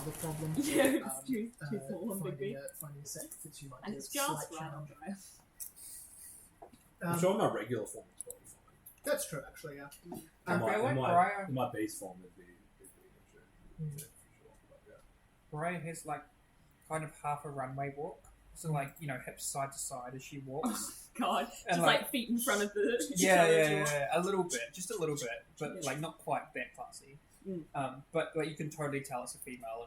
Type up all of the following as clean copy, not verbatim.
other problem. Yeah, it's too small and big. Finding a set that fits you might And be a it's just slight right on challenge. I'm sure my regular form is probably fine. That's true, actually, yeah. I feel like in my base form would be an issue. Yeah, for sure. But yeah. Briar has like kind of half a runway walk. So like, hips side to side as she walks. God, And just like feet in front of the. Yeah, a little bit, just a little bit, but like not quite that classy. Mm. But like you can totally tell it's a female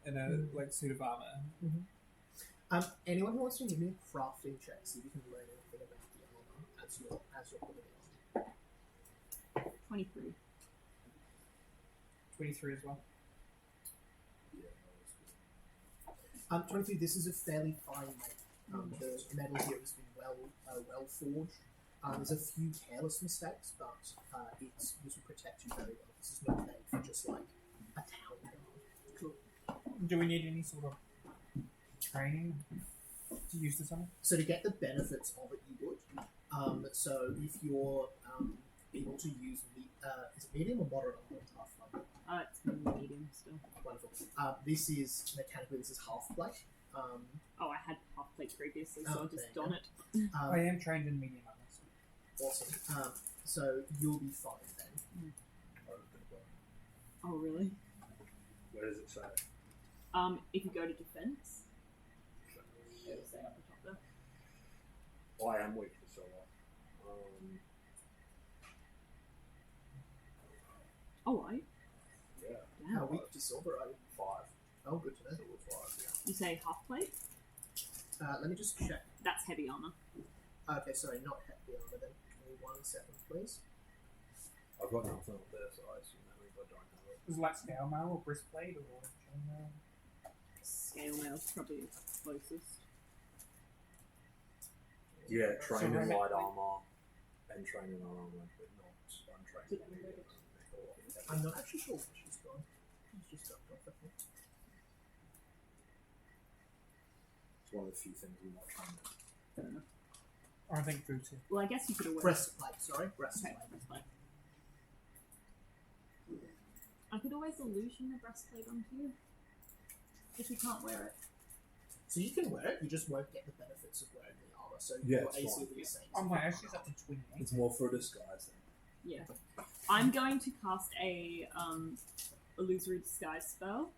in a like suit of armor. Mm-hmm. Anyone who wants to give me a crafting check, see if you can learn anything about the armor as you're putting it on. 23. 23 as well. Yeah, that was good. 23. This is a fairly fine make. The metal here has been well forged. There's a few careless mistakes, but this will protect you very well. This is not made for just like a town guard. Cool. Do we need any sort of training to use this armor? So to get the benefits of it, you would. So if you're able to use is it medium or moderate or tough? It's medium still. Wonderful. This is mechanically half plate. I had half plate previously, so I'll just don it. I am trained in medium armor. So. Awesome. So you'll be fine then. Oh, really? Where does it say? If you go to defense, it'll say up the top there. I am weak to solar. Oh, right. Yeah. Damn. How weak to silver are you? 5. Oh, good to know. Silver 5, yeah. You say half plate? Let me just check. That's heavy armor. Okay, sorry, not heavy armor then. Give me 1 second, please. I've got nothing up there, so I assume that means I don't have it. Is it like scale mail or breastplate or chainmail? Scale mail's probably the closest. Yeah, trained in So light armor and trained in armor, but not untrained in medium armor. I'm not actually sure where she's gone. She's just dropped off, I think. It's one of the few things we might train in. Fair enough. I think food too. Well, I guess you could have Breastplate, sorry. Breastplate. Okay, breastplate. I could always illusion the breastplate onto you. If you can't wear it. So you can wear it, you just won't get the benefits of wearing the armor. So Yeah, your it's AC fine. will be the same. Oh my, actually it's up to 28. It's more for a disguise then. Yeah. I'm going to cast a illusory disguise spell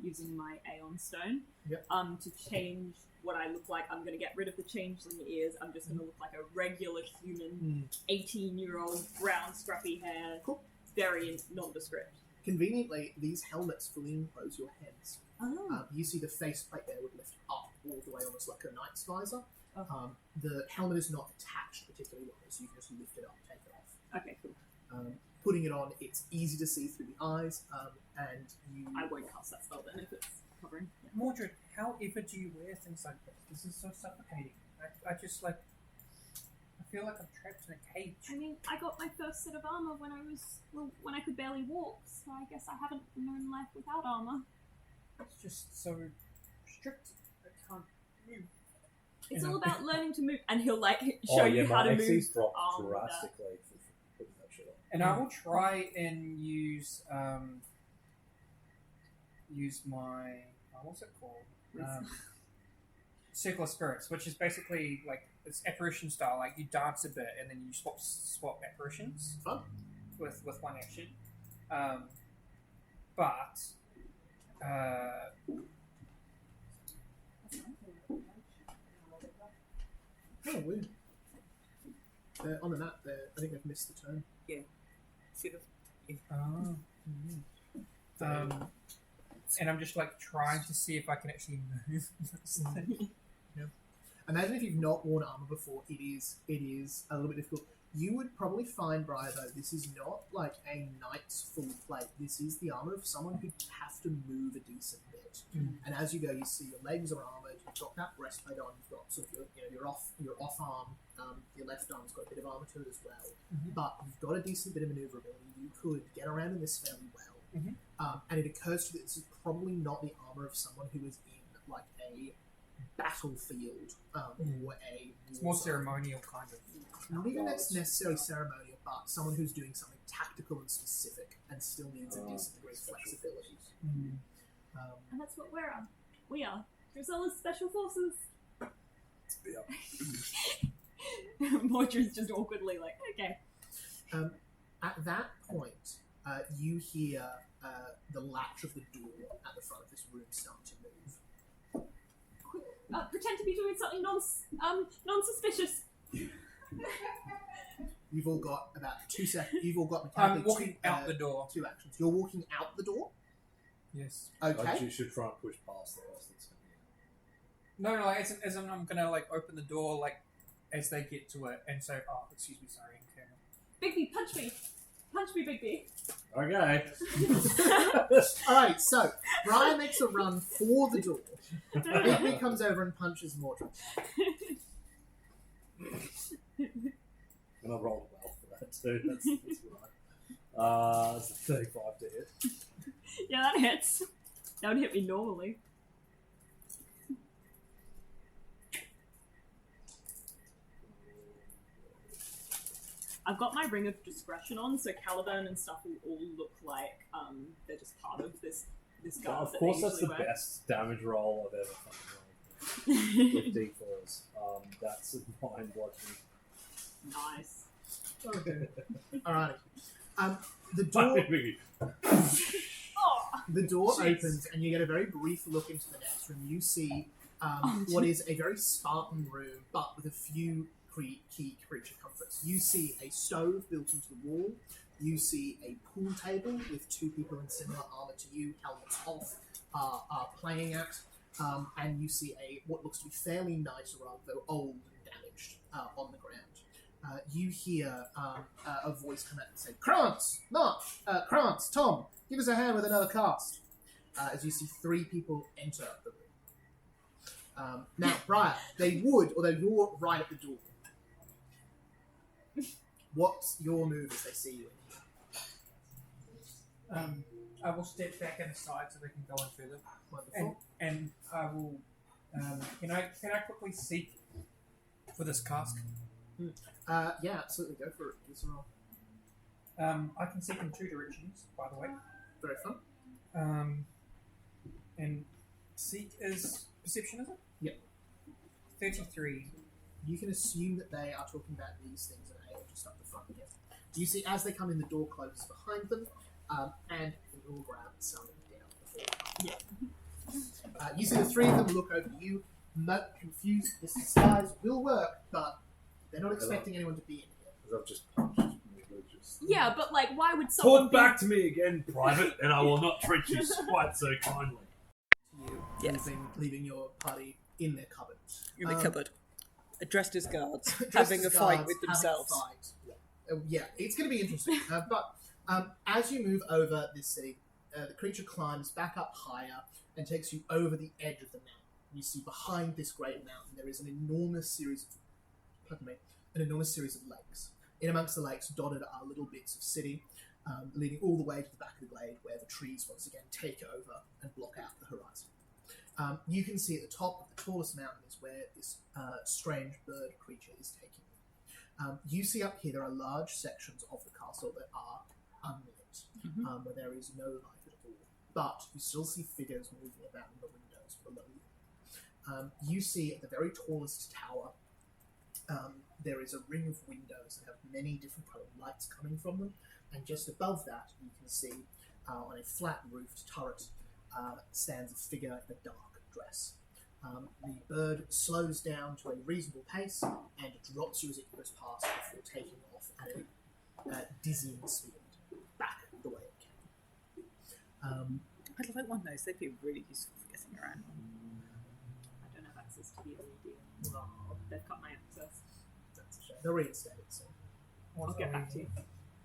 using my Aeon Stone. Yep. To change what I look like. I'm going to get rid of the changeling ears. I'm just going to look like a regular human, 18-year-old, brown, scruffy hair. Cool. Very nondescript. Conveniently, these helmets fully enclose your heads. Oh. You see the faceplate there would lift up all the way, almost like a knight's visor. Oh. The helmet is not attached particularly well, so you can just lift it up, take it off. Okay, cool. Putting it on, it's easy to see through the eyes, and you... I won't cast that spell then if it's covering. Yeah. Mordred, how ever do you wear things like this? This is so suffocating. I just like... I feel like I'm trapped in a cage. I mean, I got my first set of armor when I could barely walk, so I guess I haven't known life without armor. It's just so strict. I can't move. It's all about learning to move, and he'll show you how to move. XC's dropped with that. drastically for putting that shit on. And I will try and use my what's it called? Circle of Spirits, which is basically like it's apparition style. Like you dance a bit and then you swap apparitions with one action. But Oh, weird. On the map there, I think they've missed the turn. Yeah. And I'm just like trying to see if I can actually move. Imagine if you've not worn armor before, it is a little bit difficult. You would probably find, Briar, though, this is not like a knight's full plate. This is the armor of someone who'd have to move a decent bit. And as you go, you see your legs are armored. You've got that breastplate on. You've got sort of your off arm. Your left arm's got a bit of armor to it as well. But you've got a decent bit of maneuverability. You could get around in this fairly well. And it occurs to you that this is probably not the armor of someone who is in like a battlefield or a... It's more ceremonial kind of. Not even necessarily ceremonial, but someone who's doing something tactical and specific and still needs a decent degree of flexibility. And that's what we're on. We are Drusilla's Special Forces. Yep. Mordred's just awkwardly like, okay. At that point, you hear the latch of the door at the front of this room start to move. Pretend to be doing something non-suspicious. You've all got about 2 seconds. You've all got I'm mechanically walking out the door. 2 actions. You're walking out the door? Yes. Okay. You should try and push past the person that's coming in. No, like as in I'm gonna like open the door like as they get to it and say, "Oh, excuse me, sorry, Bigby, punch me, Bigby. Okay. Alright, so Brian makes a run for the door. Bigby comes over and punches Mordred. And I rolled well for that too. That's right. It's a 35 to hit. Yeah, that hits. That would hit me normally. I've got my Ring of Discretion on, so Caliburn and stuff will all look like they're just part of this guard. Of course, that's the best damage roll I've ever fucking rolled with D4s. That's mind watching. Nice. Okay. Alrighty. The door. The door opens, and you get a very brief look into the next room. You see what is a very Spartan room, but with a few key creature comforts. You see a stove built into the wall. You see a pool table with 2 people in similar armor to you, helmets off, are playing at, and you see what looks to be fairly nice, rather though old and damaged, on the ground. You hear a voice come out and say, "Krantz! Mark! Krantz! Tom! Give us a hand with another cast." As you see 3 people enter the room. Now, Briar, they would, although you're right at the door. What's your move as they see you in here? I will step back and aside so they can go in further. Wonderful. And I will. Can I quickly seek for this cask? Yeah, absolutely. Go for it. Give us a roll. I can seek in 2 directions, by the way. Very fun. And seek is perception, is it? Yep. 33. You can assume that they are talking about these things in A or just up the front again. You see, as they come in, the door closes behind them, and the door grabs some down before. You see the 3 of them look over to you, confused. This disguise will work, but they're not expecting anyone to be in here. Because I've just punched. Yeah, but like, why would someone Talk back to me again, Private, and I will not treat you quite so kindly. Yes. Leaving your party in their cupboard. In the cupboard. Dressed as guards. Dressed having as a fight guards, with themselves. having a fight. Yeah, it's going to be interesting. But as you move over this city, the creature climbs back up higher and takes you over the edge of the mountain. You see behind this great mountain there is an enormous series of lakes. In amongst the lakes, dotted are little bits of city, leading all the way to the back of the glade, where the trees once again take over and block out the horizon. You can see at the top of the tallest mountain is where this strange bird creature is taking you. You see up here there are large sections of the castle that are unlit, where there is no light at all. But you still see figures moving about in the windows below you. You see at the very tallest tower, there is a ring of windows that have many different coloured lights coming from them, and just above that you can see on a flat roofed turret stands a figure in a dark dress. The bird slows down to a reasonable pace and drops you as it goes past before taking off at a dizzying speed back the way it came. I'd like one of those. They'd be really useful for getting around. I don't have access to the LED. Well, They've cut my access. that's a shame. They're reinstated, so. I'll get back to you.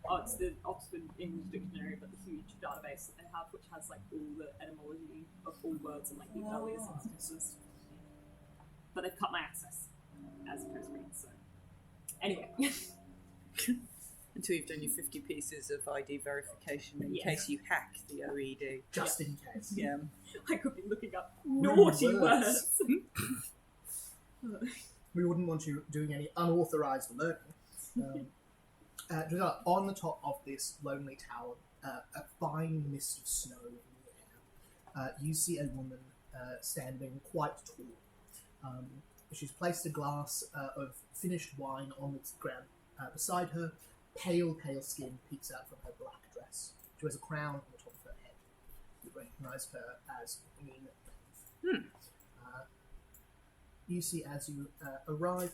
Oh, it's the Oxford English Dictionary, but the huge database that they have, which has like all the etymology of all words and like the earliest instances. But they've cut my access as a post-read, so. Anyway. Until you've done your 50 pieces of ID verification in case you hack the OED. Just in case. Yeah. I could be looking up naughty words. words. We wouldn't want you doing any unauthorized learning. On the top of this lonely tower, a fine mist of snow in the you see a woman standing quite tall. She's placed a glass of finished wine on the ground beside her. Pale skin peeks out from her black dress. She wears a crown on the top of her head. You recognise her as Queen Maeve. You see as you arrive,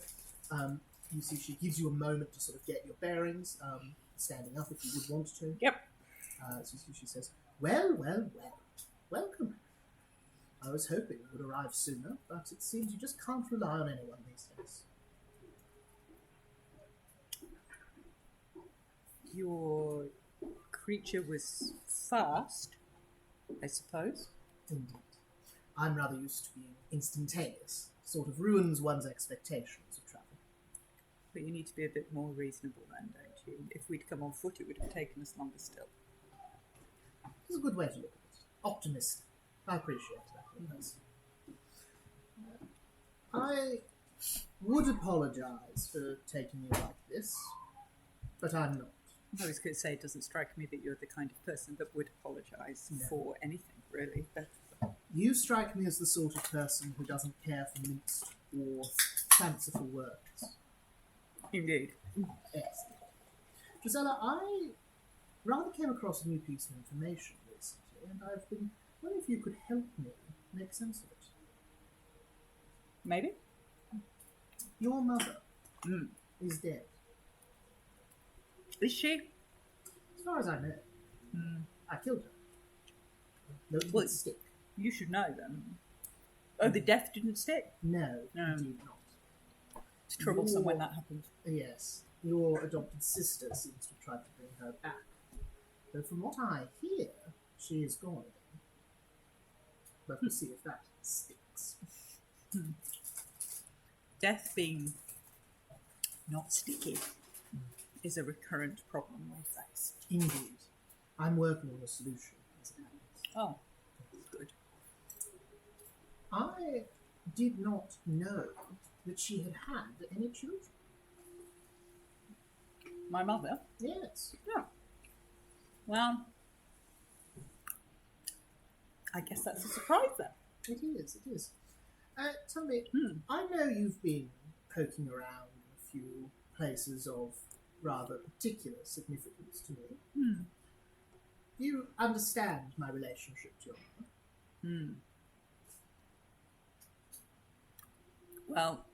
you see she gives you a moment to sort of get your bearings, standing up if you would want to. Yep. So she says, well, welcome. I was hoping you would arrive sooner, but it seems you just can't rely on anyone these days. Your creature was fast, I suppose. Indeed. I'm rather used to being instantaneous. Sort of ruins one's expectations of travel. But you need to be a bit more reasonable then, don't you? If we'd come on foot, it would have taken us longer still. It's a good way to look at it. Optimistic. I appreciate that. Yes. I would apologise for taking you like this, but I'm not. I was going to say, it doesn't strike me that you're the kind of person that would apologise No. for anything, really. But You strike me as the sort of person who doesn't care for minced or fanciful words. indeed. Yes. Gisela, I rather came across a new piece of information recently, and I've been wondering if you could help me make sense of it. Maybe? Your mother Mm. is dead. Is she? As far as I know, I killed her. No, it didn't Well, stick. You should know then. Oh, the death didn't stick? No, No. indeed not. It's troublesome Your- when that happens. Yes, your adopted sister seems to have tried to bring her back. Though from what I hear, she is gone again. But we'll see if that sticks. Death being not sticky is a recurrent problem we face. Indeed. I'm working on a solution as it happens. Oh, good. I did not know that she had had any children. My mother? Yes. Well, I guess that's a surprise then. It is. Tell me, Hmm. I know you've been poking around in a few places of rather particular significance to me. Hmm. Do you understand my relationship to your mother? Hmm. Well,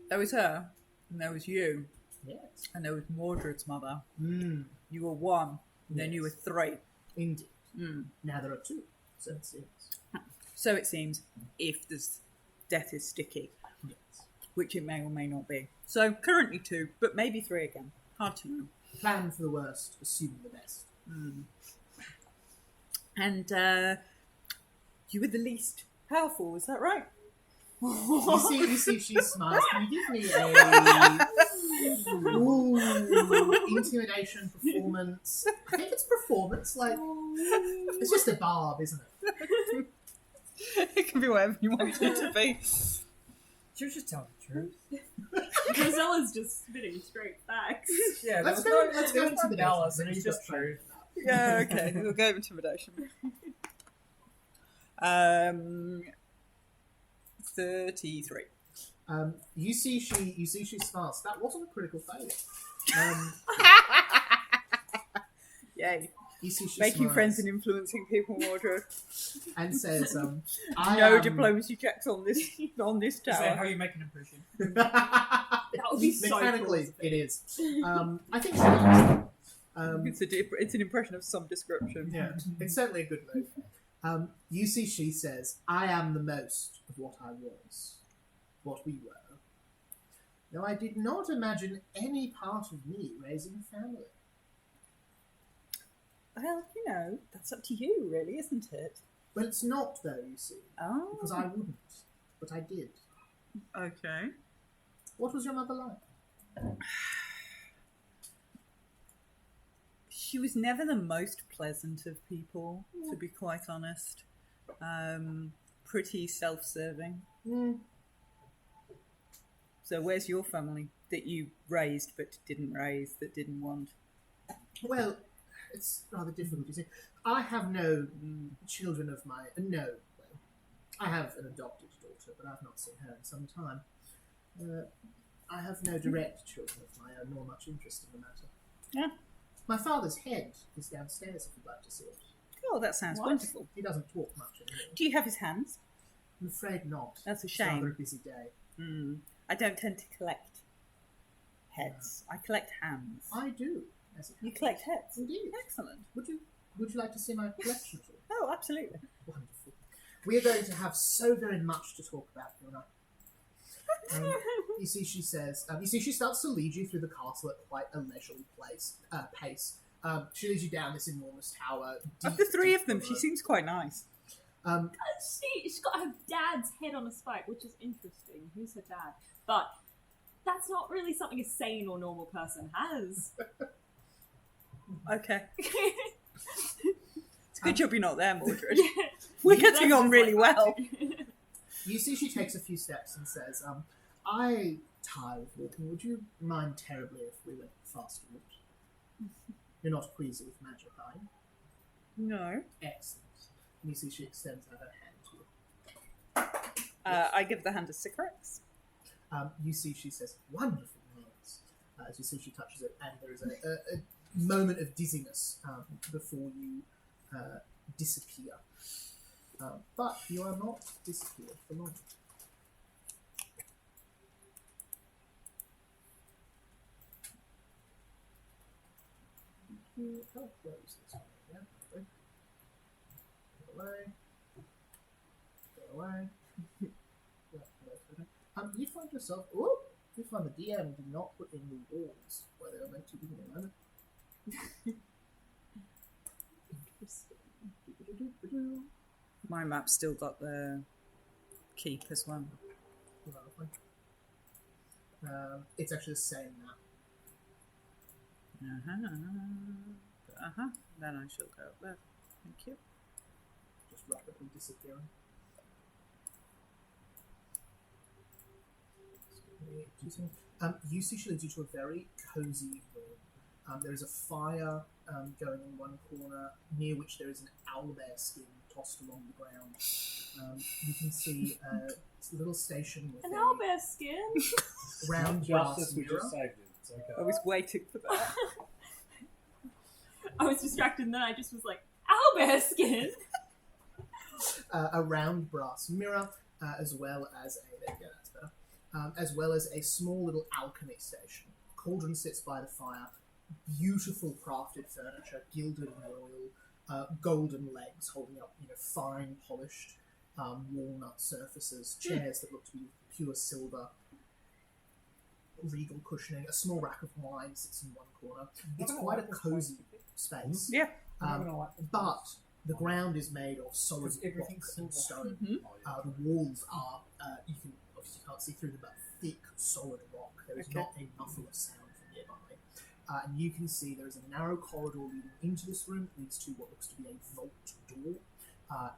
there was her, and there was you, Yes. and there was Mordred's mother. You You were one, and then you were Yes. three. Indeed. Hmm. Now there are two, so it seems. So it seems, if this death is sticky, Yes. which it may or may not be. So currently two, but maybe three again. Hard to know. Plan for the worst, assume the best. And you were the least powerful, is that right? You see, she smiles. Can you give me a intimidation performance? I think it's performance. Like it's just a barb, isn't it? It can be whatever you want it to be. She was just telling the truth. Gisella's just spitting straight facts. Yeah, Let's there go. was Let's there go was into no the malice, details. it was just truth. Yeah, okay. We'll go with intimidation. 33. You see, she smiles. That wasn't a critical failure. Yay. You see, she Making smiles friends and influencing people, Mordred. and says, "I No am." diplomacy checks on this Is that how tower. you make an impression? That would be so Mechanically, cool. it is. I think she does. It's an impression of some description. Yeah, it's certainly a good move. You see, she says, "I am the most of what I was, what we were. Though I did not imagine any part of me raising a family." Well, you know, that's up to you, really, isn't it? Well, it's not, though, you see, Oh. because I wouldn't, but I did. Okay. What was your mother like? She was never the most pleasant of people, to be quite honest. Pretty self-serving. So where's your family that you raised but didn't raise, that didn't want? Well, it's rather difficult, you see. I have no children of my... No. Well, I have an adopted daughter, but I've not seen her in some time. I have no direct children of my own, nor much interest in the matter. Yeah. My father's head is downstairs, if you'd like to see it. Oh, that sounds wonderful. He doesn't talk much anymore. Do you have his hands? I'm afraid not. That's a It's rather a shame. busy day. I don't tend to collect heads. I collect hands. I do. As it You happens. collect heads? Indeed. Excellent. Would you like to see my collection at all? Oh, absolutely. Wonderful. We are going to have so very much to talk about, you and I. You see, she says. She starts to lead you through the castle at quite a leisurely pace. She leads you down this enormous tower. Of the three deep of them, she below. seems quite nice. She's got her dad's head on a spike, which is interesting. Who's her dad? But that's not really something a sane or normal person has. Okay. It's a good job you're not there, Mordred. Yeah. We're That's getting on just really like well. that. You see, she takes a few steps and says, "I tire of walking. Would you mind terribly if we went faster route? You're not queasy with magic, are you? No. Excellent." And you see, she extends out her hand to you. I give the hand to Sycorax. You see, she says, "Wonderful nails." As you see, she touches it, and there is a moment of dizziness before you disappear. But you are not disappeared for long. How close is this one? Yeah, go away. Go away. You find yourself. Oh, you find the DM did not put in the walls where they were meant to be in a moment. Interesting. My map's still got the keep as well. It's actually the same map. Then I shall go up there. Thank you. Just rapidly disappearing. You see she leads you to a very cozy room. There is a fire going in one corner, near which there is an owlbear skin tossed along the ground. You can see a little station with An a owlbear skin? round Not brass justice, we mirror. just saved it. It's okay. I was waiting for that. I was distracted and then I just was like, owlbear skin? A round brass mirror, as well as that's better. As well as a small little alchemy station. Cauldron sits by the fire. Beautiful crafted furniture, gilded and royal, golden legs holding up, fine polished walnut surfaces. Chairs that look to be pure silver. Regal cushioning. A small rack of wine sits in one corner. It's quite a cozy space. Yeah. But the ground is made of solid rock everything's and silver. stone. The walls are, you can't see through them, but thick, solid rock. There is not a muffle of sound from nearby. And you can see there is a narrow corridor leading into this room. It leads to what looks to be a vault door.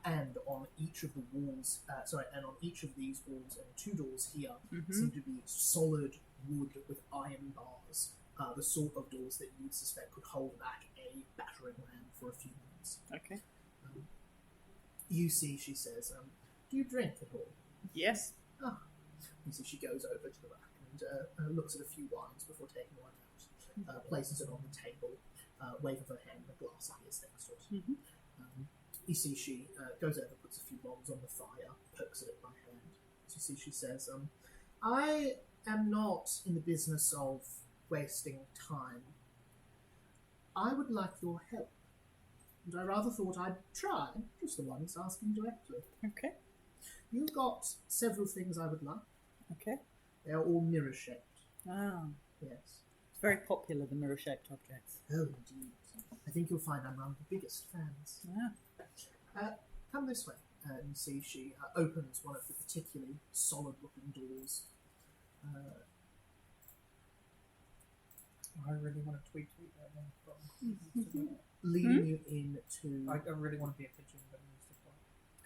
And on each of the walls, and on each of these walls and two doors here seem to be solid wood with iron bars. The sort of doors that you would suspect could hold back a battering ram for a few minutes. Okay. You see, she says, "Do you drink at all?" Yes. You see, she goes over to the rack and looks at a few wines before taking one out, places it on the table, wave of her hand, and a glass appears next to it. You see, she goes over, puts a few bombs on the fire, pokes at it by hand. You see, she says, "I am not in the business of wasting time. I would like your help. And I rather thought I'd try, just the once, asking directly. Okay. You've got several things I would like. Okay. They are all mirror-shaped. Ah. Yes. It's very popular, the mirror-shaped objects. Oh, indeed. I think you'll find I'm one of the biggest fans. Yeah. Come this way. And you see she opens one of the particularly solid-looking doors. I really want to tweet that one. Leading you into... I really want to be a pigeon, but it needs to fly.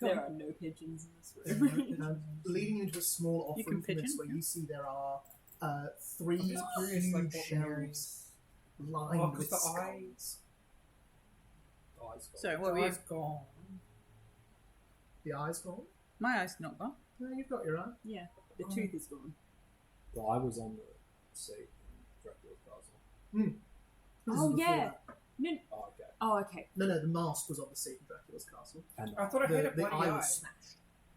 There are no pigeons in this room. leading you into a small You offering can from this pigeon, where yeah. you see there are three I'm just curious, huge like, what shelves lined 'cause with the skulls. eyes gone. Sorry, what were you? Eyes gone. The eye's gone. My eye's not gone. No, you've got your eye. Yeah, the tooth is gone. The eye was on the seat in Dracula's castle. This Oh, is before yeah. that. No. Oh, okay. Oh, okay. No, the mask was on the seat in Dracula's castle. And I thought I had a The bloody eye eye. was smashed.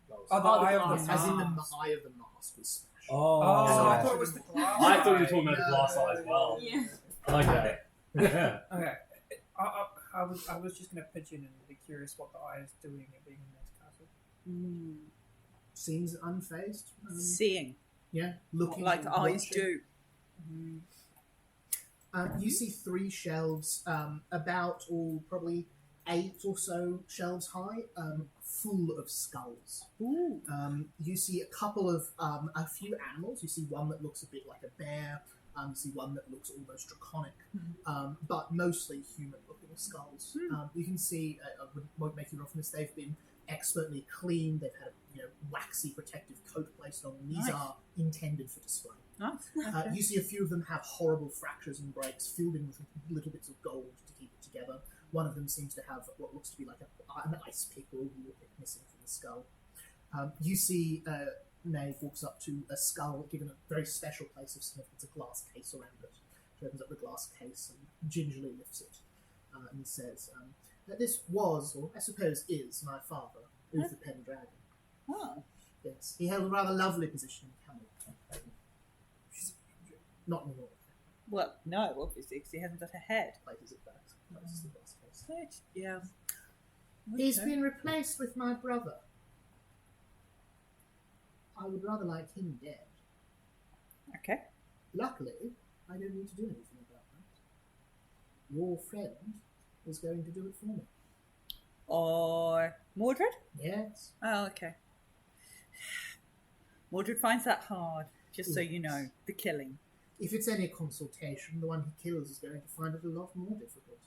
that was Oh, the Oh, eye the of glass. the As in the mask. eye of the mask was smashed. Oh, Oh, I Yeah. thought it was the glass. I thought you were talking about No, the glass no, eye as well. Yeah. Okay. Yeah. Okay. I was just going to pitch in and be curious what the eye is doing at being in this castle. Mm. Seems unfazed. Seeing, Yeah, looking like and eyes watching. do. You see 3 shelves, about all probably 8 or so shelves high, full of skulls. Ooh. You see a couple of a few animals. You see one that looks a bit like a bear. You see one that looks almost draconic, but mostly human-looking skulls. You can see, I won't make you off from this. They've been expertly cleaned. They've had a waxy protective coat placed on them. These Nice. are intended for display. Nice. Okay. You see a few of them have horrible fractures and breaks, filled in with little bits of gold to keep it together. One of them seems to have what looks to be like an ice pick or a war pick missing from the skull. You see Maeve walks up to a skull, given a very special place of significance, a glass case around it. She opens up the glass case and gingerly lifts it and says, that this was, or I suppose is, my father, Uther Pendragon. Oh. Yes, he held a rather lovely position in Camelot. Not anymore. Well, no, obviously, because he hasn't got a head. Places it back. Closes the glass case. Which, yeah. He's Okay. been replaced with my brother. I would rather like him dead. Okay. Luckily, I don't need to do anything about that. Your friend is going to do it for me. Or Mordred? Yes. Oh, okay. Mordred finds that hard, just so you know. The killing. If it's any consultation, the one he kills is going to find it a lot more difficult.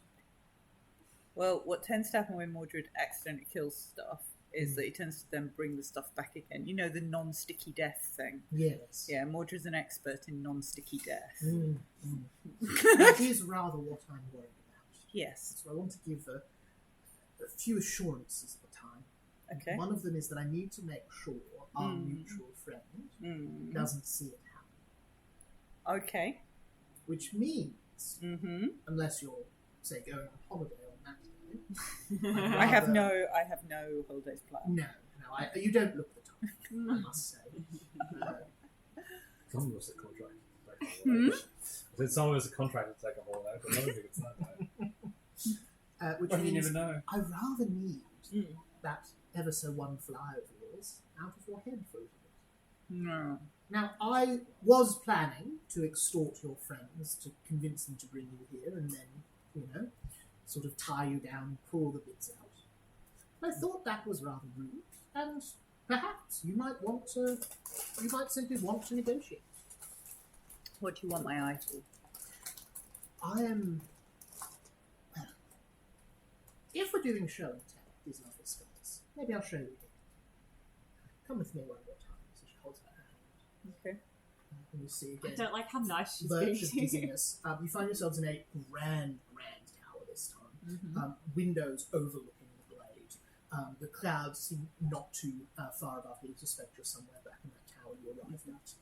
Well, what tends to happen when Mordred accidentally kills stuff is that he tends to then bring the stuff back again. You know, the non-sticky death thing. Yes. Yeah, Mordred's an expert in non-sticky death. That is rather what I'm worried about. Yes. So I want to give a few assurances at the time. Okay. One of them is that I need to make sure our mutual friend doesn't see it happen. Okay. Which means, Mm-hmm. unless you're, say, going on holiday on that day. I have no holidays planned. No, you don't look the type, I must say. Someone was a contract to take a holiday. I said someone was a contract to take a holiday, but I don't think it's that way. Which Well, you means never know. I rather need that ever so one fly of yours out of your head for a little bit. No. Now, I was planning to extort your friends to convince them to bring you here and then, sort of tie you down and pull the bits out. I thought that was rather rude, and perhaps you might simply want to negotiate. What do you want my eye for? I am. Well, if we're doing show and tell these lovely skulls, maybe I'll show you again. Come with me one more time. So she holds out her hand. Okay. And you see I again. don't like how nice she's being Birch of to you. dizziness. You find yourselves in a grand tower this time. Windows overlooking the glade. The clouds seem not too far above you. You suspect you're somewhere back in that tower you arrived at.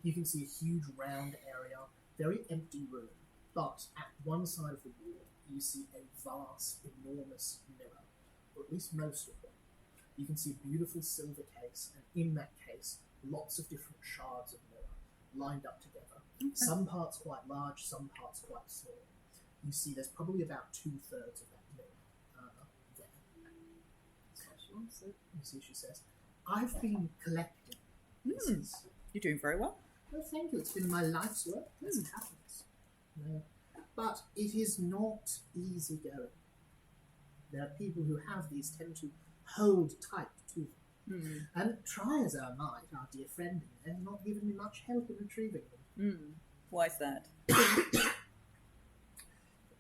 You can see a huge round area, very empty room. But at one side of the wall, you see a vast, enormous mirror, or at least most of them. You can see a beautiful silver case, and in that case, lots of different shards of mirror lined up together. Okay. Some parts quite large, some parts quite small. You see there's probably about 2/3 of that mirror there. You see, she says, I've been collecting pieces. You're doing very well. Well, thank you. It's been my life's work. That's what happens. No. But it is not easy going. There are people who have these tend to hold tight to them. And try as I might, our dear friend in there has not given me much help in retrieving them. Why is that?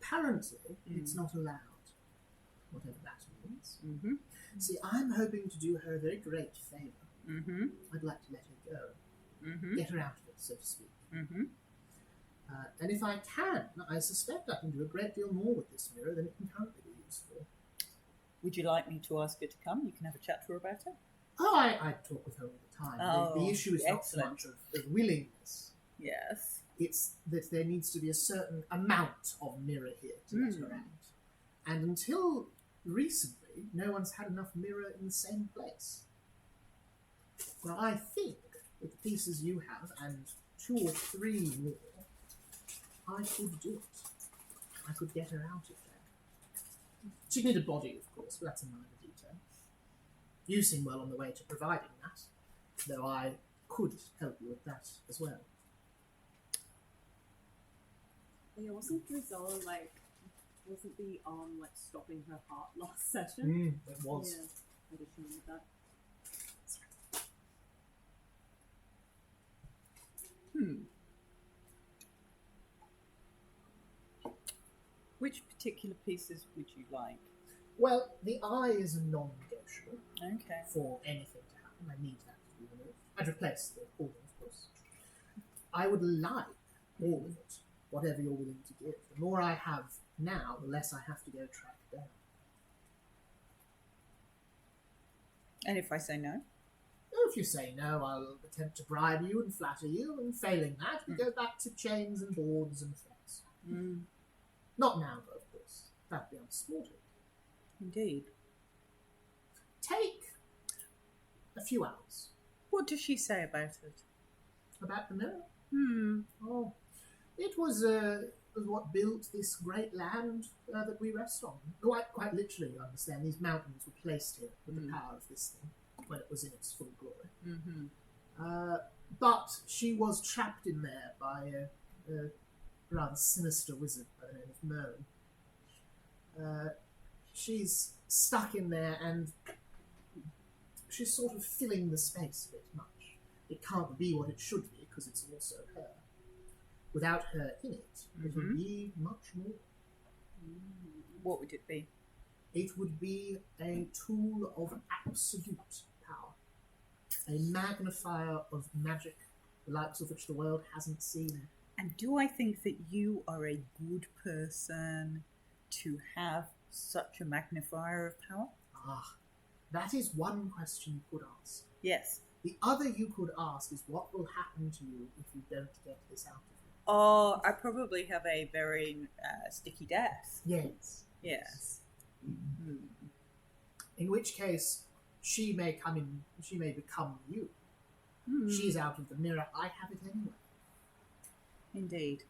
Apparently, it's not allowed, whatever that means. Mm-hmm. See, I'm hoping to do her a very great favour. Mm-hmm. I'd like to let her go, Mm-hmm. get her out of it, so to speak. Mm-hmm. And if I can, I suspect I can do a great deal more with this mirror than it can currently be used for. Would you like me to ask her to come? You can have a chat to her about it. Oh, I talk with her all the time. The Oh, issue is not so excellent. much of willingness. Yes. It's that there needs to be a certain amount of mirror here to let her out. And until recently, no one's had enough mirror in the same place. Well, I think with the pieces you have, and 2 or 3 more, I could do it. I could get her out of there. She'd need a body, of course, but that's a minor detail. You seem well on the way to providing that, though I could help you with that as well. Yeah, wasn't Drizella wasn't the arm stopping her heart last session? It was. Yeah, I just remembered that. Which particular pieces would you like? Well, the eye is a non-negotiable Okay. for anything to happen. I need that to be removed. I'd replace the organ, of course. I would like all of it, whatever you're willing to give. The more I have now, the less I have to go track down. And if I say no? Well, if you say no, I'll attempt to bribe you and flatter you, and failing that, we go back to chains and boards and threats. Not now, though, of course. That'd be unsported. Indeed. Take a few hours. What does she say about it? About the mirror? Hmm. Oh, it was what built this great land that we rest on. Quite literally, you understand. These mountains were placed here with the power of this thing when it was in its full glory. Mm-hmm. But she was trapped in there by a rather sinister wizard by the name of Merlin. She's stuck in there, and she's sort of filling the space a bit much. It can't be what it should be, because it's also her. Without her in it, it would be much more. What would it be? It would be a tool of absolute power. A magnifier of magic, the likes of which the world hasn't seen. And do I think that you are a good person to have such a magnifier of power? Ah, that is one question you could ask. Yes. The other you could ask is what will happen to you if you don't get this out of you. Oh, I probably have a very sticky death. Yes. Yes. In which case, she may become you. She's out of the mirror, I have it anyway. Indeed.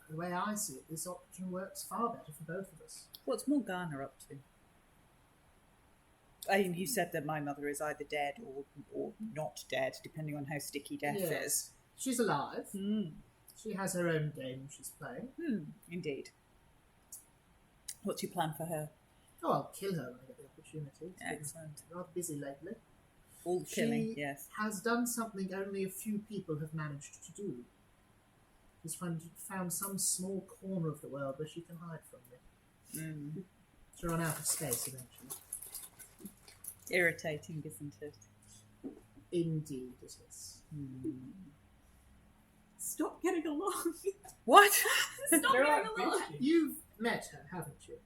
The way I see it, this option works far better for both of us. What's Morgana up to? I mean, you said that my mother is either dead or not dead, depending on how sticky death is. She's alive. She has her own game she's playing. Indeed. What's your plan for her? Oh, I'll kill her when I get the opportunity. Excellent. She's rather busy lately. All the killing, She yes. has done something only a few people have managed to do. She's found some small corner of the world where she can hide from me. She'll run out of space eventually. Irritating, isn't it? Indeed it is. Stop getting along. What? Stop They're getting like along. bitchy. You've met her, haven't you?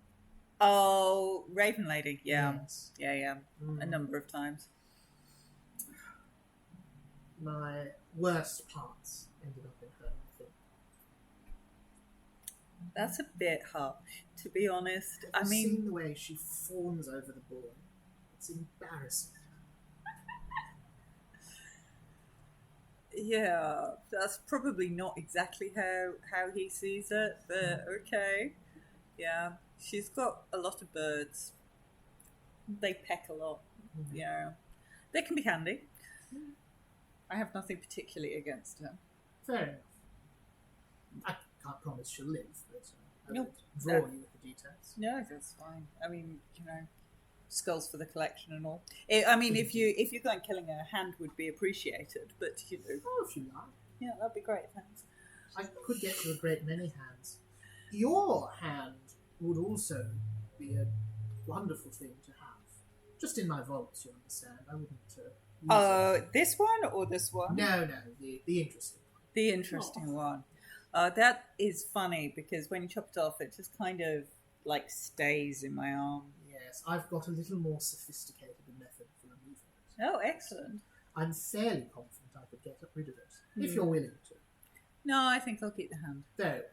Oh, Raven Lady. Yeah. Yes. Yeah. A number of times. My worst parts ended up in her, I think. That's a bit harsh, to be honest. Have I you mean, seen the way she fawns over the boy? It's embarrassing. yeah, that's probably not exactly how he sees it, but okay. Yeah, she's got a lot of birds. They peck a lot. Yeah, they can be handy. I have nothing particularly against her. Fair enough. I can't promise she'll live, but I No. won't draw you with the details. No, that's fine. I mean, skulls for the collection and all. I mean, if you're going killing her, hand would be appreciated, but Oh, if you like. yeah, that'd be great. Thanks. I could get you a great many hands. Your hand would also be a wonderful thing to have. Just in my vaults, you understand. I wouldn't use it. This one or this one? No, the interesting one. The interesting one. That is funny because when you chop it off, it just kind of like stays in my arm. Yes, I've got a little more sophisticated method for removing it. Oh, excellent. I'm fairly confident I could get rid of it, if you're willing to. No, I think I'll keep the hand. There,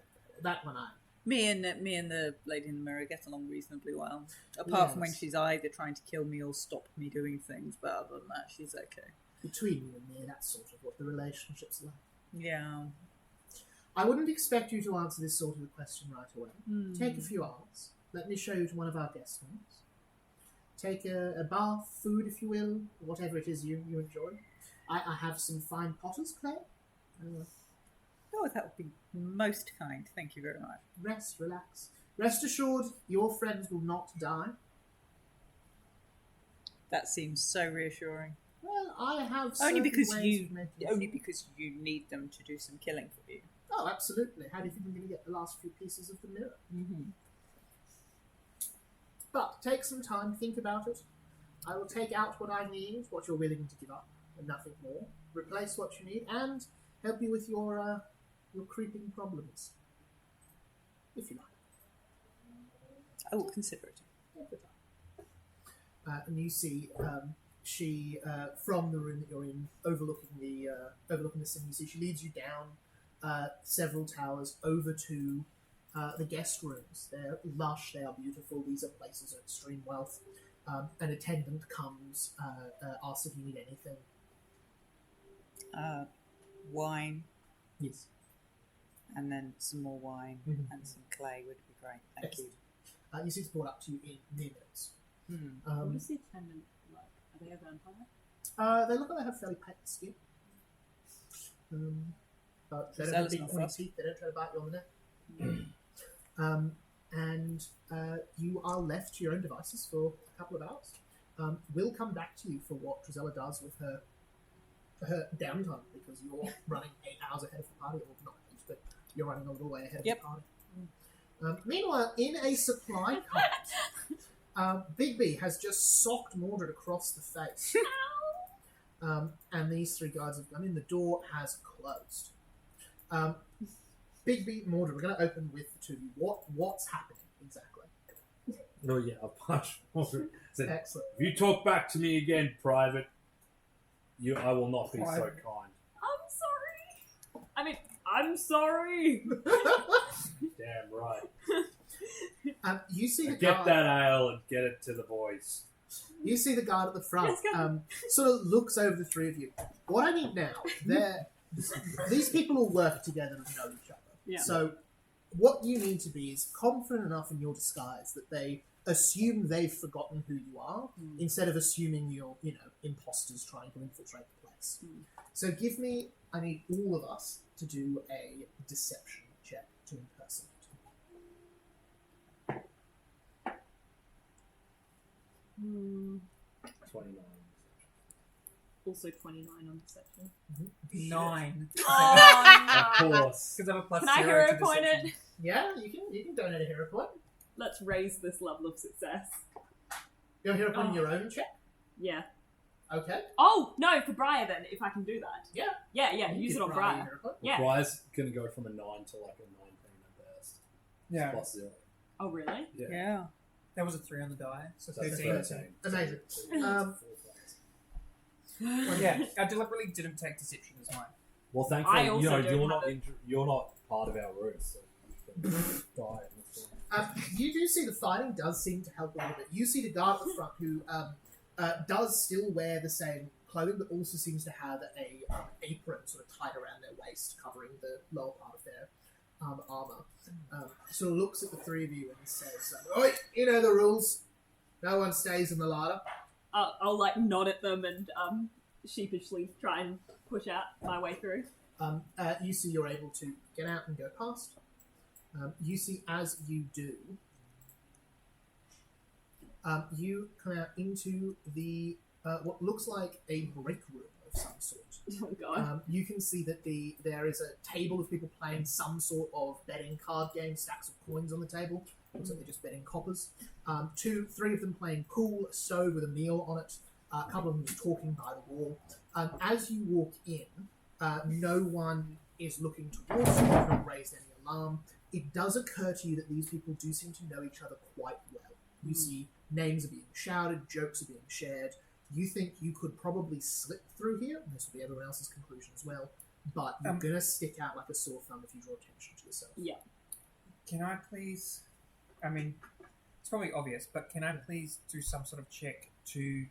that one I... Me and the lady in the mirror get along reasonably well. Apart from when she's either trying to kill me or stop me doing things, but other than that, she's okay. Between you and me, that's sort of what the relationship's like. Yeah. I wouldn't expect you to answer this sort of a question right away. Take a few hours. Let me show you to one of our guest rooms. Take a bath, food, if you will, whatever it is you enjoy. I have some fine potter's clay. Oh, that would be most kind. Thank you very much. Rest, relax. Rest assured, your friends will not die. That seems so reassuring. Well, I have Only certain because ways of making it. only because you need them to do some killing for you. Oh, absolutely. How do you think I'm going to get the last few pieces of the mirror? Mm-hmm. But take some time, think about it. I will take out what I need, what you're willing to give up, and nothing more. Replace what you need, and help you with your creeping problems, if you like. I will consider it. And you see she from the room that you're in, overlooking the city. You see she leads you down several towers over to the guest rooms. They're lush, they are beautiful. These are places of extreme wealth. An attendant comes, asks if you need anything. Wine. Yes. And then some more wine and some clay would be great. Thank you. You see it's brought up to you in mere minutes. What is the attendant like? Are they a vampire? They look like they have fairly pale skin. But they don't have big pointy teeth. They don't try to bite you on the neck. And you are left to your own devices for a couple of hours. We'll come back to you for what Drizella does with her downtime, because you're running 8 hours ahead of the party, or not 8, but you're running a little way ahead of the party. Meanwhile, in a supply cart, Bigby has just socked Mordred across the face. And these 3 guards have gone in. The door has closed. Bigby, Mordred, we're going to open with the 2 of you. What's happening exactly? No, yeah, I'll punch Mordred. Said, Excellent. if you talk back to me again, Private, I will not be so kind. I'm sorry. I mean, I'm sorry. Damn right. You see the Get guard. that ale and get it to the boys. You see the guard at the front. Yes, sort of looks over the 3 of you. What I need now, these people all work together and know each other. Yeah. So what you need to be is confident enough in your disguise that they assume they've forgotten who you are, instead of assuming you're, imposters trying to infiltrate the place. So I need all of us to do a deception check to impersonate. 29. Also 29 on deception. 9. Oh, Of course. Because I have a plus Can I 0 hero to point deception. it? Yeah, you can donate a hero point. Let's raise this level of success. Your hero point in your own check? Yeah. Okay. Oh, no, for Briar then, if I can do that. Yeah. Yeah, You use give it on Briar your Briar. hero point. Yeah. Briar's going to go from a 9 to like a 19 at best. Yeah. Plus 0. Oh, really? Yeah. Yeah. That was a 3 on the die. So So that's 13. 13. Amazing. So it's 4 points. Yeah, I deliberately didn't take deception as mine. Well, I thankfully, also don't you're not part of our roots, so you can die. You do see the fighting does seem to help a little bit. You see the guard at the front who does still wear the same clothing, but also seems to have a apron sort of tied around their waist, covering the lower part of their armor. So looks at the 3 of you and says, "Oi, you know the rules. No one stays in the larder." I'll nod at them and sheepishly try and push out my way through. You see you're able to get out and go past. You see as you do, you come out into the what looks like a break room of some sort. Oh god. You can see that there is a table of people playing some sort of betting card game, stacks of coins on the table. Looks like they're just betting coppers. 2, 3 of them playing pool, a stove with a meal on it. A couple of them just talking by the wall. As you walk in, no one is looking towards you. You've not raised any alarm. it does occur to you that these people do seem to know each other quite well. You see names are being shouted, jokes are being shared. You think you could probably slip through here, and this will be everyone else's conclusion as well, but you're going to stick out like a sore thumb if you draw attention to yourself. Yeah. Can I please... I mean, it's probably obvious, but can I please do some sort of check to,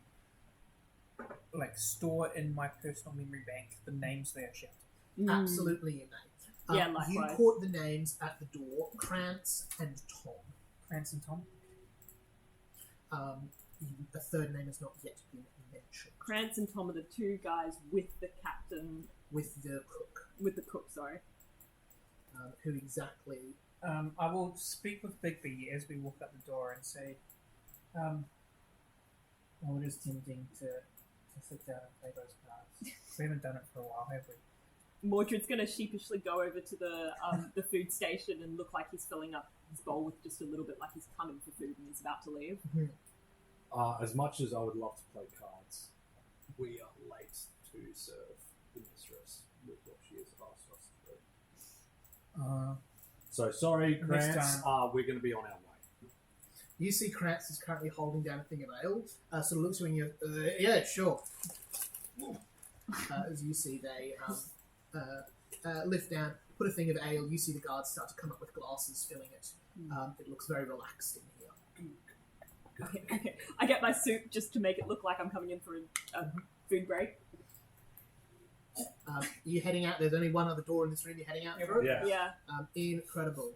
like, store in my personal memory bank the names they are shouting? Absolutely, you may. Yeah, likewise. You caught the names at the door, Krantz and Tom. Krantz and Tom? A third name has not yet been mentioned. Krantz and Tom are the two guys with the captain. With the cook. With the cook, sorry. Who exactly... I will speak with Bigby as we walk out the door and say, it is tempting to sit down and play those cards. We haven't done it for a while, have we? Mordred's going to sheepishly go over to the food station and look like he's filling up his bowl with just a little bit, like he's coming for food and he's about to leave. As much as I would love to play cards, we are late to serve the mistress with what she has asked us to do. So sorry, Next Krantz, time. we're going to be on our way. You see Krantz is currently holding down a thing of ale. Sort of looks at you and you yeah, sure. As you see they lift down, put a thing of ale. You see the guards start to come up with glasses, filling it. It looks very relaxed in here. Okay. I get my soup just to make it look like I'm coming in for a food break. You're heading out. There's only one other door in this room. You're heading out through. Yeah. Incredible.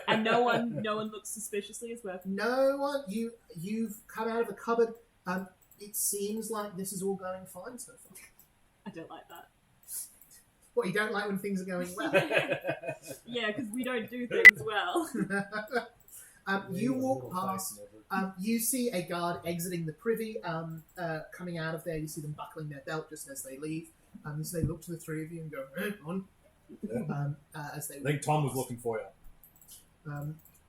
And no one looks suspiciously as well. No one. You've come out of a cupboard. It seems like this is all going fine so far. I don't like that. What, you don't like when things are going well? Yeah, because we don't do things well. You walk past. You see a guard exiting the privy, coming out of there. You see them buckling their belt just as they leave. So they look to the three of you and go, on. As they I think Tom was looking for you.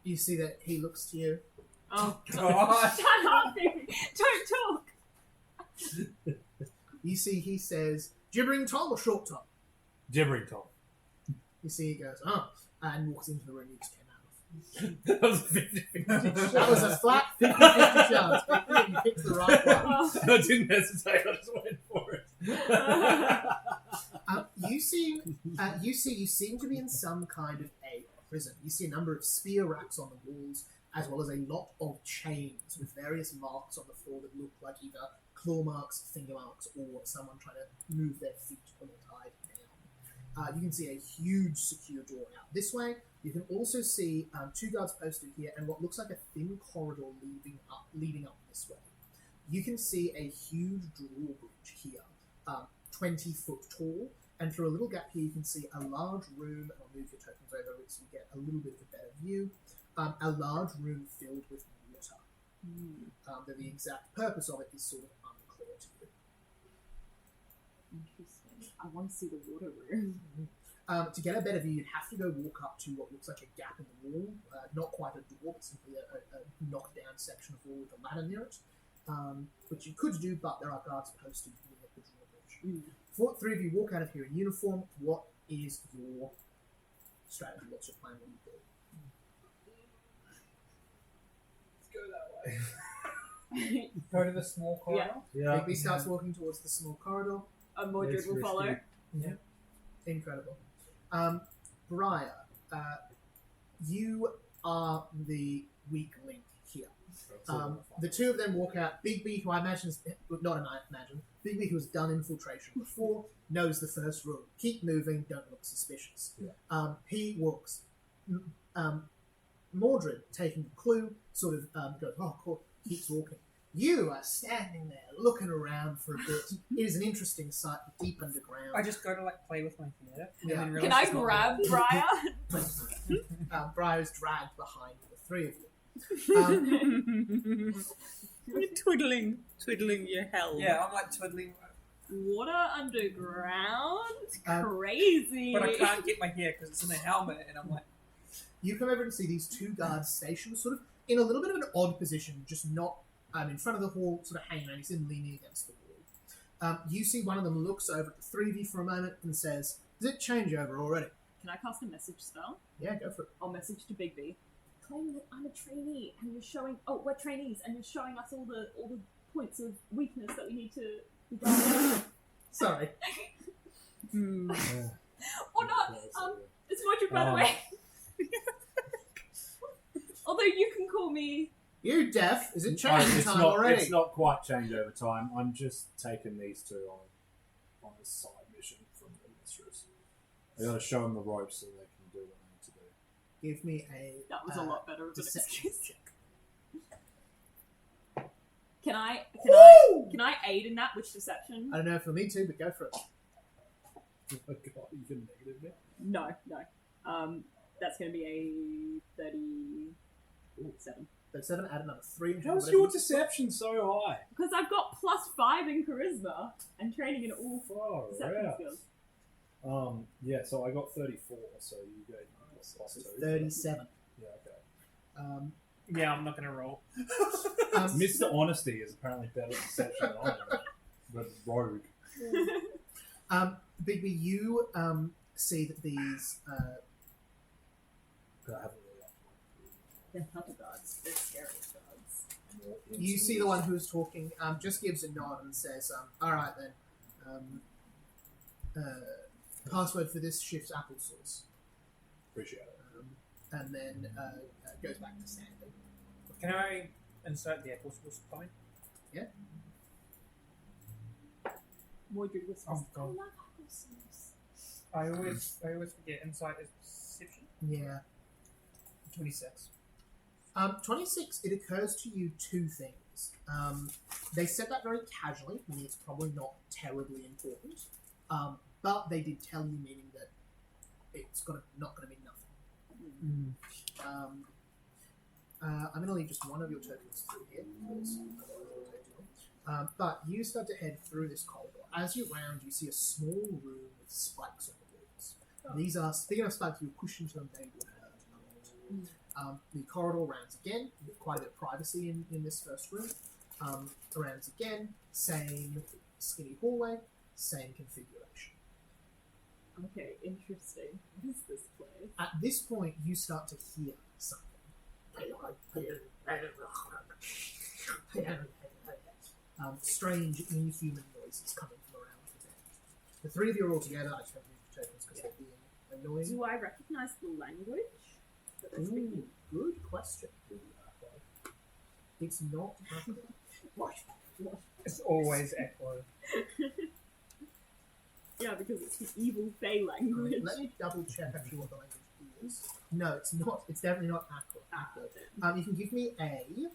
you see that he looks to you. Oh, God. Shut up, baby. Don't talk. You see he says, Gibbering Tom or Short Tom? Gibbering Tom. You see he goes, and walks into the room you just came out of. That was 50-50. That was a flat 50-50 chance, but you picked the right one. I didn't hesitate, I just went for it. You seem to be in some kind of a prison. You see a number of spear racks on the walls, as well as a lot of chains with various marks on the floor that look like either claw marks, finger marks, or someone trying to move their feet when they're tied down. You can see a huge secure door out this way. You can also see two guards posted here and what looks like a thin corridor leading up this way. You can see a huge drawbridge here, 20 foot tall, and through a little gap here you can see a large room, and I'll move your tokens over so you get a little bit of a better view, a large room filled with water. Though the exact purpose of it is sort of unclear to you. Interesting. I want to see the water room. To get a better view, you'd have to go walk up to what looks like a gap in the wall. Not quite a door, but simply a knocked-down section of wall with a ladder near it. Which you could do, but there are guards posted near the drawbridge. For three of you walk out of here in uniform. What is your strategy? What's your plan? What do you do? Let's go that way. Go to the small corridor? Yeah. Bigby starts walking towards the small corridor. Mordred It's will follow. risky. Yeah. Incredible. Briar, you are the weak link here. The two of them walk out. Bigby, who I imagine is, Bigby, who has done infiltration before, knows the first rule. Keep moving, don't look suspicious. Yeah. He walks. Mordred, taking the clue, sort of goes, oh, cool, keeps walking. You are standing there, looking around for a bit. It is an interesting sight, deep underground. I just go to play with my hair. Yeah. And then Can realise I it's not grab there. Briar? Briar's dragged behind the three of you. You're twiddling your helm. Yeah, I'm twiddling. Water underground? Um, Crazy. But I can't get my hair because it's in a helmet, and I'm You come over and see these two guards stationed sort of in a little bit of an odd position, just not in front of the hall, sort of hanging around. He's in leaning against the wall. You see one of them looks over at the three of you for a moment and says, "Does it change over already? Can I cast a message spell? Yeah, go for it. I'll message to Bigby. Claim that I'm a trainee, and you're showing. Oh, we're trainees, and you're showing us all the points of weakness that we need to be done. Sorry. Yeah. Or not. Yeah, It's Mordred, by the way. Although you can call me. You deaf? Is it changing it's time not, already? It's not quite changed over time. I'm just taking these two on a side mission from the mistress. I gotta show them the ropes so they can do what they need to do. Give me a. That was a lot better of an deception excuse. check. Can I aid in that? Which deception? I don't know for me too, but go for it. Oh my god, you can negative it? No. That's going to be a 37. But 7, add another 3. How's your deception so high? Because I've got +5 in charisma and training in all Far deception out. skills. Yeah, so I got 34, so you gave me +2. 37. Yeah, okay. Yeah, I'm not going to roll. Mr. Honesty is apparently better at deception than I am. But rogue. Bigby, you see that these. I haven't really They're hunter guards. They're scary guards. You see the one who's talking. Just gives a nod and says, "All right then. Password for this shift's applesauce." Appreciate it. And then goes back to standing. Can I insert the apple source point? Yeah. Mordred whispers, Oh, God. I love applesauce. I always forget insight is perception. Yeah. 26. 26. It occurs to you two things. They said that very casually, meaning it's probably not terribly important. But they did tell you, meaning that it's not going to mean nothing. I'm going to leave just one of your tokens through here because otherwise it'll take too long. But you start to head through this corridor. As you round, you see a small room with spikes on the walls. These are big enough spikes you push into them, they would hurt a lot. The corridor rounds again. You get quite a bit of privacy in this first room. Rounds again. Same skinny hallway. Same configuration. Okay, interesting. What is this place? At this point, you start to hear something. Strange, inhuman noises coming from around the bed. The three of you are all together. I just haven't used your tokens because they're being annoying. Do I recognize the language that they're speaking? Good question. It's not happening. What? It's always echo. Yeah, because it's the evil Fey language. Let me double check actually what the language is. No, it's not. It's definitely not accurate. You can give me a.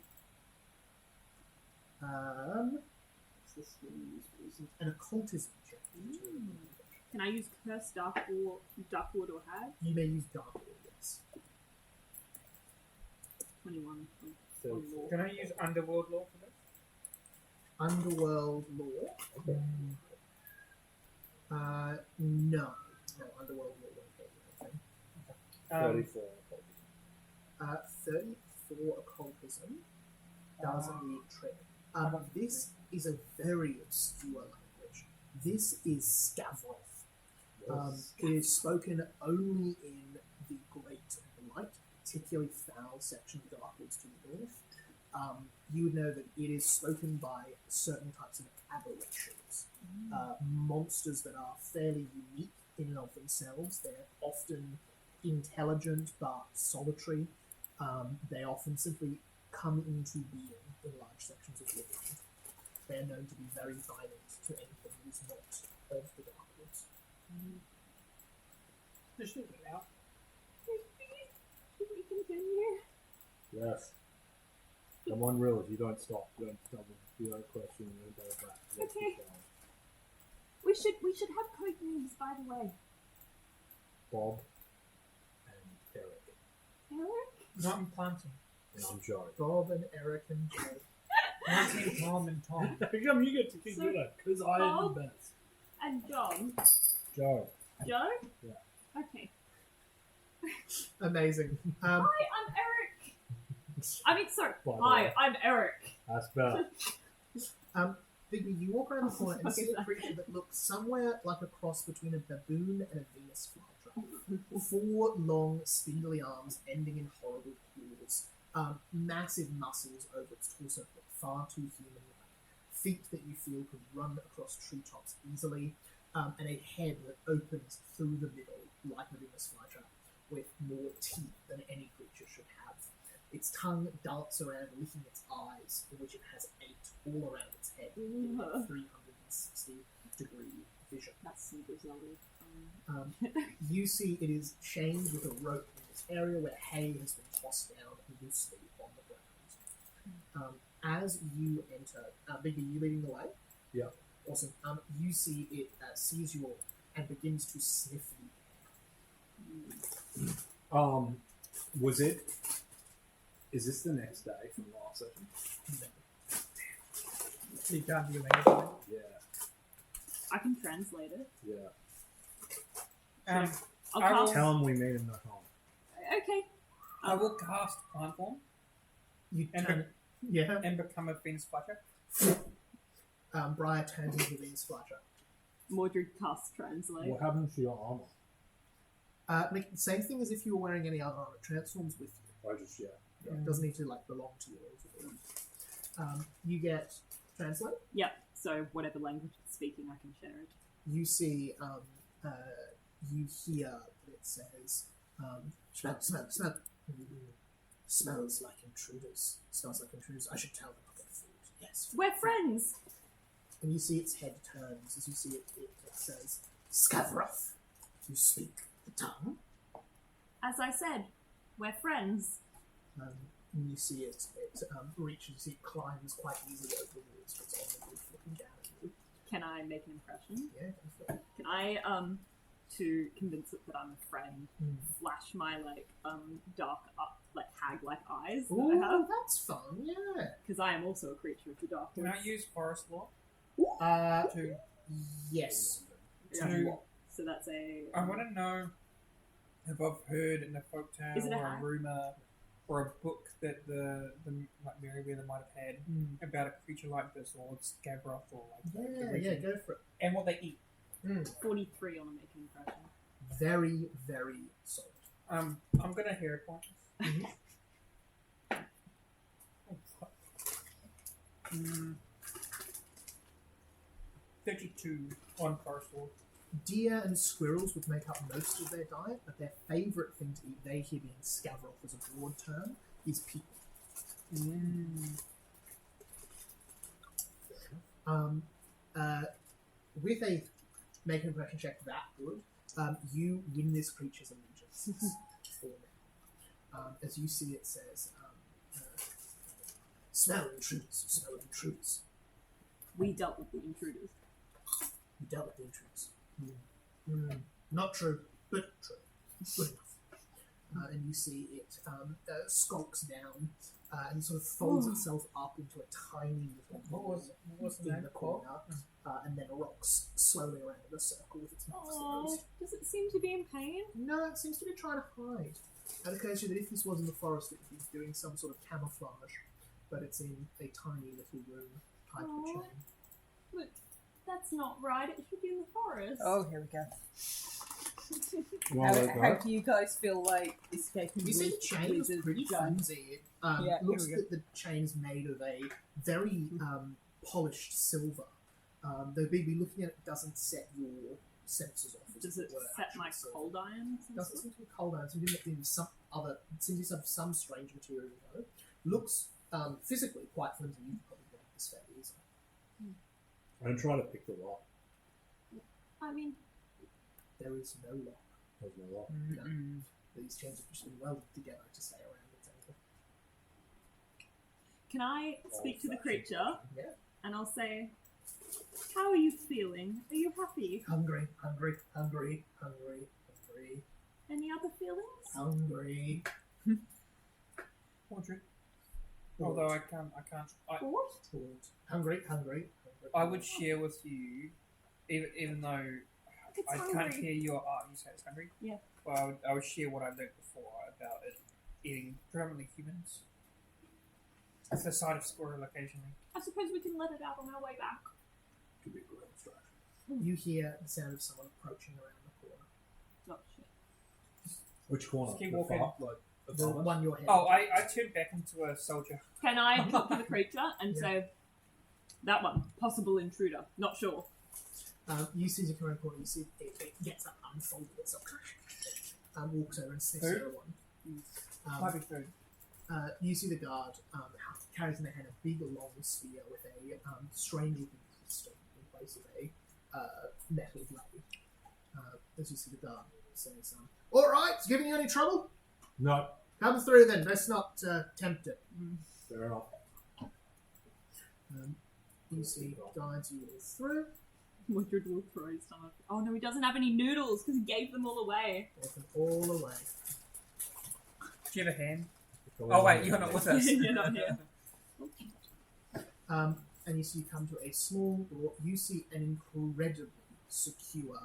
An occultism check. Can I use Curse, Darkwood, or Hag? You may use Darkwood, yes. 21. So, Can I use underworld law for this? Underworld law. Okay. No, underworld law won't get you anything. 34. 34 occultism doesn't need trick. This is a very obscure language. This is Skavroth. It is spoken only in the Great and the Light, particularly foul section of Darkwoods to the north. You would know that it is spoken by certain types of aberrations, monsters that are fairly unique in and of themselves. They're often intelligent but solitary. They often simply come into being in large sections of the world. They are known to be very violent to anything that is not of the Darkwoods. Just leave it out. Should we continue? Yes. Come on, real. You don't stop. You don't double. You don't question. You don't go back. Let's Okay. keep going. We should have code names, by the way. Bob and Eric. Eric? Not implanting. And I'm Joe. Bob and Eric and Jay. Planting Tom and Tom. How come you get to keep doing it? Because I am Bob? the best. And John. Joe. Joe? Yeah. Okay. Amazing. Hi, I'm Eric. I mean, sorry. By the Hi, way. I'm Eric. That's better. Bigby, you walk around the corner and What the see fuck a is creature that looks somewhere like a cross between a baboon and a Venus flytrap. 4 long, spindly arms ending in horrible claws. Massive muscles over its torso, but far too human-like. Feet that you feel could run across treetops easily, and a head that opens through the middle, like Meduna's flytrap, with more teeth than any creature should have. Its tongue darts around, licking its eyes, in which it has 8 all around its head, giving it 360-degree vision. That's super Zelda. You see it is chained with a rope in this area where hay has been tossed down loosely on the ground. As you enter, Bigby, you leading the way? Yeah. Awesome. You see it sees you all and begins to sniff you. Was it? Is this the next day from the last session? You can't do language. Yeah. I can translate it. Yeah. I'll I will- cast. Tell him we made him no harm. Okay. I will cast plant form You And turn, yeah. and become a Venus flutter. Briar turns into the Venus flytrap. Mordred casts translate. What happened to your armor? Make the same thing as if you were wearing any other armor. It transforms with you. I just It doesn't need to belong to you. You get translate. Yep. So whatever language it's speaking, I can share it. You see, you hear that it says, smell. Smells like intruders. Smells like intruders. I should tell them about food. Yes. We're friends. And you see its head turns as you see it says, Skavroth, you speak the tongue. As I said, we're friends. And you see it reaches, you see it climbs quite easily over the walls, but it's on the roof looking down at you. Can I make an impression? Yeah, go for it. Can I, to convince it that I'm a friend, flash my dark, hag-like eyes that I Ooh, have? that's fun, yeah. Because I am also a creature of the dark. Can I use forest law Uh, to? yes. Yeah. to So that's a. I want to know if I've heard in a folktale Is it a or a hag? rumor or a book that the like Meriwether might have had about a creature like this, or it's Gavroth, or like the Yeah, region, go for it. and what they eat. 43 on a make an impression. Very, very solid. I'm gonna hero point. Oh, fuck. 32 on forest law. Deer and squirrels would make up most of their diet, but their favourite thing to eat, they here being Skavroth as a broad term, is people. With a make an impression check that good, you win this creature's allegiance for now. As you see, it says, "Smell intruders, smell intruders." We dealt with the intruders. You dealt with the intruders. Not true, but true. Good enough. And you see it skulks down and sort of folds itself up into a tiny little What was the in name the called? corner, and then rocks slowly around in a circle with its mouth Oh, closed. does it seem to be in pain? No, it seems to be trying to hide. It occurs to you that if this was in the forest, it would be doing some sort of camouflage, but it's in a tiny little room tied to a Aw. chain. But that's not right. It should be in the forest. Oh, here we go. Well, How do you guys feel like escaping You see the with chain is wizard pretty gun? flimsy. Yeah, It looks here we that the chain is made of a very polished silver. Though Bigby, looking at it doesn't set your senses off. as Does if it were set actual my silver. cold iron? It doesn't seem to be cold iron. It seems to be some other. It seems to be some strange material though. Looks physically quite flimsy. You could probably break this fairly easily. I'm trying to pick the lock. I mean, There is no lock. There's no lock. Mm-mm. These chains have just been welded together to stay around its ankle. can I speak to the creature Yeah. and I'll say, "How are you feeling? Are you happy? Hungry, hungry, hungry, hungry, hungry, Any other feelings?" hungry. Mordred. Although I can't. What? Hungry, hungry, hungry. I would share with you, even though It's I can't hungry. hear your art. You say it's hungry. Yeah. Well, I would share what I learned before about it eating predominantly humans. It's the sight of squirrel occasionally. I suppose we can let it out on our way back. Could be a great distraction. You hear the sound of someone approaching around the corner. Oh shit. Which corner? Just keep The walking. far, like, the The farthest? one you're heading. Oh, I turned back into a soldier. Can I talk to the creature and Yeah. say, that one, possible intruder, not sure. You see the current corner, you see it gets up, unfolded itself, walks over and sniffs Who? at everyone. Might be food. You see the guard carries in their hand a big long spear with a strange looking crystal in place of a metal blade. As you see the guard says, alright, it's giving you any trouble? No. Come through then, let's not tempt it. Fair enough. You see guides you all through. Mordred will throw his stomach. Oh no, he doesn't have any noodles because he gave them all away. Take them all away. Do you have a hand? Oh wait, you're not with us. You're not here. And you see you come to a small door. You see an incredibly secure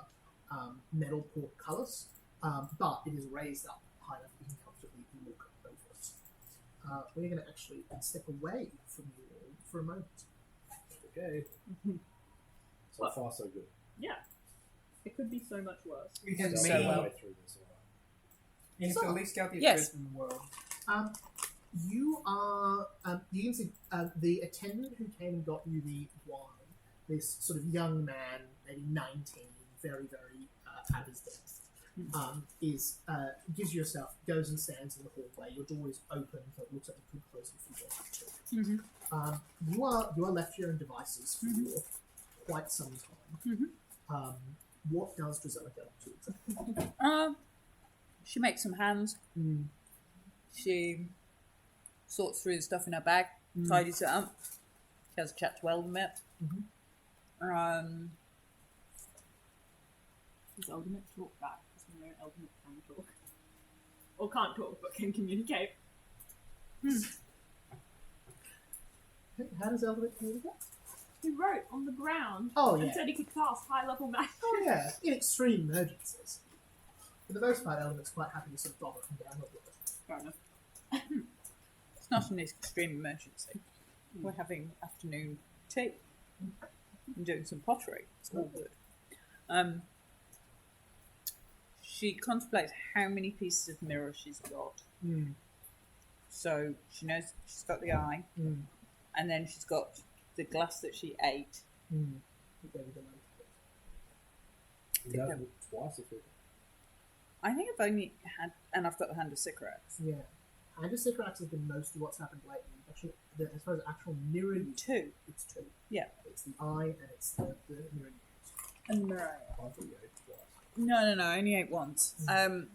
metal portcullis, but it is raised up high enough you can comfortably look over it. We're going to actually step away from you all for a moment. Okay. So What? far, so good. Yeah. It could be so much worse. You have So me. far way through this, alright. He's the least stealthy Yes. person in the world. You are. You can see the attendant who came and got you the wine. This sort of young man, maybe 19, very, very at his depth. Is gives you yourself, goes and stands in the hallway. Your door is open, but it looks like you could close it if you want to. You are left to your own devices for quite some time. What does Drizella go up to exactly? She makes some hands. She sorts through the stuff in her bag, tidies it up. She has a chat to Eldamit. Does Eldamit talk back? Because we know Eldamit can talk. Or can't talk, but can communicate. How does Eldritch communicate? He wrote on the ground Oh, and yeah. said he could cast high-level magic. Oh, yeah. In extreme emergencies. For the most part, Element's quite happy to sort of bob up and down a little bit. Fair enough. It's not an extreme emergency. We're having afternoon tea and doing some pottery. It's all good. She contemplates how many pieces of mirror she's got. So she knows she's got the eye, and then she's got the glass that she ate. You have it twice if it. I think I've only had, and I've got the hand of cigarettes. Yeah. Hand of Sycorax has been most of what's happened lately. Actually, as far as actual mirror use, Two. it's two. Yeah. It's the eye and it's the mirror use. And the mirror. I thought you ate twice. No, I only ate once. And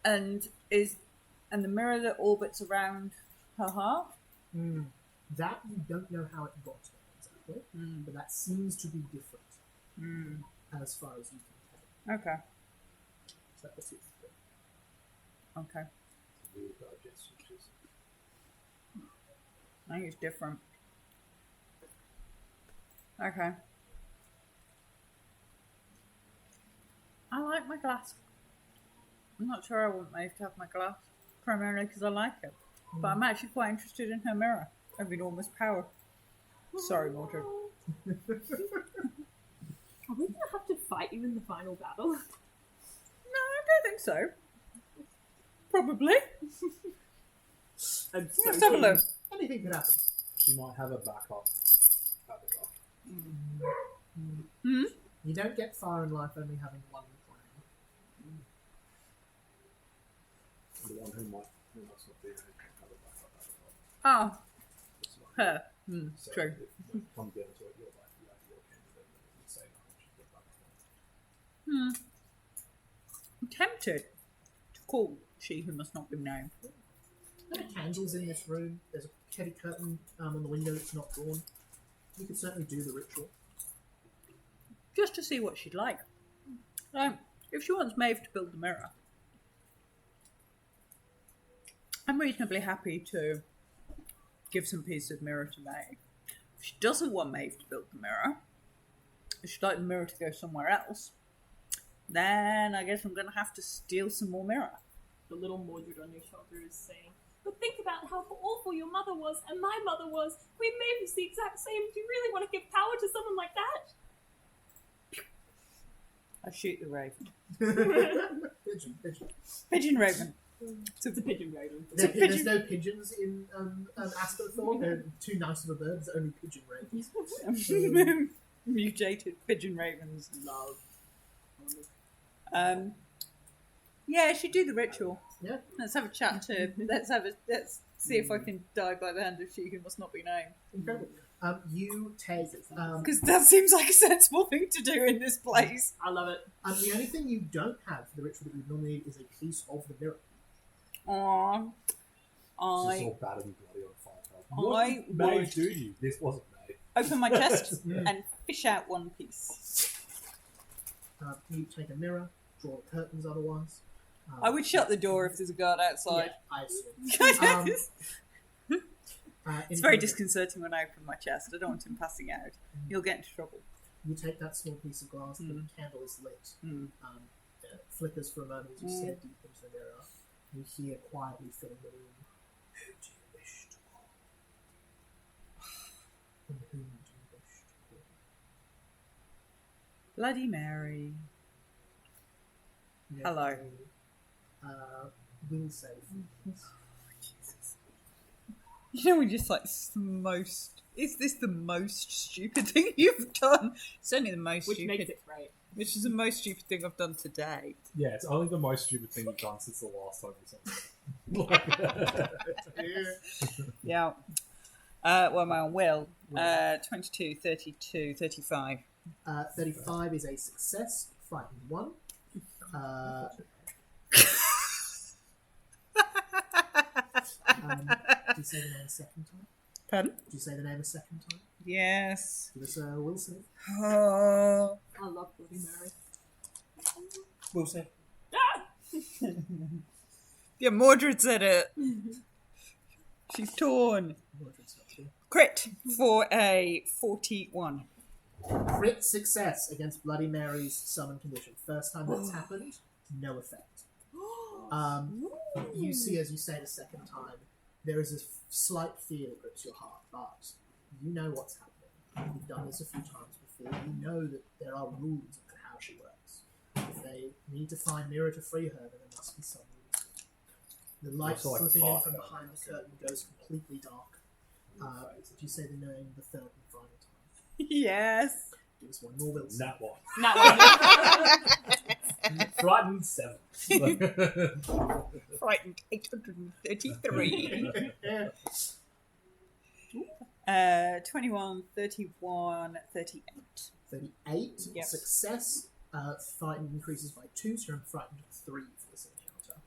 the mirror that orbits around her heart. That you don't know how it got there exactly, but that seems to be different as far as you can tell. Okay. So that's it. Okay. Weird digestion, which is I think it's different. Okay. I like my glass. I'm not sure I want Maeve to have my glass, primarily because I like it. But I'm actually quite interested in her mirror of enormous power. Sorry, Mordred. Are we going to have to fight you in the final battle? No, I don't think so. Probably. Let's have a look. Anything could happen. she might have a backup. You don't get far in life only having one plan. The one who might not be able to have a backup. Oh, her. So True. if it comes down to it, you're like, you have your candidate and you say no, and she's got backup. I'm tempted to call she who must not be named. There are candles in this room. There's a heavy curtain on the window that's not drawn. You could certainly do the ritual. Just to see what she'd like. If she wants Maeve to build the mirror, I'm reasonably happy to give some piece of mirror to Maeve. If she doesn't want Maeve to build the mirror, if she'd like the mirror to go somewhere else, then I guess I'm going to have to steal some more mirror. The little Mordred on your shoulder is saying, but think about how awful your mother was and my mother was. We may be the exact same. Do you really want to give power to someone like that? I shoot the raven. Pigeon Raven. It's a pigeon raven. There's no pigeons in Asperthorn. They're too nice of a bird. There's only pigeon ravens. Mutated pigeon ravens. Love. Yeah, I should do the ritual. Yeah. Let's have a chat to. Let's see if I can die by the hand of she who must not be named. Incredible. You take. Because that seems like a sensible thing to do in this place. I love it. The only thing you don't have for the ritual that you normally need is a piece of the mirror. Aww. This is all battered and bloody on fire. What did mage do to you? This wasn't made. Open my chest and fish out one piece. You take a mirror, draw the curtains otherwise. I would shut the door if there's a guard outside. Yeah, I assume. It's very disconcerting when I open my chest. I don't want him passing out. You'll get into trouble. You take that small piece of glass, the candle is lit. It flickers for a moment as you stare deep into the mirror. You hear quietly filling the room. Who do you wish to call? And whom do you wish to call? Bloody Mary. You Hello. have a, will save. Jesus. You know, we just like, is this the most stupid thing you've done? It's only the most Which stupid. makes it great. Which is the most stupid thing I've done today. Yeah, it's only the most stupid thing you've done since the last time you saw it. Yeah. Well, am I on will? 22, 32, 35. 35 is a success. Frightened 1. Do you say the name a second time? Pardon? Do you say the name a second time? Yes. Give us a will save. Oh. I love Bloody Mary. We'll see. Yeah, Mordred said it. She's torn. Crit for a 41. Crit success against Bloody Mary's summon condition. First time that's happened, no effect. You see, as you say it a second time, there is a slight fear that grips your heart, but you know what's happening. You've done this a few times before. You know that there are rules of how she works. If they need to find Mira to free her, then there must be some rules. The light Also, like, slipping in part from of behind the curtain goes completely dark. Did you say the name the third and final time? Yes. Give us one more will save. That one. That Frightened 7. Frightened 833. 21, 31, 38. 38. Yep. Success. Frightened increases by 2, so you're frightened 3 for this encounter.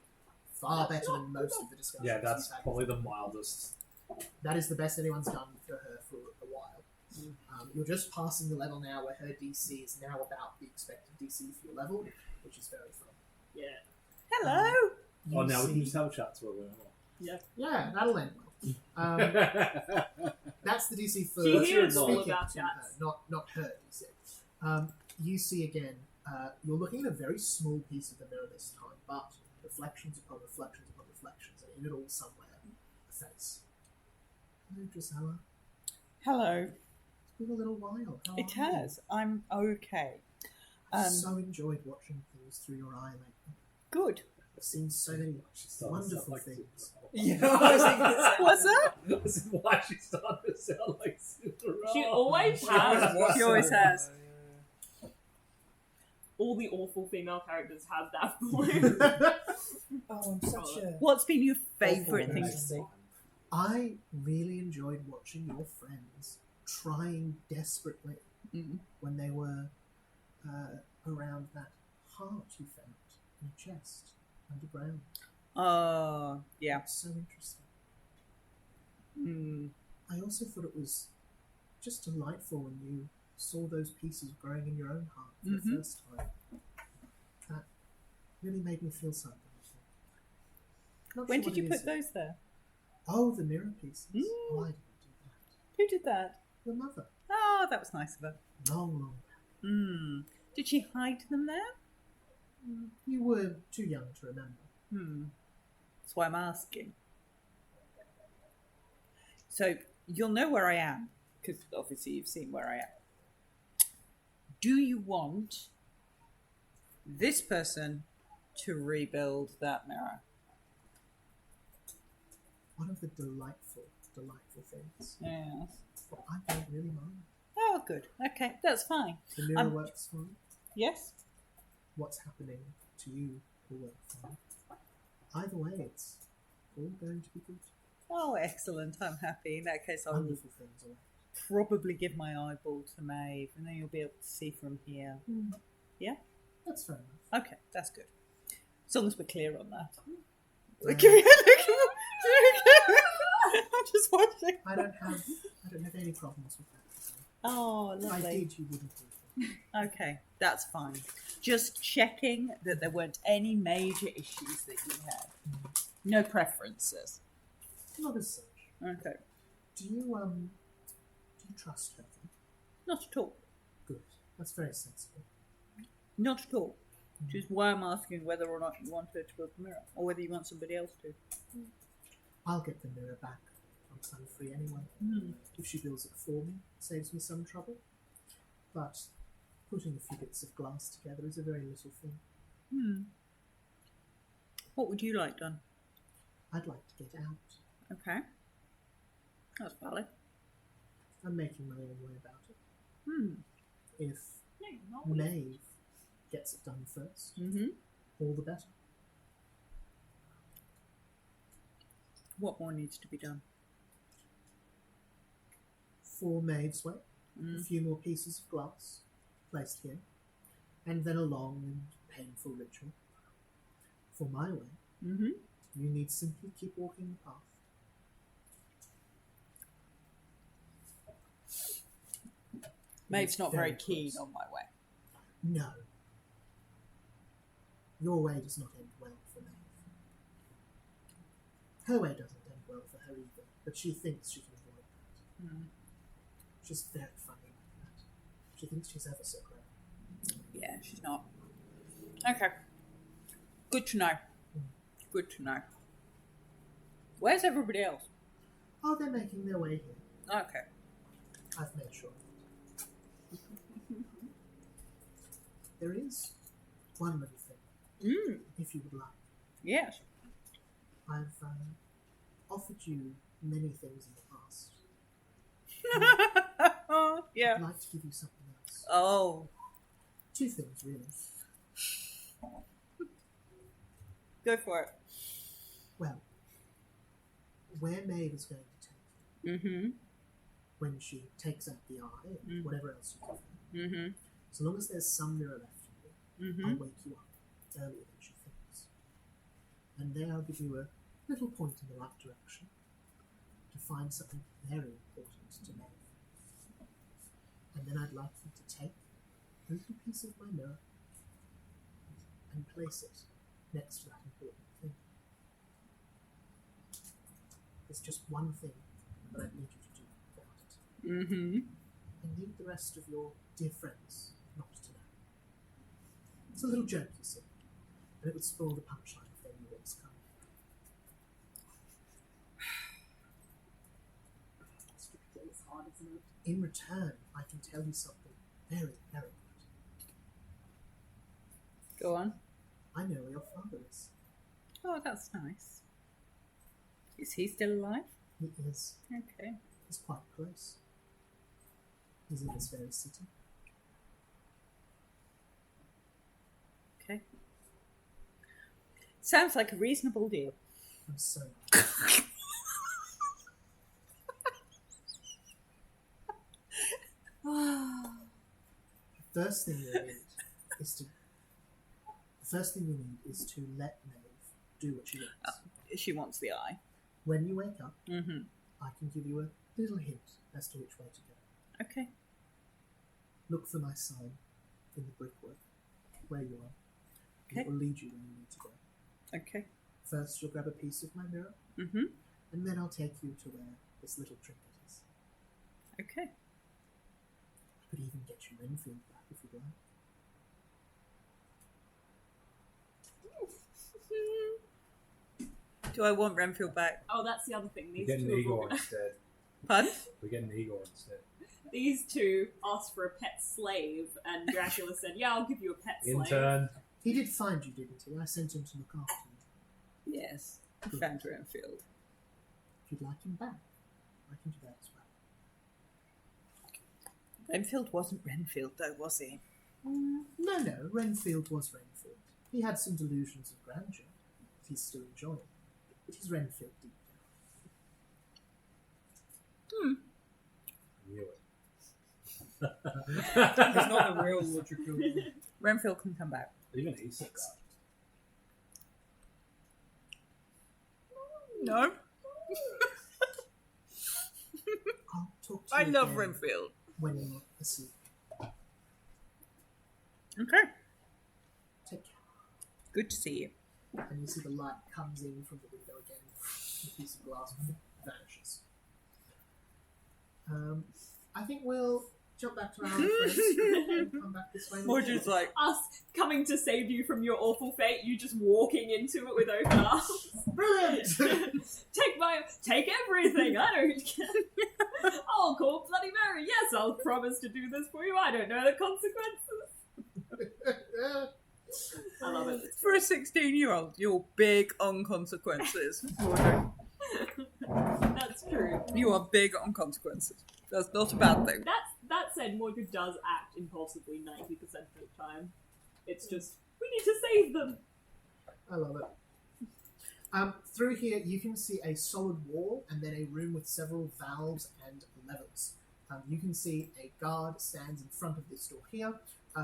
Far better than most of the discussions. Yeah, that's you've had. probably the mildest. That is the best anyone's done for her for a while. You're just passing the level now where her DC is now about the expected DC for your level, which is very fun. Yeah. Hello. You Oh, now we see- can just have a chat to her. Yeah, that'll end well. That's the DC for She hears all speaking about to her, chats. not her DC. You see again, you're looking at a very small piece of the mirror this time, but reflections upon reflections upon reflections, and in it all somewhere, a face. Hello, Drusella. Hello. It's been a little while. How It are you? has. I'm okay. I've so enjoyed watching things through your eye lately. Good. I've seen so many She started to sound wonderful like things. Cinderella. What's that? This is why she started to sound like Cinderella. She always has. She always has. All the awful female characters have that voice. Oh, I'm such a... What's been your favourite thing to Next see? time. I really enjoyed watching your friends trying desperately when they were around that heart you found in a chest underground. Oh, yeah. It's so interesting. Mm. I also thought it was just delightful when you saw those pieces growing in your own heart for the first time. That really made me feel something. Not When sure did you what it put is. those there? Oh, the mirror pieces. Oh, I didn't do that. Who did that? Your mother. Oh, that was nice of her. Long. Mm. Did she hide them there? You were too young to remember. That's why I'm asking. So, you'll know where I am, because obviously you've seen where I am. Do you want this person to rebuild that mirror. One of the delightful things. Yes. But I don't really mind. Oh, good. Okay, that's fine. The mirror works fine. Yes. What's happening to you will work fine. Either way, it's all going to be good. Oh, excellent. I'm happy. In that case, I will Wonderful things away. probably give my eyeball to Maeve, and then you'll be able to see from here. Yeah? That's fair enough. Okay, that's good. As long as we're clear on that. Yeah. I'm just watching. I don't have any problems with that. Oh, If I lovely. did, you wouldn't think that. Okay, that's fine. Just checking that there weren't any major issues that you had. No preferences. Not as such. Okay. Do you trust her? Not at all. Good. That's very sensible. Not at all. Which is why I'm asking whether or not you want her to build the mirror, or whether you want somebody else to. I'll get the mirror back once I'm free anyway. If she builds it for me, it saves me some trouble. But putting a few bits of glass together is a very little thing. What would you like done? I'd like to get out. Okay. That's valid. I'm making my own way about it. If No, you're not. Maeve gets it done first, all the better. What more needs to be done? For Maeve's way, a few more pieces of glass placed here, and then a long and painful ritual. For my way, you need simply keep walking the path. Maeve's not very very keen close. on my way. No. Your way does not end well for Maeve. Her way doesn't end well for her either, but she thinks she can avoid that. She's very funny like that. She thinks she's ever so clever. Yeah, she's not. Okay. Good to know. Good to know. Where's everybody else? Oh, they're making their way here. Okay. I've made sure of it. There is one little thing, if you would like. Yes. I've offered you many things in the past. Yeah. I'd like to give you something else. Oh. Two things, really. Go for it. Well, where Maeve is going to take you, when she takes out the eye and whatever else you give her, so long as there's some mirror left in you, I'll wake you up earlier than she thinks. And then I'll give you a little point in the right direction to find something very important to Maeve. And then I'd like you to take a little piece of my mirror and place it next to that important thing. There's just one thing that I need you to do about it. I need the rest of your dear friends not to know. It's a little joke, you see, and it would spoil the punchline if they knew what was coming. It's hard, isn't it? In return, I can tell you something very, very good. Go on. I know where your father is. Oh, that's nice. Is he still alive? He is. Okay. He's quite close. He's in this very city. Okay. Sounds like a reasonable deal. I'm so The first thing we need is to let Maeve do what she wants. She wants the eye. When you wake up, I can give you a little hint as to which way to go. Okay. Look for my sign in the brickwork where you are. Okay. It will lead you where you need to go. Okay. First, you'll grab a piece of my mirror, and then I'll take you to where this little trinket is. Okay. I could even get you Renfield back if you'd like. Do I want Renfield back? Oh, that's the other thing. We're These getting two have Igor organised. instead. Pardon? We're getting Igor instead. These two asked for a pet slave, and Dracula said, "Yeah, I'll give you a pet slave." Intern. He did find you, didn't he? I sent him to look after you. Yes, I found Renfield. If you'd like him back, I can do that as well. Renfield wasn't Renfield, though, was he? No, Renfield was Renfield. He had some delusions of grandeur that he's still enjoying. But he's Renfield deep down. Knew it. He's not the real Lord Dracula. Renfield can come back. Even he said that. No. I'll talk to I you love again Renfield. when you're asleep. Okay. Take care. Good to see you. And you see the light comes in from the window again. The piece of glass vanishes. I think we'll jump back to our other friends and come back this way. Mordred's like, Us coming to save you from your awful fate, you just walking into it with open arms. Brilliant! Take everything. I don't care. I'll call Bloody Mary. Yes, I'll promise to do this for you. I don't know the consequences. I love it. for a 16-year-old, you're big on consequences. Mordred. That's true. You are big on consequences. That's not a bad thing. That said, Mordred does act impulsively 90% of the time. It's just, we need to save them. I love it. Through here, you can see a solid wall and then a room with several valves and levers. You can see a guard stands in front of this door here,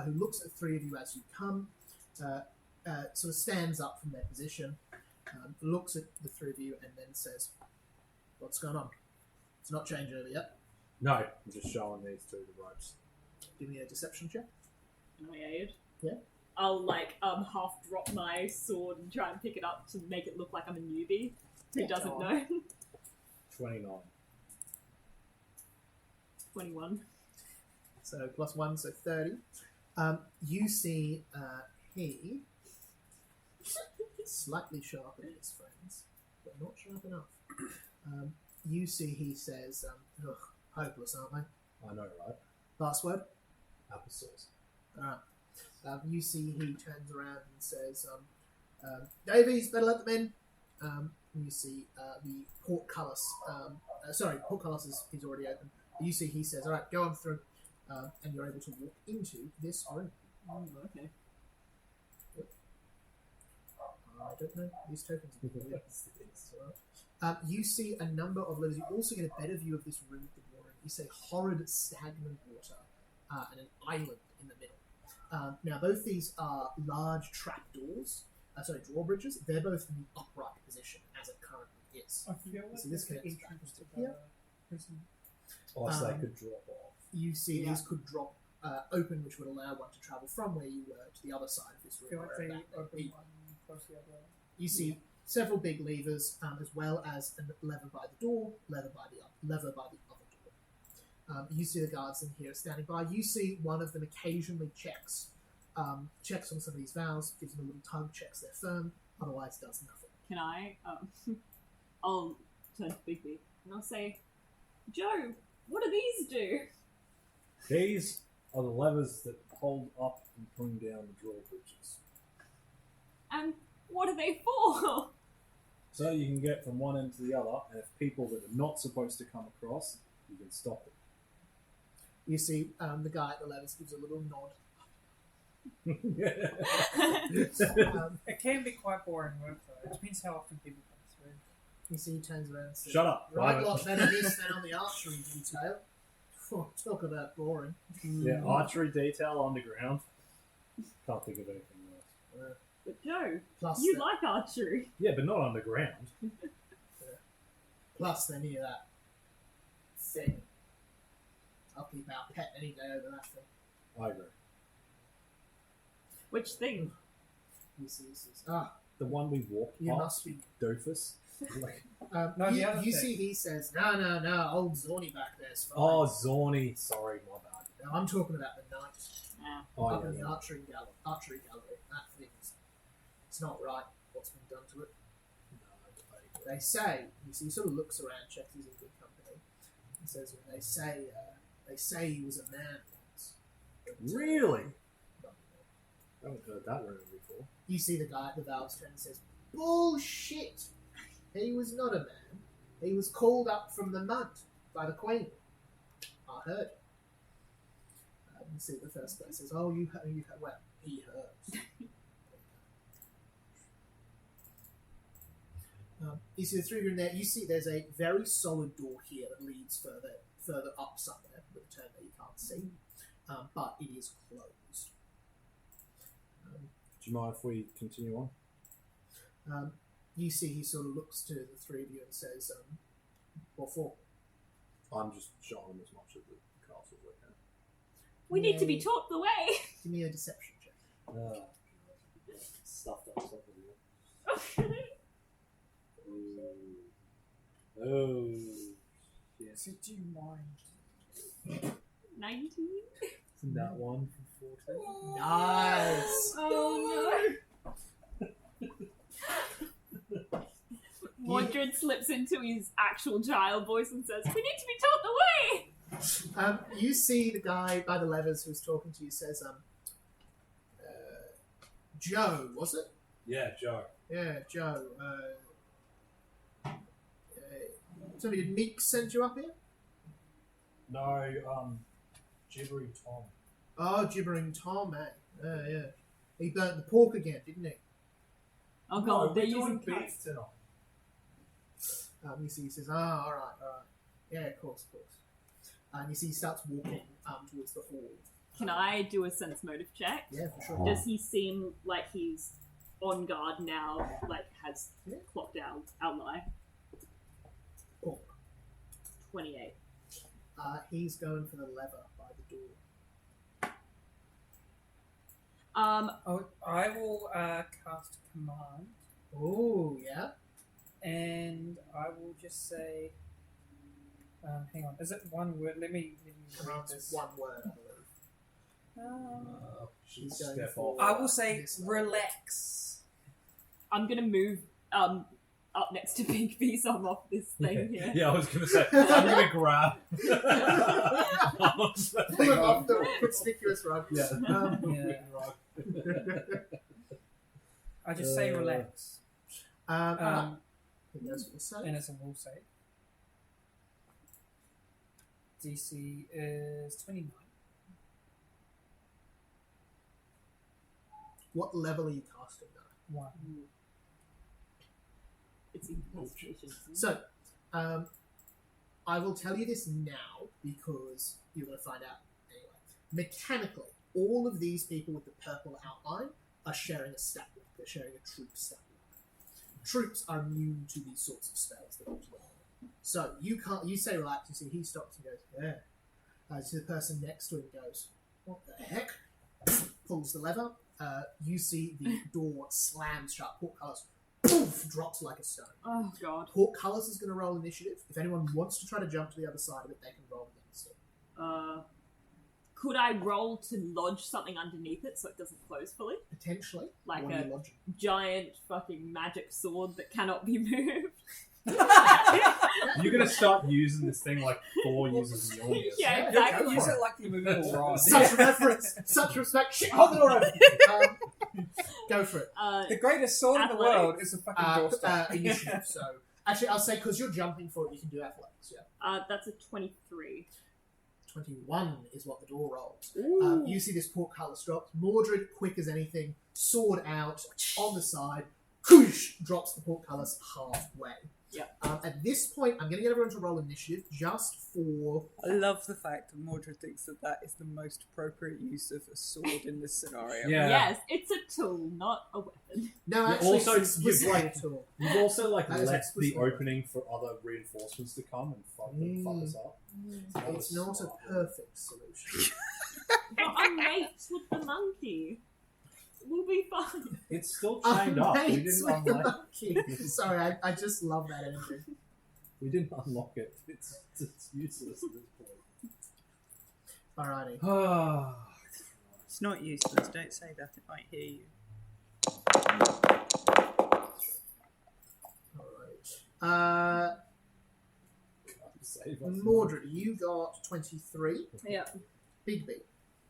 who looks at the three of you as you come, sort of stands up from their position, looks at the three of you, and then says, "What's going on? It's not changed over yet. No, I'm just showing these two the ropes. Give me a deception check." Can I aid? Yeah. I'll half drop my sword and try and pick it up to make it look like I'm a newbie who Yeah, doesn't go know. 29. 21. So +1, so 30. You see he slightly sharper than his friends, but not sharp enough. You see he says, "Ugh, hopeless, aren't they?" I know, right? Last word? Applesauce. Alright. You see he turns around and says, "Davies, better let them in." You see the portcullis, portcullis is already open. You see he says, "Alright, go on through," and you're able to walk into this room. Okay. I don't know. These tokens are weird. You see a number of levels. You also get a better view of this room with the water. You see horrid stagnant water and an island in the middle. Now, both these are large trapdoors, drawbridges. They're both in the upright position as it currently is. I feel like So this the connects back entrance to to here. the prison. Oh, so they could drop off. You see Yeah. these could drop open, which would allow one to travel from where you were to the other side of this I feel room. like wherever they that may open be. one, close the other. You see several big levers, as well as a lever by the door, lever by the other door. You see the guards in here standing by. You see one of them occasionally checks on some of these valves, gives them a little tug, checks they're firm, otherwise does nothing. Can I? I'll turn to Bigby and I'll say, Joe, what do these do? These are the levers that hold up and bring down the drawbridges. And what are they for? So you can get from one end to the other, and if people that are not supposed to come across, you can stop them. You see the guy at the levers gives a little nod. It can be quite boring work though. It depends how often people come through. You see he turns around and says, Shut up. "Right, Private. lot better this than on the archery detail." Talk about boring. Yeah, archery detail underground. Can't think of anything worse. But Joe, Plus, you the- like archery. Yeah, but not underground. plus they need that thing. I'll keep our pet any day over that thing. I agree. Which thing? You see, he says, The one we walked you past, must be. doofus. Like, No, the other you thing. see, he says, no, old Zorny back there's fine. oh, Zorny. Sorry, my bad. No, I'm talking about the knight Ah. Oh, up yeah. in the archery gallery. That thing's, it's not right what's been done to it. They say, you see, he sort of looks around, checks he's in good company. He says, they say he was a man once. But, Really? not anymore. I haven't heard that rumor before. You see the guy at the valves turn and says, "Bullshit! He was not a man. He was called up from the mud by the Queen. I heard." You see the first guy says, "Oh, you heard. Well, he heard." You see the three of you in there. You see there's a very solid door here that leads further up somewhere with a turn that you can't see, but it is closed. Do you mind if we continue on? You see he sort of looks to the three of you and says, "What for?" I'm just showing them as much of the castle as I can. We need to be taught the way. Give me a deception check. Stuff that stuff with you. Oh. Yes. So do you mind? 19. Isn't that one from 14? Nice. Oh no. Mordred slips into his actual child voice and says, "We need to be taught the way." You see the guy by the levers who's talking to you says, "Joe, was it?" Yeah, Joe. Yeah, Joe. Somebody, did Meek send you up here? No, Gibbering Tom. Oh, Gibbering Tom, eh? Yeah. He burnt the pork again, didn't he? Oh god, No, they're we're doing using beef tonight. You see he says, all right. Yeah, of course. And you see he starts walking towards the hall. Can I do a sense motive check? Yeah, for sure. Does he seem like he's on guard now, like has clocked out lie? Pork. 28. He's going for the lever by the door. I will cast command, Oh, yeah. and I will just say, hang on, is it one word? Let me read Command's this. one word, I believe. He's going Step for. I will say this lever. relax. I'm gonna move up next to Big B, so I'm off this thing here. Yeah, I was gonna say I'm gonna grab. Pull it off the conspicuous rug. Yeah. Yeah. I just say relax, He goes for the save. and it's a will save. DC is 29. What level are you casting now? 1. It's incapacitation. So, I will tell you this now because you're going to find out anyway. Mechanically, all of these people with the purple outline are sharing a stat block. They're sharing a troop stat block. Troops are immune to these sorts of spells that we play. So you can't. You say relax. You see he stops and goes, "Yeah." You see the person next to him goes, "What the heck?" Pulls the lever. You see the door slams shut. Portcullis poof, drops like a stone. Oh god. Portcullis is going to roll initiative. If anyone wants to try to jump to the other side of it, they can roll against it. Could I roll to lodge something underneath it so it doesn't close fully? Potentially. Like What are a you lodging? giant fucking magic sword that cannot be moved. You're gonna start using this thing like Thor uses Mjolnir. Yeah, exactly. Use it like the movable rod. Such reference, such respect. Shit, hold the door open. Go for it. The greatest sword in the Athletics. world is a fucking doorstep. Initiative. So actually, I'll say because you're jumping for it, you can do athletics. Yeah. That's a 23. 21 is what the door rolls. You see this portcullis drop. Mordred, quick as anything, sword out on the side. Koosh, drops the portcullis halfway. Yeah. At this point, I'm going to get everyone to roll initiative just for. I love the fact that Mordred thinks that that is the most appropriate use of a sword in this scenario. Yeah. Yes, it's a tool, not a weapon. No, Yeah, actually, also, it's explicitly you've, like, a tool. You've also like That is left the explicitly- opening for other reinforcements to come and fuck us up. That It's was not a smart. perfect solution. But I'm mates with the monkey. We'll be fine. It's still chained up. We Mates didn't with the unlock. monkey. Sorry, I just love that energy. We didn't unlock it. It's useless at this Alrighty. point. It's not useless. Don't say that. It might hear you. Alright. Save us. Mordred, you got 23. Yeah. Big B,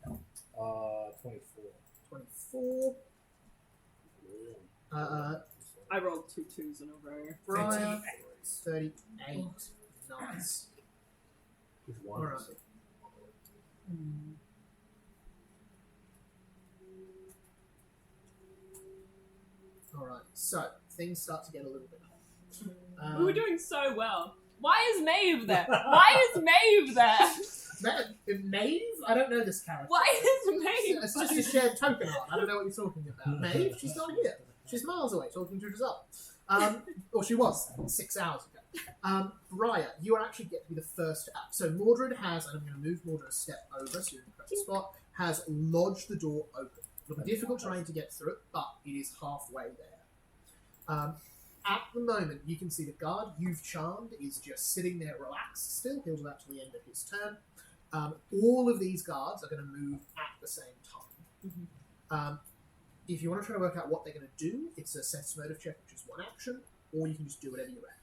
24. 24. I rolled 2 2s in a row. Briar, 38. Nice. With one. Alright. Alright, so things start to get a little bit hot. We were doing so well. Why is Maeve there? Why is Maeve there? Maeve? I don't know this character. Why is Maeve? It's just a shared token art. I don't know what you're talking about. Maeve? She's not here. She's miles away talking to Giselle. Or she was 6 hours ago. Briar, you are actually get to be the first to act. So Mordred has, and I'm going to move Mordred a step over so you're in the correct spot, has lodged the door open. It'll be difficult terrain to get through it, but it is halfway there. At the moment, you can see the guard you've charmed is just sitting there relaxed still. He'll do that till the end of his turn. All of these guards are going to move at the same time. If you want to try to work out what they're going to do, it's a sense motive check, which is 1 action, or you can just do whatever you're at.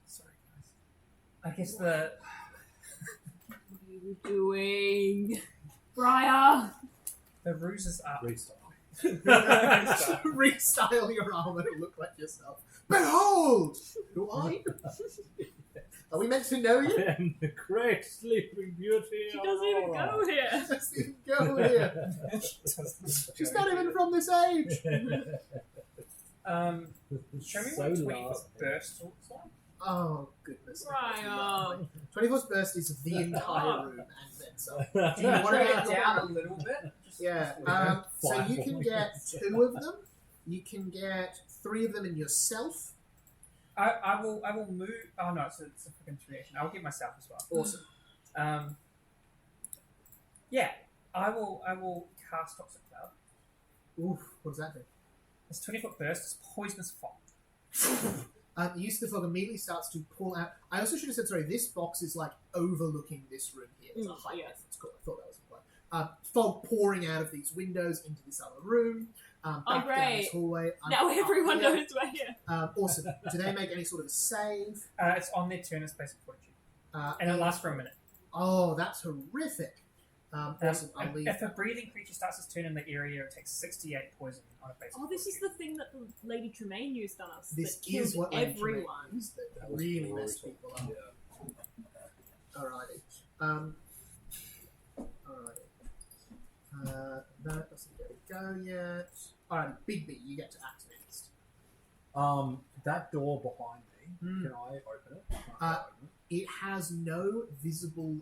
Sorry, guys. I guess the... What are you doing? Briar! The ruses are... Restyle your armor to look like yourself. Behold! Who are you? Are we meant to know you? I am the great sleeping beauty. She doesn't even go here. She doesn't even go here. She's not even from this age. Show me So what 20 last. foot burst looks like. Oh, goodness. Briar. 24th burst is the entire room and then some. Do you want to get get down a little bit? Yeah. So you can get 2 of them. You can get 3 of them in yourself. I will move. Oh no, it's a freaking creation. I'll get myself as well. Awesome. Yeah, I will cast Toxic Cloud. Oof, what does that do? It's 20 foot burst. It's poisonous fog. The use of the fog immediately starts to pull out. I also should have said, sorry, this box is like overlooking this room here. It's a height difference. Cool. I thought that was important. Fog pouring out of these windows into this other room. Back down great. this hallway. Now up everyone here. knows we're here. Awesome. Do they make any sort of a save? It's on their turn. It's basic fortitude, and it lasts for a minute. Oh, that's horrific. Awesome. I'll leave. If a breathing creature starts its turn in the area, it takes 68 poison on a basic. Oh, this is the thing that the Lady Tremaine used on us. This that killed is what Lady Tremaine everyone. used that really messed people up. Yeah. Alrighty. Alrighty. That doesn't get a go yet. Alright, Big B, you get to act next. That door behind me, can I open it? Can I open it? It has no visible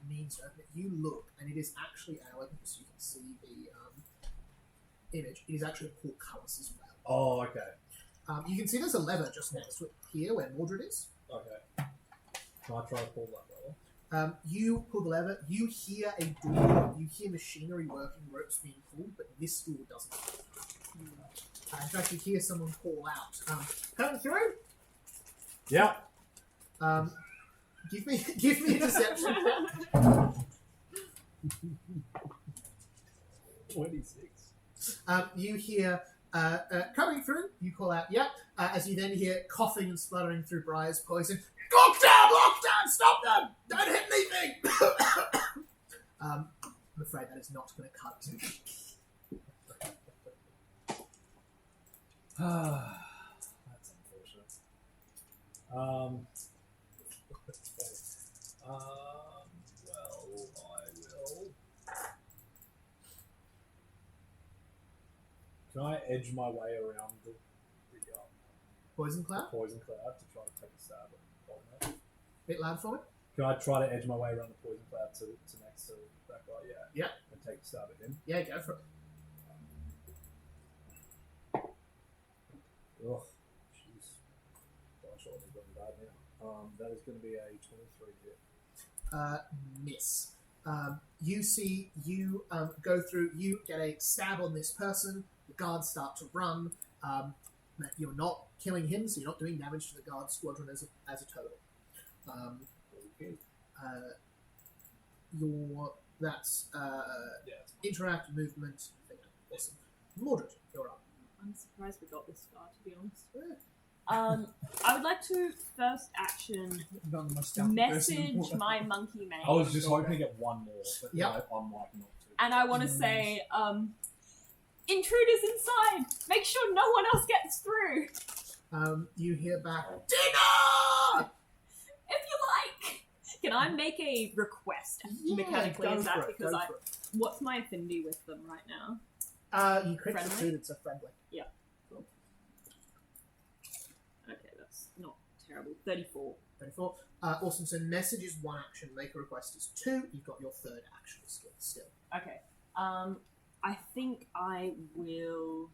means to open it. You look, and it is actually, and I'll open it so you can see the image. It is actually a portcullis as well. Oh, okay. You can see there's a lever just next to it here where Mordred is. Okay. Can I try to pull that lever? You pull the lever, you hear a door, you hear machinery working, ropes being pulled, but this door doesn't. In fact, you hear someone call out, "Coming through!" Yeah. Give me a deception. 26. You hear coming through. You call out, "Yep!" As you then hear coughing and spluttering through Briar's poison. Lockdown! Stop them! Don't hit anything! I'm afraid that is not going to cut it. That's unfortunate. Well, I will. Can I edge my way around the Poison cloud? poison cloud to try to take a stab at it? Bit loud for me? Can I try to edge my way around the poison cloud to next to that guy? Yeah. Yeah. And take a stab at him? Yeah, go for it. Ugh. Jeez. Gosh, I'm going bad now. That is going to be a 23 hit. Miss. You see, you go through, you get a stab on this person, the guards start to run. You're not killing him, so you're not doing damage to the guard squadron as a total. That's interact, movement, awesome. Mordred, you're up. I'm surprised we got this far, to be honest. Yeah. I would like to first action Not the most stealthy person in the message world. my monkey mate. I was just hoping to get one more, but Yep. I'm like not to. And I want to say, intruders inside! Make sure no one else gets through! You hear back, dinner! If you like! Can I make a request? Mechanically, go is that for it, because go for it. what's my affinity with them right now? You crit Friendly? succeeded, so friendly. Okay, that's not terrible. 34. 34. Awesome. So message is 1 action. Make a request is 2. You've got your 3rd action skill still. Okay. I think I will.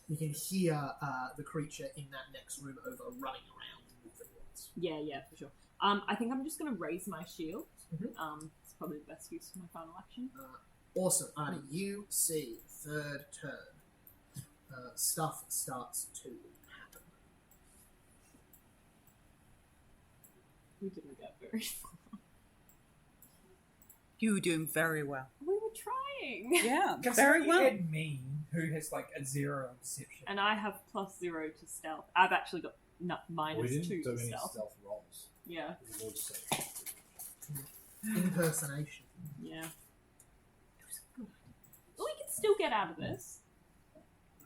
You can hear the creature in that next room over running around and moving once. Yeah, for sure. I think I'm just going to raise my shield. Mhm. It's probably the best use of my final action. Awesome. You see, 3rd turn, stuff starts to happen. We didn't get very far. You were doing very well. We were trying! Yeah, very Considering well. you had me, who has like a 0 on deception. And I have +0 to stealth. I've actually got We -2 didn't to do any stealth. stealth rolls. Yeah, We all just said- Impersonation. yeah. Well, we could still get out of this.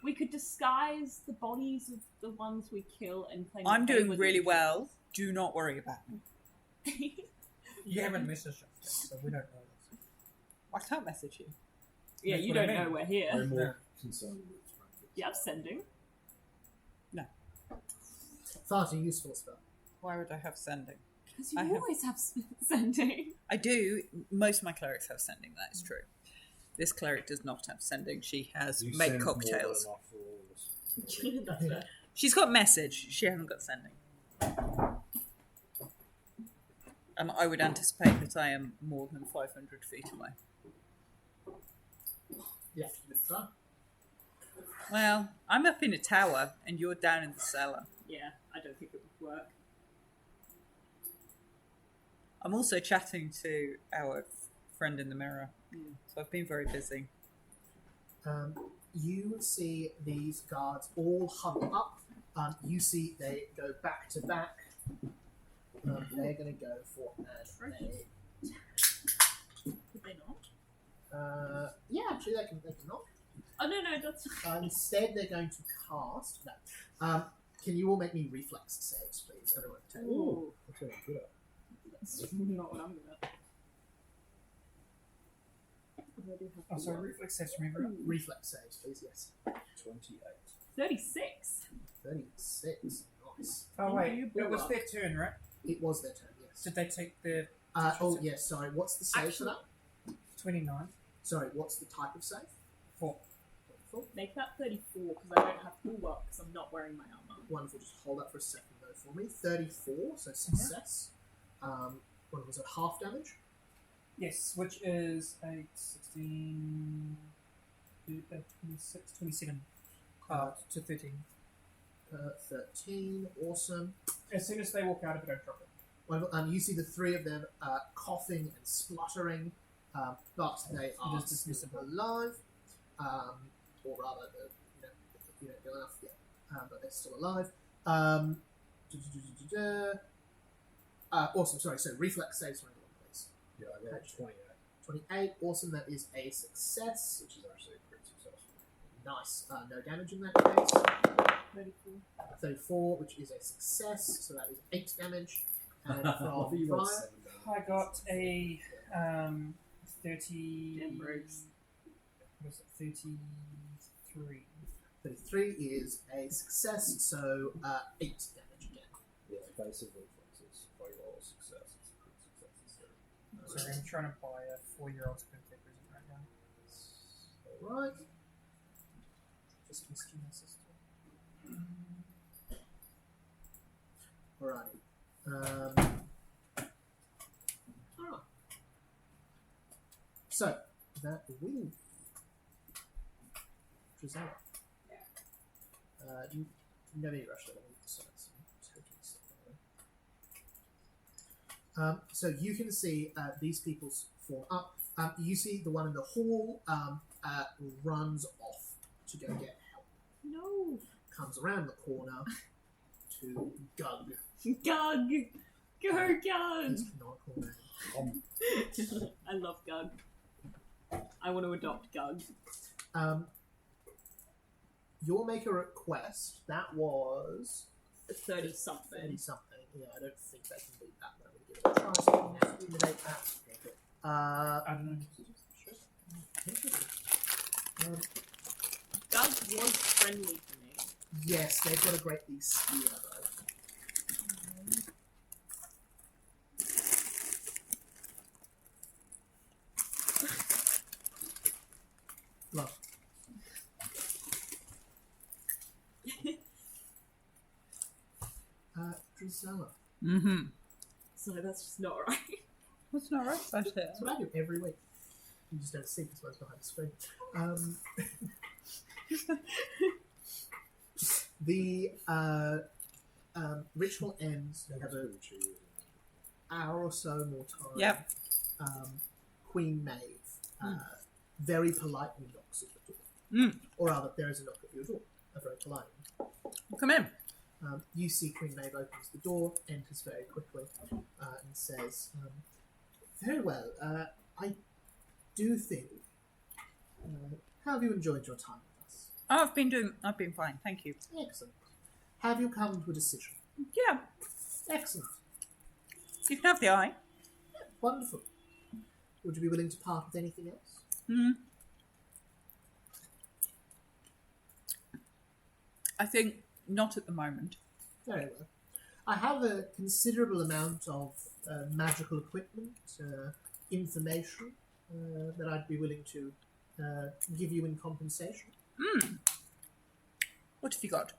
We could disguise the bodies of the ones we kill and claim I'm that they doing were the really intruders. well. Do not worry about me. You haven't messaged us yet, so we don't know this. I can't message you. Yeah, That's you what I don't mean. know we're here. I'm more concerned with friendly. Yeah, I'm sending. Far too useful spell. Why would I have sending? Because you I have- always have sending. I do. Most of my clerics have sending. That is true. This cleric does not have sending. She has You make send more cocktails. than enough for all of us. That's fair. She's got message. She hasn't got sending. I would anticipate that I am more than 500 feet away. Yeah, give it a try. Well, I'm up in a tower and you're down in the cellar. Yeah, I don't think it would work. I'm also chatting to our friend in the mirror. So I've been very busy. You see these guards all huddle up. You see they go back to back. They're going to go for an Could they not? yeah, actually they can not. Oh, no, that's... Instead, they're going to cast. No. Can you all make me reflex saves, please? Everyone, take. Ooh, That's what I'm good at. that's not what I'm good at. I do have Oh, sorry, reflex saves from everyone. Reflex saves, please. Yes. 28. 36. 36. Nice. Oh, You wait, blew it was up. their turn, right? It was their turn. Yes. Did they take the Oh yes. Sorry. What's the save for that? 29? Sorry. What's the type of save? 4. Wonderful. Make that 34 because I don't have full up because I'm not wearing my armor. Wonderful. Just hold that for a second though for me. 34. So success. What was it? Half damage. Yes, which is 8, 16, 26, 27 to 13. 13. Awesome. As soon as they walk out of it, I drop it. Wonderful. You see the 3 of them coughing and spluttering, but they are It is still dismissible. alive. Or rather, you don't feel enough yet, but they're still alive. Awesome. Sorry. So reflex saves for everyone, please. Yeah, I got 28, 28. Awesome. That is a success. which is actually a crit success. Nice. No damage in that case. 34. 34, which is a success. So that is 8 damage. And I from thought you rolled Brian, 7 damage. I got a 30. Damn rogues. Was it 33? 33 is a success. So 8 damage again. Yeah, basic reflexes. If I roll a success, it's a crit success instead. Sorry, I'm trying to buy a 4-year-old's birthday present right now. Alright. Just missed my sister. Alrighty. Alright. So, that will be Drizella. You never need rush that. So that's totally separate. So you can see these people's form up. You see the one in the hall runs off to go get help. No. Comes around the corner to Gug. Gug! Go, Gug! His canonical name. I love Gug. I want to adopt Gug. You'll make a request. That was 30 something. 30 something. Yeah, I don't think they can beat that, but I'm going to give it a try. So I can eliminate that. I don't know. Gug was friendly to me. Yes, they've got a great big spear though. Love. Drizella. Mm-hmm. So that's just not right. That's not right. That's it. That's what I do every week. You just don't see because mine's behind the screen. The ritual ends. You have an hour or so more time. Yep. Queen Maeve very politely knocks at the door. Or rather, there is a knock at your door. A very polite one. Come in. You see Queen Maeve opens the door, enters very quickly, and says, very well, I do think... how have you enjoyed your time with us? Oh, I've been fine, thank you. Excellent. Have you come to a decision? Yeah, Excellent. you can have the eye. Wonderful. Would you be willing to part with anything else? I think not at the moment. Very well. I have a considerable amount of magical equipment, information that I'd be willing to give you in compensation. What have you got?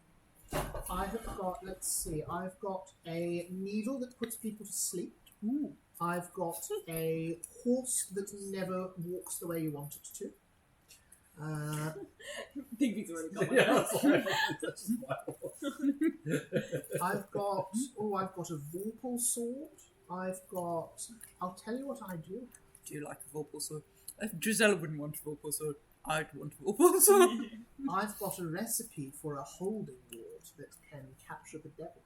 I have got, let's see, I've got a needle that puts people to sleep. Ooh. I've got a horse that never walks the way you want it to. Piggy's already got one. Yeah, that's just my horse. I've got a Vorpal sword. I'll tell you what I do. Do you like a Vorpal sword? If Drizella wouldn't want a Vorpal sword, I'd want a Vorpal sword. I've got a recipe for a holding ward that can capture the devil.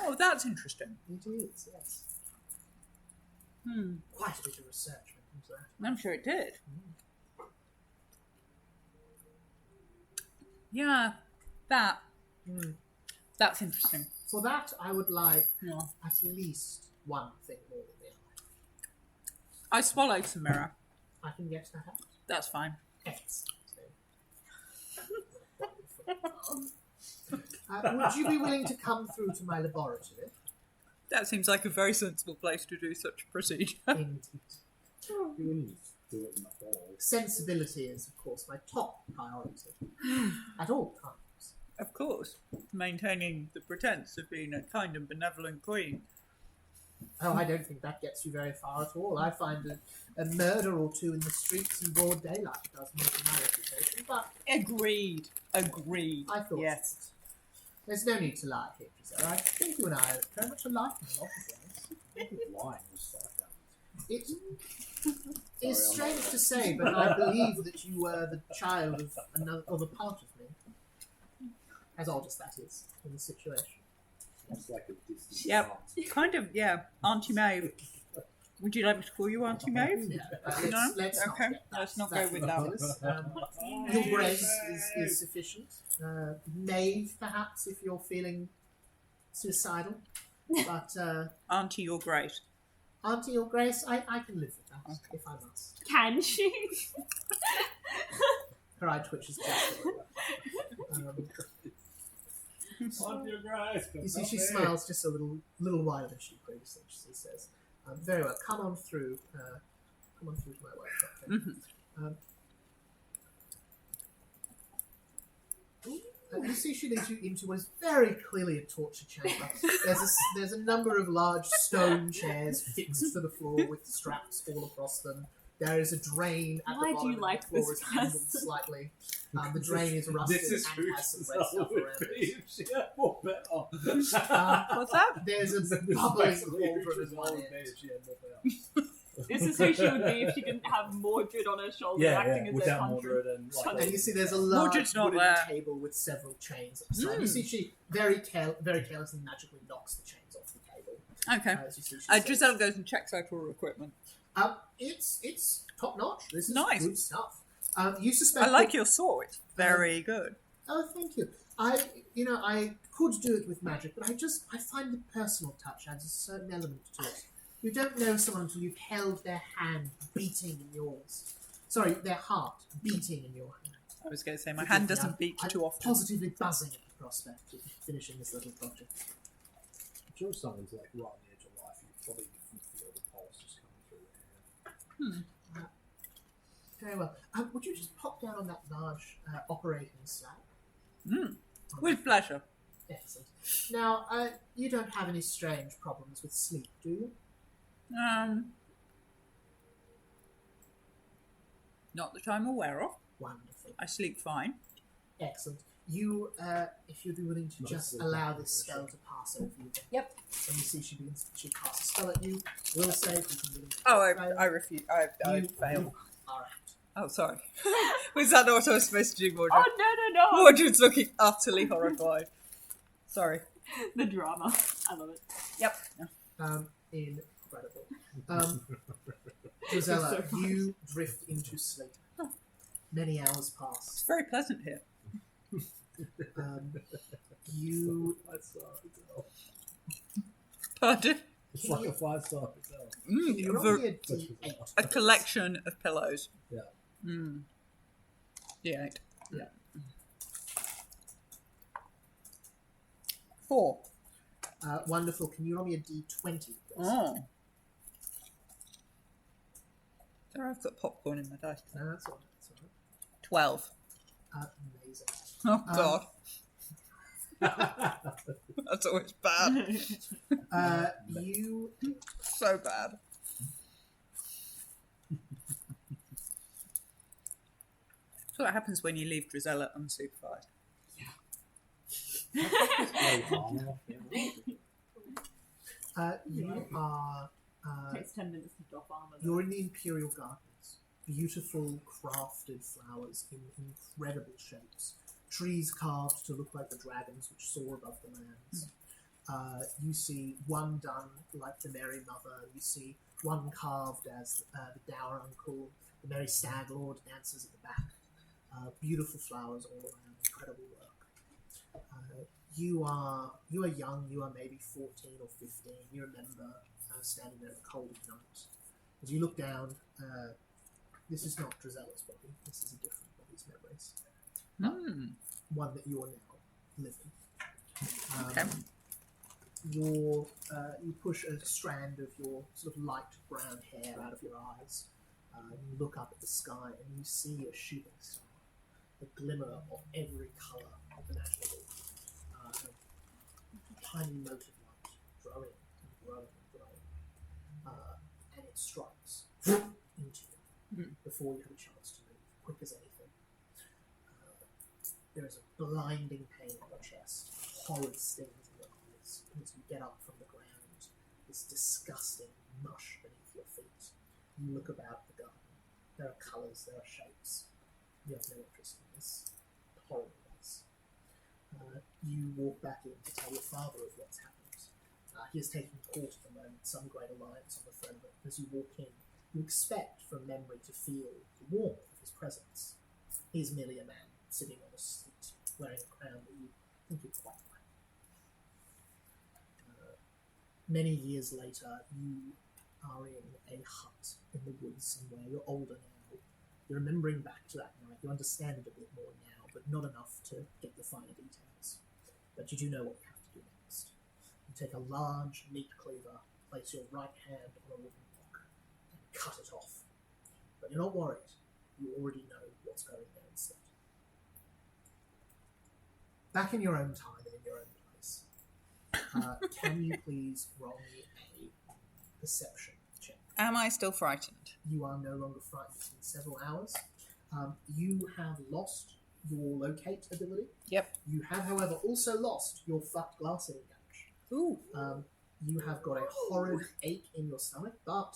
Oh, that's interesting. It is, yes. Quite a bit of research went into that. I'm sure it did. Yeah, that's interesting. For that, I would like Yeah. at least one thing more than the other. I swallowed some mirror. I can get that out. That's fine. Excellent. Would you be willing to come through to my laboratory? That seems like a very sensible place to do such a procedure. Indeed. You wouldn't do it in the hall. Sensibility is, of course, my top priority at all times. Of course, maintaining the pretense of being a kind and benevolent queen. Oh, I don't think that gets you very far at all. I find a murder or two in the streets in broad daylight does more for my reputation, but Agreed. I thought Yes. there's no need to lie here, Giselle. I think you and I are very much alike in a lot of ways. Lying was sarcasm. It is strange to say, but I believe that you were the child of a part of me. As odd as that is in the situation. It's like a distant Yep. aunt. Kind of, yeah. Auntie Maeve. Would you like me to call you Auntie Maeve? No, No? let's not Okay, get that. let's not go with that. ridiculous. Your grace is sufficient. Maeve, perhaps, if you're feeling suicidal. But Auntie, you're great. Auntie, your grace, I can live with that, if I must. Can she? Her eye twitches just a little. On your grace, You see, she smiles just a little wider than she previously. She says, "Very well. Come on through. Come on through to my workshop." You see, she leads you into what is very clearly a torture chamber. There's a number of large stone chairs fixed to the floor with straps all across them. There is a drain at Why the do bottom. you like the floor this is angled person? slightly. The drain is rusted This is and who has some red stuff would around be it. if she had more better. What's that? There's a bubbling cauldron at one end. This is who she would be if she didn't have Mordred on her shoulder acting as without a Mordred country. and And you see there's a large Mordred's not wooden there. table with several chains at the side. You see she very carelessly magically knocks the chains off the table. Okay. As you see, she says, Giselle goes and checks out all her equipment. It's top notch. This is Nice. good stuff. You suspect? I like your sword. It's very good. Oh, thank you. I could do it with magic, but I find the personal touch adds a certain element to it. You don't know someone until you've held their hand beating in yours. Sorry, their heart beating in your hand. I was going to say, my hand doesn't beat I'm too often. Positively buzzing at the prospect of finishing this little project. I'm sure if someone's like right on the edge of life, you probably can feel the pulse just coming through their hair. Very well. Would you just pop down on that large operating slab? With pleasure. Excellent. Now, you don't have any strange problems with sleep, do you? Not that I'm aware of. Wonderful. I sleep fine. Excellent. You, if you'd be willing to just allow this spell to pass over you. Yep. When you see she casts a spell at you, will save. You can willing to Oh, fail. I refuse. I You fail. are out. Oh, sorry. Was that not what I was supposed to do, Mordred? Oh no! Mordred's looking utterly horrified. Sorry. The drama. I love it. Yep. Incredible. Gisela, you drift into sleep. Many hours pass. It's very pleasant here. You Pardon? It's like a 5-star hotel. you're only a D8. A collection of pillows. Yeah. D8. Yeah. 4. Wonderful. Can you roll me a D20? Please? Oh. Sorry, I've got popcorn in my dice. No, that's all right. 12. Amazing. Oh, God. That's always bad. You So bad. That's what happens when you leave Drizella unsupervised. you are Takes 10 minutes to drop armor. though. you're in the Imperial Gardens. Beautiful crafted flowers in incredible shapes. Trees carved to look like the dragons which soar above the lands. You see one done like the Merry Mother. You see one carved as the Dour Uncle. The Merry Stag Lord dances at the back. Beautiful flowers all around. Incredible work. You are young. You are maybe 14 or 15. You remember standing there in the cold night. As you look down, this is not Drizella's body. This is a different body's memories. One that you are now living. Okay. You push a strand of your sort of light brown hair out of your eyes. You look up at the sky and you see a shooting star, a glimmer of every colour imaginable. A tiny mote of light growing and growing and growing. And it strikes into you before you have a chance to move, quick as anything. There is a blinding pain in your chest, horrid stings in your eyes, and as you get up from the ground, this disgusting mush beneath your feet. You look about the garden. There are colours, there are shapes. You have no interest in this horrible place. You walk back in to tell your father of what's happened. He is taking court at the moment, some great alliance on the throne, but as you walk in, you expect from memory to feel the warmth of his presence. He is merely a man sitting on a seat, wearing a crown that you think you quite like. Many years later, you are in a hut in the woods somewhere. You're older now. You're remembering back to that night. You understand it a bit more now, but not enough to get the finer details. But you do know what you have to do next. You take a large meat cleaver, place your right hand on a wooden block, and cut it off. But you're not worried. You already know what's going there instead. Back in your own time and in your own place, can you please roll me a perception check? Am I still frightened? You are no longer frightened. It's been several hours. You have lost your locate ability. Yep. You have, however, also lost your fuck glassing damage. Ooh. You have got a horrid ache in your stomach, but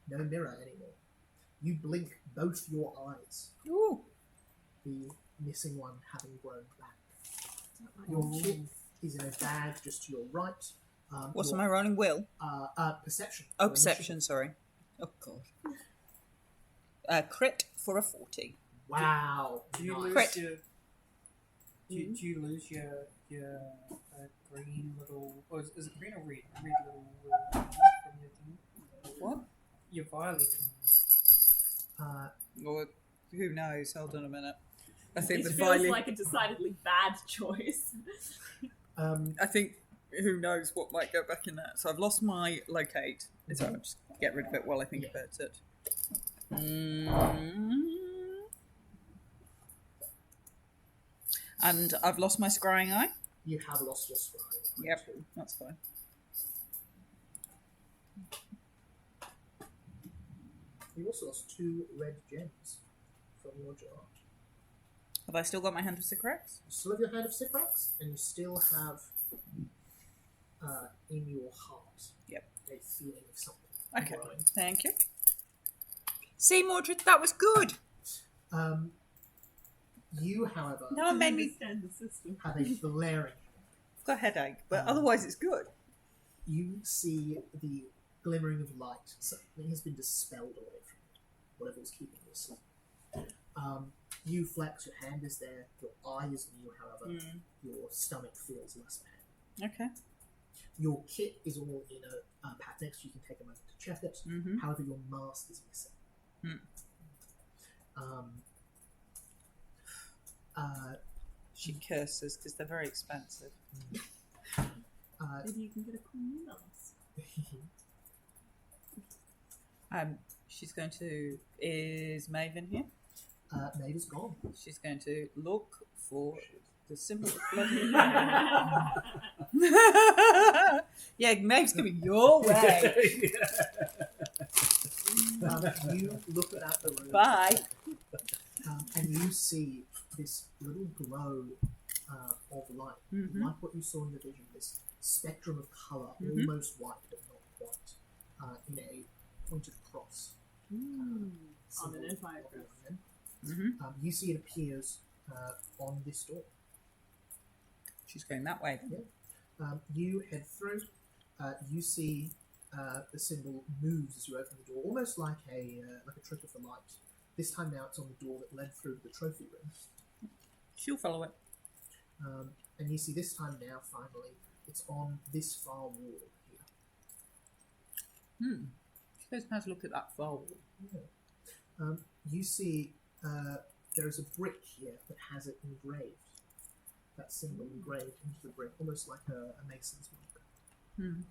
no mirror anymore. You blink both your eyes. Ooh. The missing one having grown back. Your kit is in a bag just to your right. What am I rolling? Will? Perception. Oh, perception, sorry. Oh god. Crit for a 40. Wow. Do you Nice. lose Crit. your? Do you lose your green little? Or is it green or red? Red little from your thing. What? Your violet. Or who knows? Hold on a minute. I It think the feels violet. like a decidedly bad choice. I think who knows what might go back in that. So I've lost my locate. So I'll just get rid of it while I think about it. And I've lost my scrying eye. You have lost your scrying. Yep, that's fine. You also lost 2 red gems from your jar. Have I still got my hand of Sycorax? You still have your hand of Sycorax, and you still have in your heart a feeling of something Okay, growing. thank you. See, Mordred, that was good. You, however, No one made me. understand the system. have a glaring. I've got a headache, but otherwise it's good. You see the glimmering of light. Something has been dispelled away from you. Whatever was keeping you asleep. You flex, your hand is there, your eye is new, however, your stomach feels less bad. Okay. Your kit is all in a pack next, you can take a moment to check it. However, your mask is missing. She curses because they're very expensive. Maybe you can get a cool new mask. She's going to. Is Maven here? Maeve is gone. She's going to look for the symbol of bloody. Yeah, Maeve's coming your way. You look about the room. Bye. And you see this little glow of light, like what you saw in the vision, this spectrum of colour, almost white but not quite, in a pointed cross. On an empire cross. You see it appears on this door. She's going that way. You head through. You see the symbol moves as you open the door, almost like a trick of the light. This time now it's on the door that led through to the trophy room. She'll follow it. And you see this time now, finally, it's on this far wall here. She goes and has a look at that far wall. You see there is a brick here that has it engraved. That symbol engraved into the brick, almost like a mason's mark.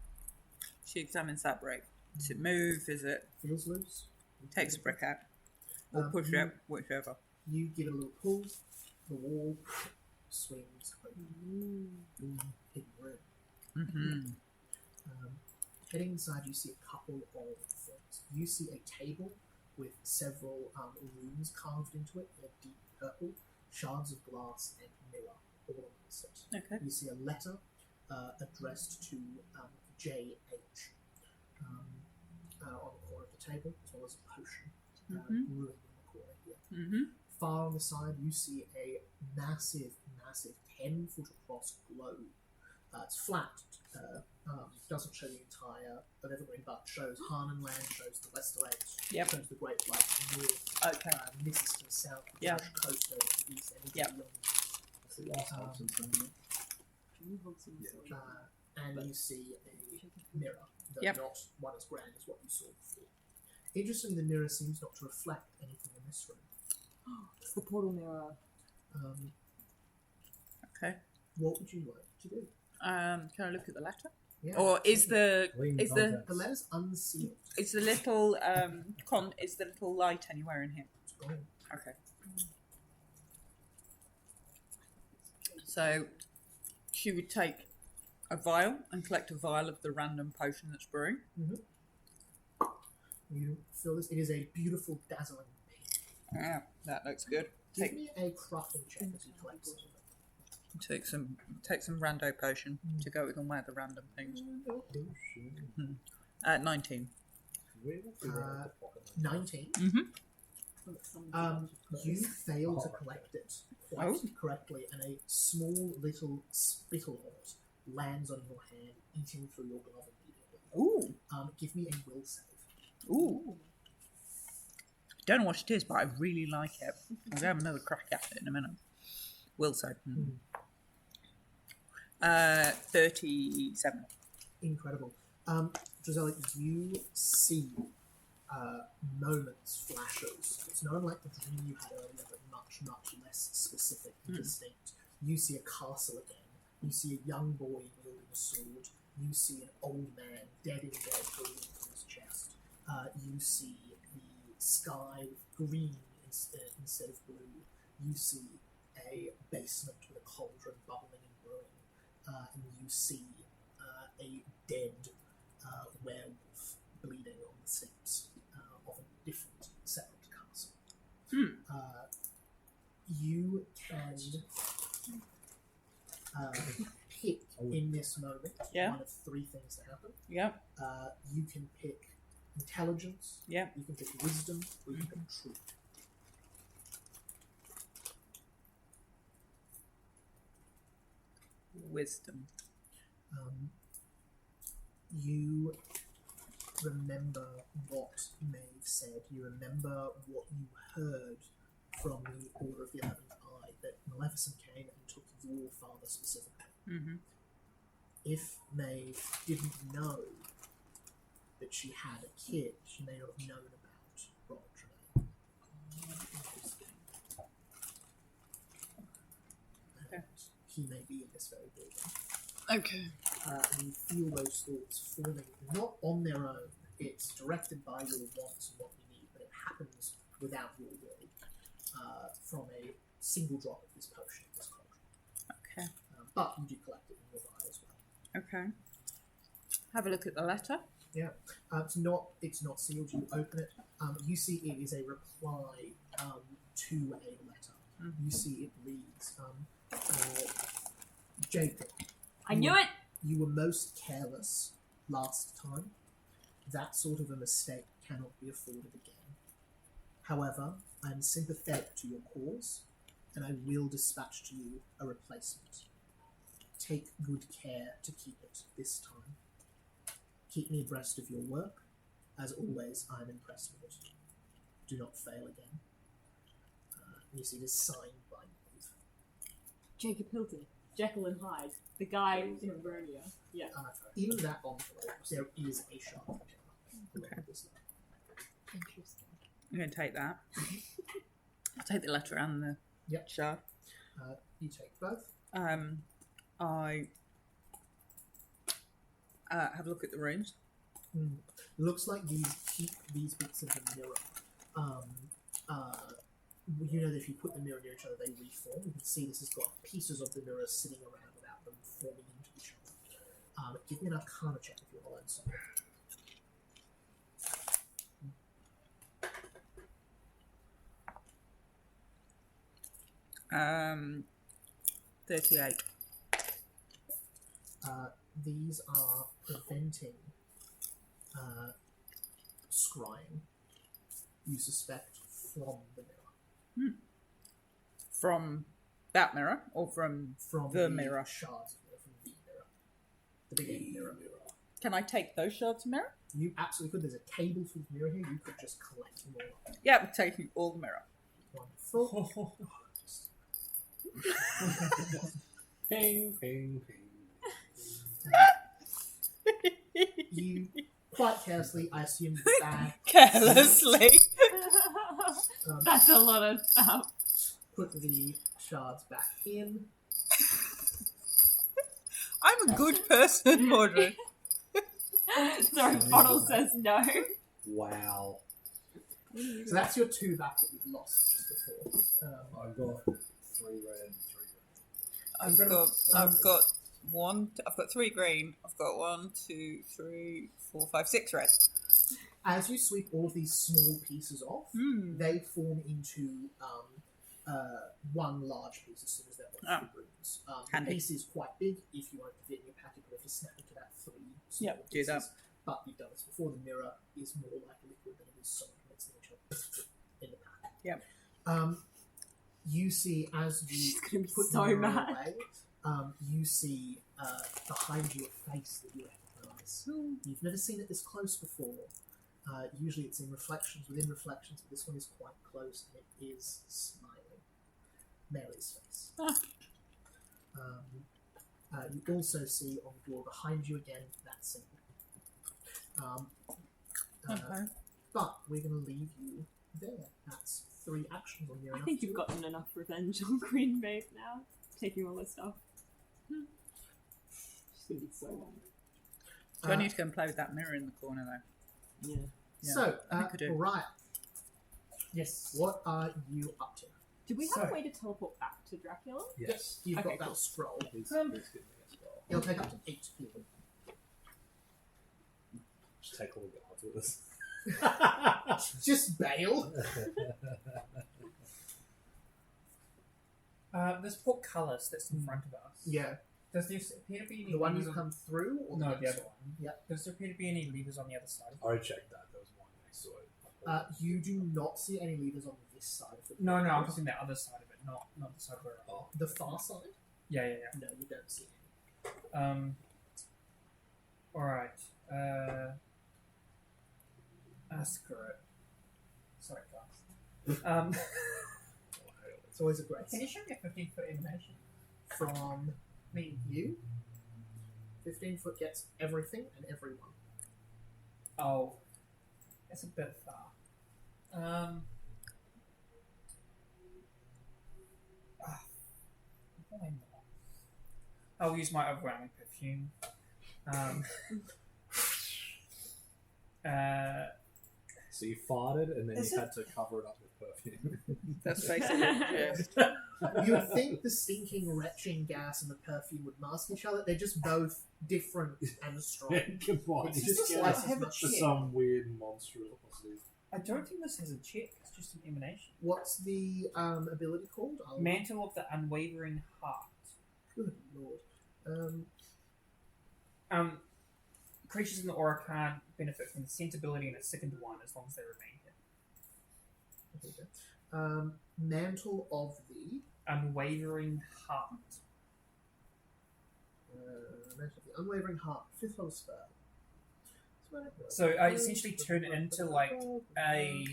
She examines that brick. Does it move? Is it? Feels loose. Takes the brick out. Or push it out, whichever. You give it a little pull. The wall swings open. Hidden room. Heading inside, you see a couple of things. You see a table with several runes carved into it in a deep purple, shards of glass and mirror all amongst it. Okay. You see a letter addressed to J.H. On the corner of the table, as well as a potion brewing in the corner here. Far on the side, you see a massive 10-foot across globe. It's flat, doesn't show the entire of Evergreen, but shows Harnan Land, shows the Western Lakes, shows the Great Lakes, the north, Mrs. to the south, the British coast over to the east, and and you see a mirror, though not one as grand as what you saw before. Interestingly, the mirror seems not to reflect anything in this room. It's the portal mirror. Okay. What would you like to do? Can I look at the letter? Yeah, Or is the the letter's unsealed. is the little is the little light anywhere in here? It's gone. Okay. So she would take a vial and collect a vial of the random potion that's brewing. You feel this. It is a beautiful, dazzling pink. Yeah, that looks good. Give me a crafting check as you collect some of it. Take some rando potion to go with all my other random things. 19. 19. You fail to collect it quite correctly, and a small little spittle of it lands on your hand, eating through your glove immediately. Ooh. Give me a will save. Ooh. Don't know what it is, but I really like it. I'll have another crack at it in a minute. Will say. 37. Incredible. Giselle, you see moments, flashes. It's not unlike the dream you had earlier, but much, much less specific and distinct. You see a castle again. You see a young boy wielding a sword. You see an old man, dead in bed, bleeding from his chest. You see the sky with green instead of blue. You see a basement with a cauldron bubbling and brewing. And you see a dead werewolf bleeding on the steps of a different, separate castle. You can pick in this moment one of three things to happen. Yeah. You can pick intelligence, Yeah. you can pick wisdom, or you can pick truth. Wisdom. You remember what Maeve said. You remember what you heard from the Order of the 11th Eye, that Maleficent came and took your father specifically. Mm-hmm. If Maeve didn't know that she had a kid, she may not have known about Robert Tremaine. And he may be in this very building. Okay. And you feel those thoughts forming, not on their own. It's directed by your wants and what you need, but it happens without your will, from a single drop of this potion, this cauldron. Okay. But you do collect it in your vial as well. Okay. Have a look at the letter. Yeah. It's not sealed. You open it. You see it is a reply to a letter. Mm-hmm. You see it reads, Jacob. I knew it! You were most careless last time. That sort of a mistake cannot be afforded again. However, I am sympathetic to your cause, and I will dispatch to you a replacement. Take good care to keep it this time. Keep me abreast of your work. As always, I am impressed with it. Do not fail again. You see this signed by Maeve. Jacob Hilton, Jekyll and Hyde, the guy in Vernia. Yeah. In that envelope, there is a shard of mirror. Okay. Interesting. I'm going to take that. I'll take the letter and the shard. You take both. I have a look at the rooms. Looks like these keep these bits of the mirror. You know that if you put the mirror near each other, they reform. You can see this has got pieces of the mirror sitting around without them forming into each other. Give me an Arcana check if you're alone. So. 38. These are preventing scrying, you suspect, from the mirror. From that mirror or from the mirror? Shards of mirror, from the mirror. The big mirror. Can I take those shards of mirror? You absolutely could. There's a table full of mirror here. You could just collect them all up. Yeah, I'm taking all the mirror. Wonderful. Ping, ping, ping. You quite carelessly, I assume, bag. Carelessly. That's a lot of stuff. Put the shards back in. I'm a good person, Mordred. Sorry, Bottle says no. Wow. So that's your two back that you've lost just before. I've got 3 red, 3 green. I've got 3 green. I've got 1, 2, 3, 4, 5, 6 red. As you sweep all of these small pieces off, they form into one large piece as soon as they're on 2 rooms. The piece is quite big. If you want it to fit in your packet, you have to snap into that 3 small pieces. Do that. But you've done this before. The mirror is more like liquid than it is solid. It's the nature in the packet. Yep. You see, as you She's gonna be put so the mirror mad. away, you see behind you a face that you recognise. You've never seen it this close before. Usually it's in reflections, within reflections, but this one is quite close and it is smiling. Mary's face. You also see on the floor behind you again that symbol. Okay. But we're going to leave you there. That's 3 actions on your I think you've gotten enough revenge on Green Maid now. Taking all this stuff. She's gonna be so long. Do I need to go and play with that mirror in the corner though? Yeah. Yeah, So, I think I do. Mariah, Yes. what are you up to? Do we have So- a way to teleport back to Dracula? Yes. You've Okay, got that cool. scroll. Please, Um, please give me a scroll. It'll take up to 8 people. Just take all the guards with us. Just bail. This portcullis that's in front of us. Yeah. Does there appear to be any The one levers you on- come through, or No, the the next other one. Yep. Does there appear to be any levers on the other side? I already checked that. There was one next to it. You do not see any levers on this side of the No, I'm talking the other side of it, not the side where. Oh. The far side? Yeah. No, you don't see any. All right. Screw it. Sorry, guys. It's always a great Can you show me a 15-foot animation? From you. 15 foot gets everything and everyone. Oh, that's a bit far. Why not? I'll use my overwhelming perfume. So you farted and then Is you it- had to cover it up with perfume. That's basically it. You would think the stinking, retching gas and the perfume would mask each other. They're just both different and strong. Combined It's just together like I have a for check. some weird monstrosity. I don't think this has a check. It's just an emanation. What's the ability called? Mantle of the Unwavering Heart. Good lord. Creatures in the aura can't benefit from the sensibility and a second one as long as they remain here. Okay. Mantle of the Unwavering Heart. Mantle of the Unwavering Heart. 5th level spell. So I essentially turn it into like a,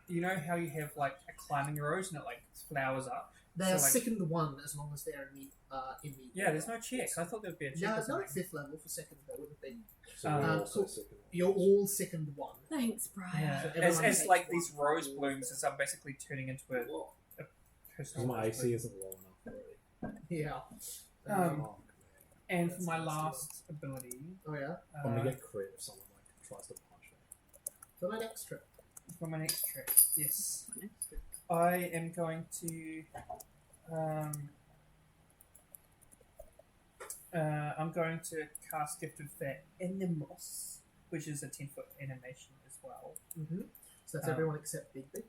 you know how you have like a climbing rose and it like flowers up. They're so, like- second one as long as they're in the Yeah, there's no checks. I thought there'd be a check. Yeah, or it's not something. 5th level for second. There wouldn't be. So Um, we're also so second one. You're all second one. Thanks, Brian. Yeah. So As, everyone as takes like one. these rose blooms, as I'm basically turning into a Because personal. my rose AC bloom. isn't low enough already. Yeah. Oh, And for That's my nice last ability, Oh yeah. I'm gonna get crit if someone like tries to punch me. For my next trip. for my next trick, yes, I am going to. I'm going to cast Gift of Fair Animos, which is a 10-foot animation as well. Mm-hmm. So that's Um, everyone except Big Big.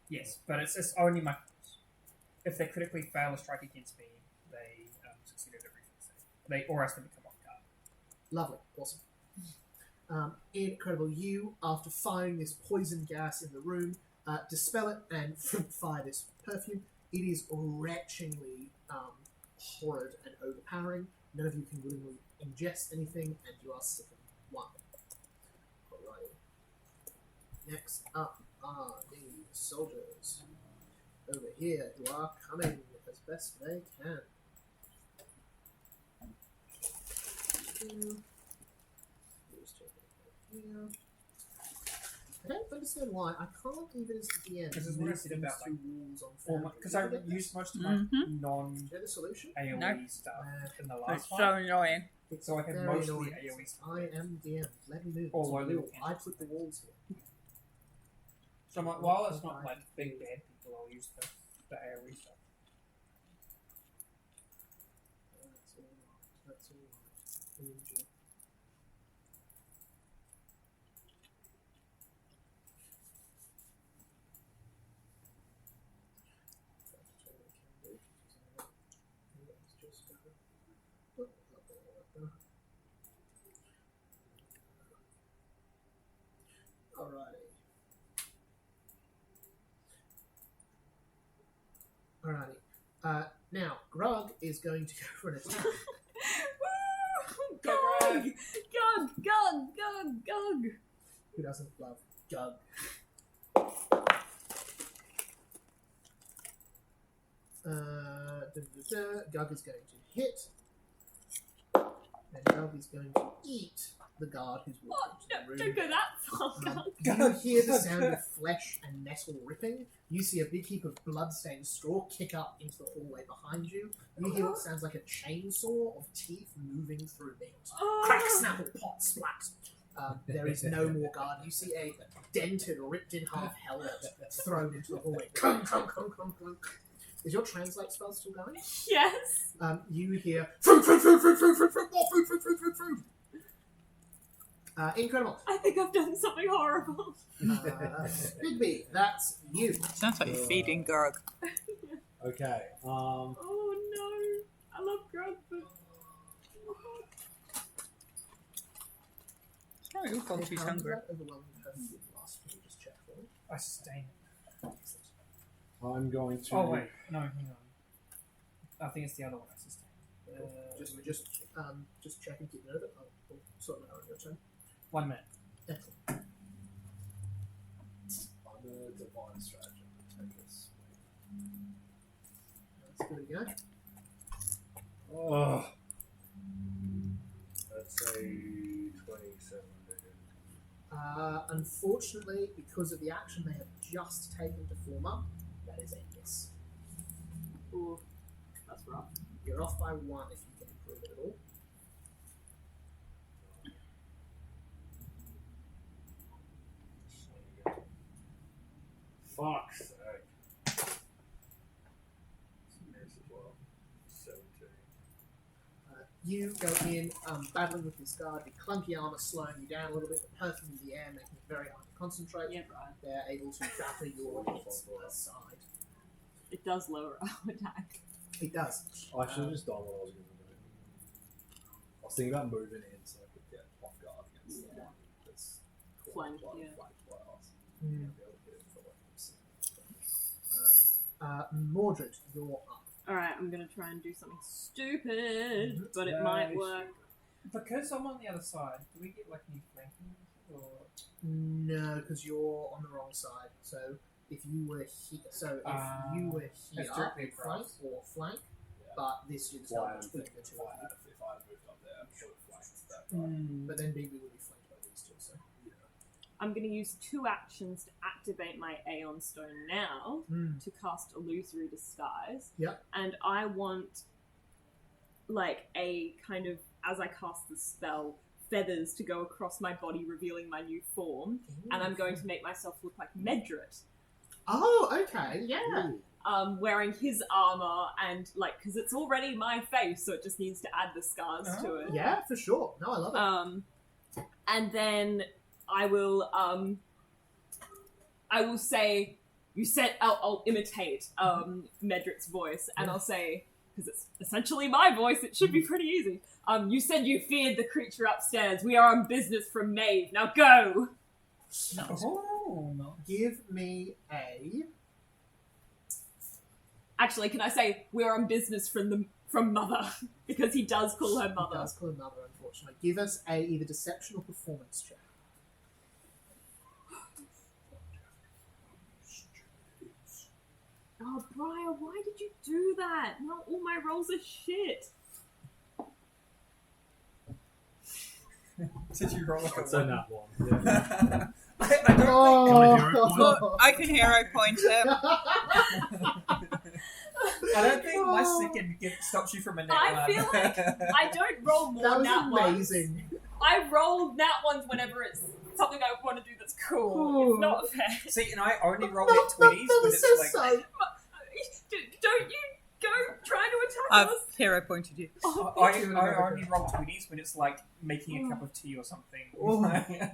Yes, but it's only my. If they critically fail a strike against me, they succeed at a reflex save. They or else they become off guard. Lovely. Awesome. Incredible. You, after firing this poison gas in the room, dispel it and fire this perfume. It is retchingly horrid and overpowering. None of you can willingly ingest anything, and you are sick of one. Alright. Next up are the soldiers over here who are coming as best they can. I don't understand why. I can't even as the DM This is what I move said these about, two walls on Foundry. Because I Do you get used most of my Mhm. non that? Do you know the solution? AoE No. stuff in the It's last so one. annoying. It's So I have very most of the annoying. AoE stuff. I am DM. Let me move. Or It's a low level rule. I put the walls here. So I'm like, while it's not like big bad people, I'll use the AoE stuff. That's all right. That's all right. Enjoy. Alrighty. Now, Grog is going to go for an attack. Woo! Gug! Gug! Gug! Gug! Gug! Who doesn't love Gug? Gug is going to hit. And Gug is going to eat the guard who's walking into the room. Don't go that far. You hear the sound of flesh and metal ripping. You see a big heap of blood-stained straw kick up into the hallway behind you. You hear what sounds like a chainsaw of teeth moving through meat. Crack, snapple, pot, splat. There is no more guard. You see a dented, ripped-in-half helmet thrown into the hallway. Clunk, clunk, clunk, clunk, clunk. Is your translate spell still going? Yes. You hear food, food, food, food, food, food, food, more food, food, food, food, food. Incredible. I think I've done something horrible. Bigby, that's you. Sounds like you're feeding Grog. Okay. Oh no. I love Grog, but... Oh, your fault he's hungry. Just check for me. I sustain it. I'm going to. Oh wait, no, hang on. I think it's the other one I sustain. Just check and keep note of it. I'll sort it out on your turn. 1 minute. Excellent. I'm a divine strategy. Take this. Let's give it a go. Oh. That's a 27. Unfortunately, because of the action they have just taken to form up, that is a miss. Ooh, that's rough. You're off by 1 if you can improve it at all. Fuck's sake. Miss as well. 17. You go in, battling with this guard, the clunky armor slowing you down a little bit, the perfume in the air making it very hard to concentrate. Yeah, Brian. They're able to batter your hits aside. It does lower our attack. It does. I should have just done what I was going to do. I was thinking about moving in so I could get off guard against the one that's Flanked, flanked yeah. by us. Mm. Be able to hit it for like Mordred, you're up. Alright, I'm gonna try and do something stupid, but it might work. Because I'm on the other side, do we get like any flanking? Or No, because you're on the wrong side. So if you were here, It's directly flank across. or flank, Yeah. but this is Why not I'm between thinking the two if of you. I had moved up there, I should have flanked that guy. But then BB would be flanked by these two. So I'm gonna use 2 actions to activate my Aeon Stone now to cast Illusory Disguise. Yep. And I want, like, a kind of, as I cast the spell, feathers to go across my body, revealing my new form. And I'm going to make myself look like Medrit. Oh, okay, yeah. Wearing his armor and, like, because it's already my face, so it just needs to add the scars to it. Yeah, for sure. No, I love it. And then I will say, you said, I'll imitate Medric's voice, and I'll say, because it's essentially my voice, it should be pretty easy. You said you feared the creature upstairs. We are on business from Maeve. Now go! oh no. Give me a... Actually, can I say, we are on business from Mother? Because he does call her He Mother. does call him Mother, unfortunately. Give us a either deception or performance check. Oh, Briar, why did you do that? Now all my rolls are shit. Did you roll like It's a a 1? nat one. Yeah. I don't Oh, I can hero point him. I don't think my second stops you from a net I one. feel like I don't roll more that was nat ones. amazing. I roll nat ones whenever it's something I want to do that's cool. It's not fair. See, and I only roll No, at 20s when that it's like... so Don't you go trying to attack I've us? hero pointed you. Oh, I only roll 20s when it's like making a cup of tea or something. Oh, okay.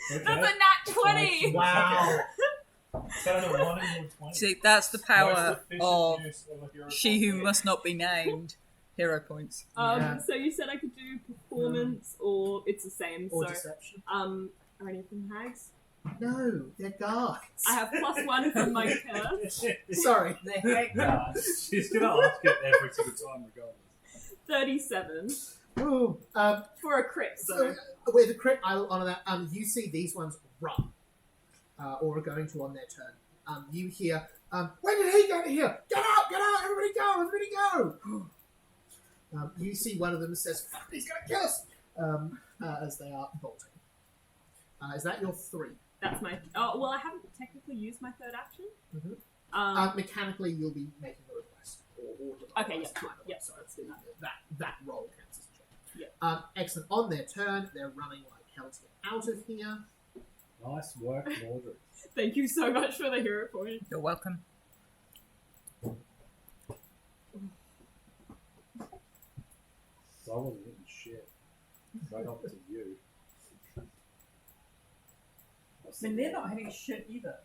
that's a nat 20! Wow. So I don't know, 1 and 20. See, that's the power Most of efficient use of a hero she who point. must not be named. Hero points. Yeah. So you said I could do performance, or it's the same, Or so... deception. Are any of them hags? No, they're guards. I have +1 from my curse. Sorry. She's gonna ask it every single time, regardless. 37. Ooh, For a crit, so. so with a crit, I will honour that. You see these ones run, or are going to on their turn. You hear, when did he get here? Get out, everybody go! You see one of them says, fuck, he's gonna kill us! As they are bolting. Is that your 3? That's my. Oh, well, I haven't technically used my third action. Mhm. Mechanically, you'll be making a request. Okay, yeah, fine. Yeah, sorry, let's do that. That roll counts as a check. Yeah. Excellent. On their turn, they're running like hell to get out of here. Nice work, Mordred. Thank you so much for the hero point. You're welcome. So I wasn't hitting shit. Right up to you. I mean, they're not hitting shit either.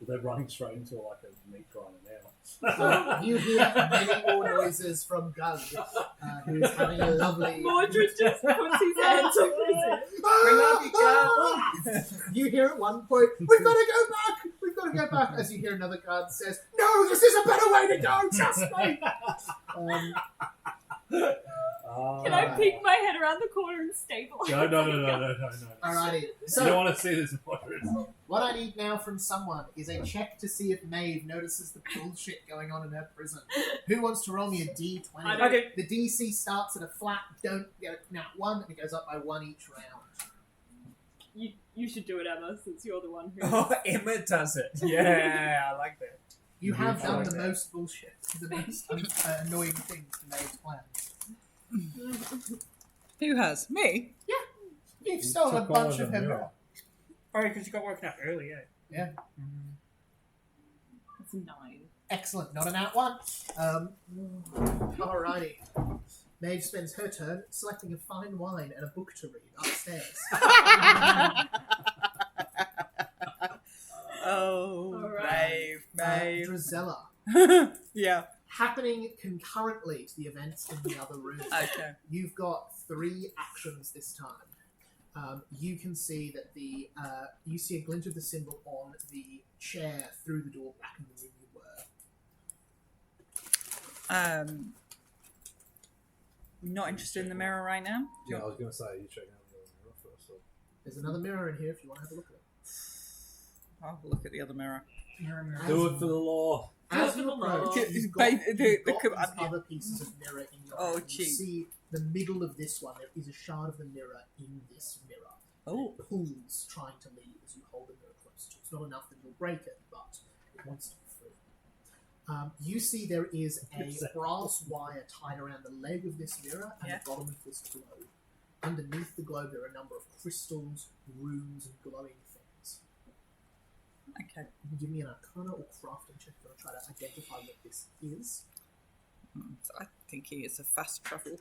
They're running straight into like a meat grinder now. You hear many more noises from Gug, who is having a lovely... Mordred just puts his hands over his head. We love you, Gug! You hear at one point, we've got to go back! We've got to go back! As you hear another guard says, no, this is a better way to go, trust me! Can I peek my head around the corner and stabilize? No. Alrighty. You don't So, want to see this, Mordred. what I need now from someone is a check to see if Maeve notices the bullshit going on in her prison. Who wants to roll me a D20? I don't- Okay. The DC starts at a flat, don't get a nat 1, and it goes up by 1 each round. You should do it, Emma, since you're the one who. Oh, Emma does it. Yeah, I like that. You have I done like the that. most bullshit, the most annoying things to Maeve's plans. Who has? Me? You've stolen a Took all bunch of the her mirror. mirror. Oh, because you got woken up early, Yeah. That's 9. Excellent, not a nat 1. Alrighty. Maeve spends her turn selecting a fine wine and a book to read upstairs. Oh, Alright. Maeve. Drizella. Yeah. Happening concurrently to the events in the other room. Okay. You've got 3 actions this time. You can see that you see a glint of the symbol on the chair through the door back in the room you were. Not interested in the mirror right now. Yeah, I was going to say, you check out the mirror first. So. There's another mirror in here if you want to have a look at it. I'll look at the other mirror. Do it for the law. As Do it you for the approach, law. you've got, The- you've the- got the- these other pieces of mirror in your Oh, hand. You gee. see the middle of this one. There is a shard of the mirror in this mirror. Oh. It pulls, trying to leave as you hold the mirror close to it. It's not enough that you'll break it, but it wants to be free. You see there is a brass wire tied around the leg of this mirror and Yeah. the bottom of this globe. Underneath the globe there are a number of crystals, runes, and glowing things. Okay. You can give me an arcana or crafting check if you want to try to identify what this is. So I think he is a fast travel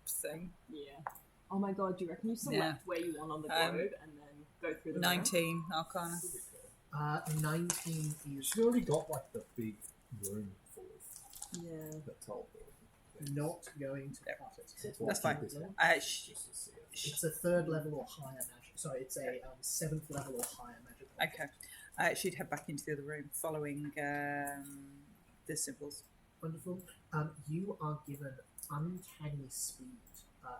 thing. Yeah. Oh my god, do you reckon you select Yeah. where you want on the Um, globe and then go through the 19 Arcana. 19 is She's already got like the big room full of Yeah. the teleport. not going to Yep. cut it. So it's That's what fine. this one, Sh- just to see it. It's a 3rd level or higher magic. Sorry, it's a 7th level or higher magic. okay. She'd head back into the other room following the symbols. Wonderful. You are given uncanny speed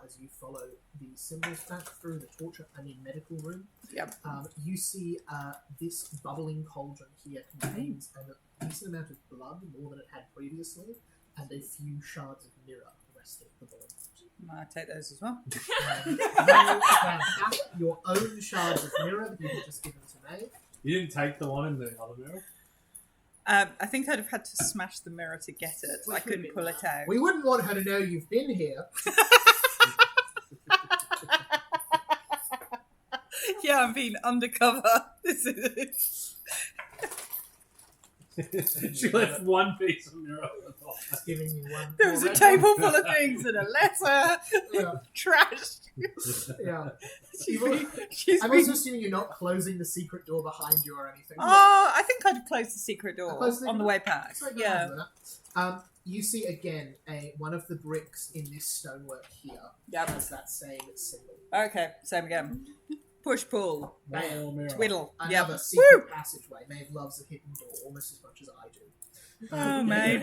as you follow the symbols back through the medical room. Yep. You see this bubbling cauldron here contains a decent amount of blood, more than it had previously, and a few shards of mirror the rest of the bottom. I'll take those as well. You can have your own shards of mirror that you can just give them to May. You didn't take the one in the other mirror? I think I'd have had to smash the mirror to get it. Which I couldn't would be pull it out. We wouldn't want her to know you've been here. Yeah, I'm being undercover. This is She left one piece of mirror on the top. Just giving you one. There was a more table full of things and a letter. Yeah. Trash. Yeah. She's I'm been... also assuming you're not closing the secret door behind you or anything. Oh, I think I'd close the secret door Close the on the way back. That's right, Yeah. You see again one of the bricks in this stonework here Yep. has that same symbol. Okay, same again. Push, pull, More mirror. twiddle. Another Yep. secret passageway. Maeve loves a hidden door almost as much as I do. Oh, mate.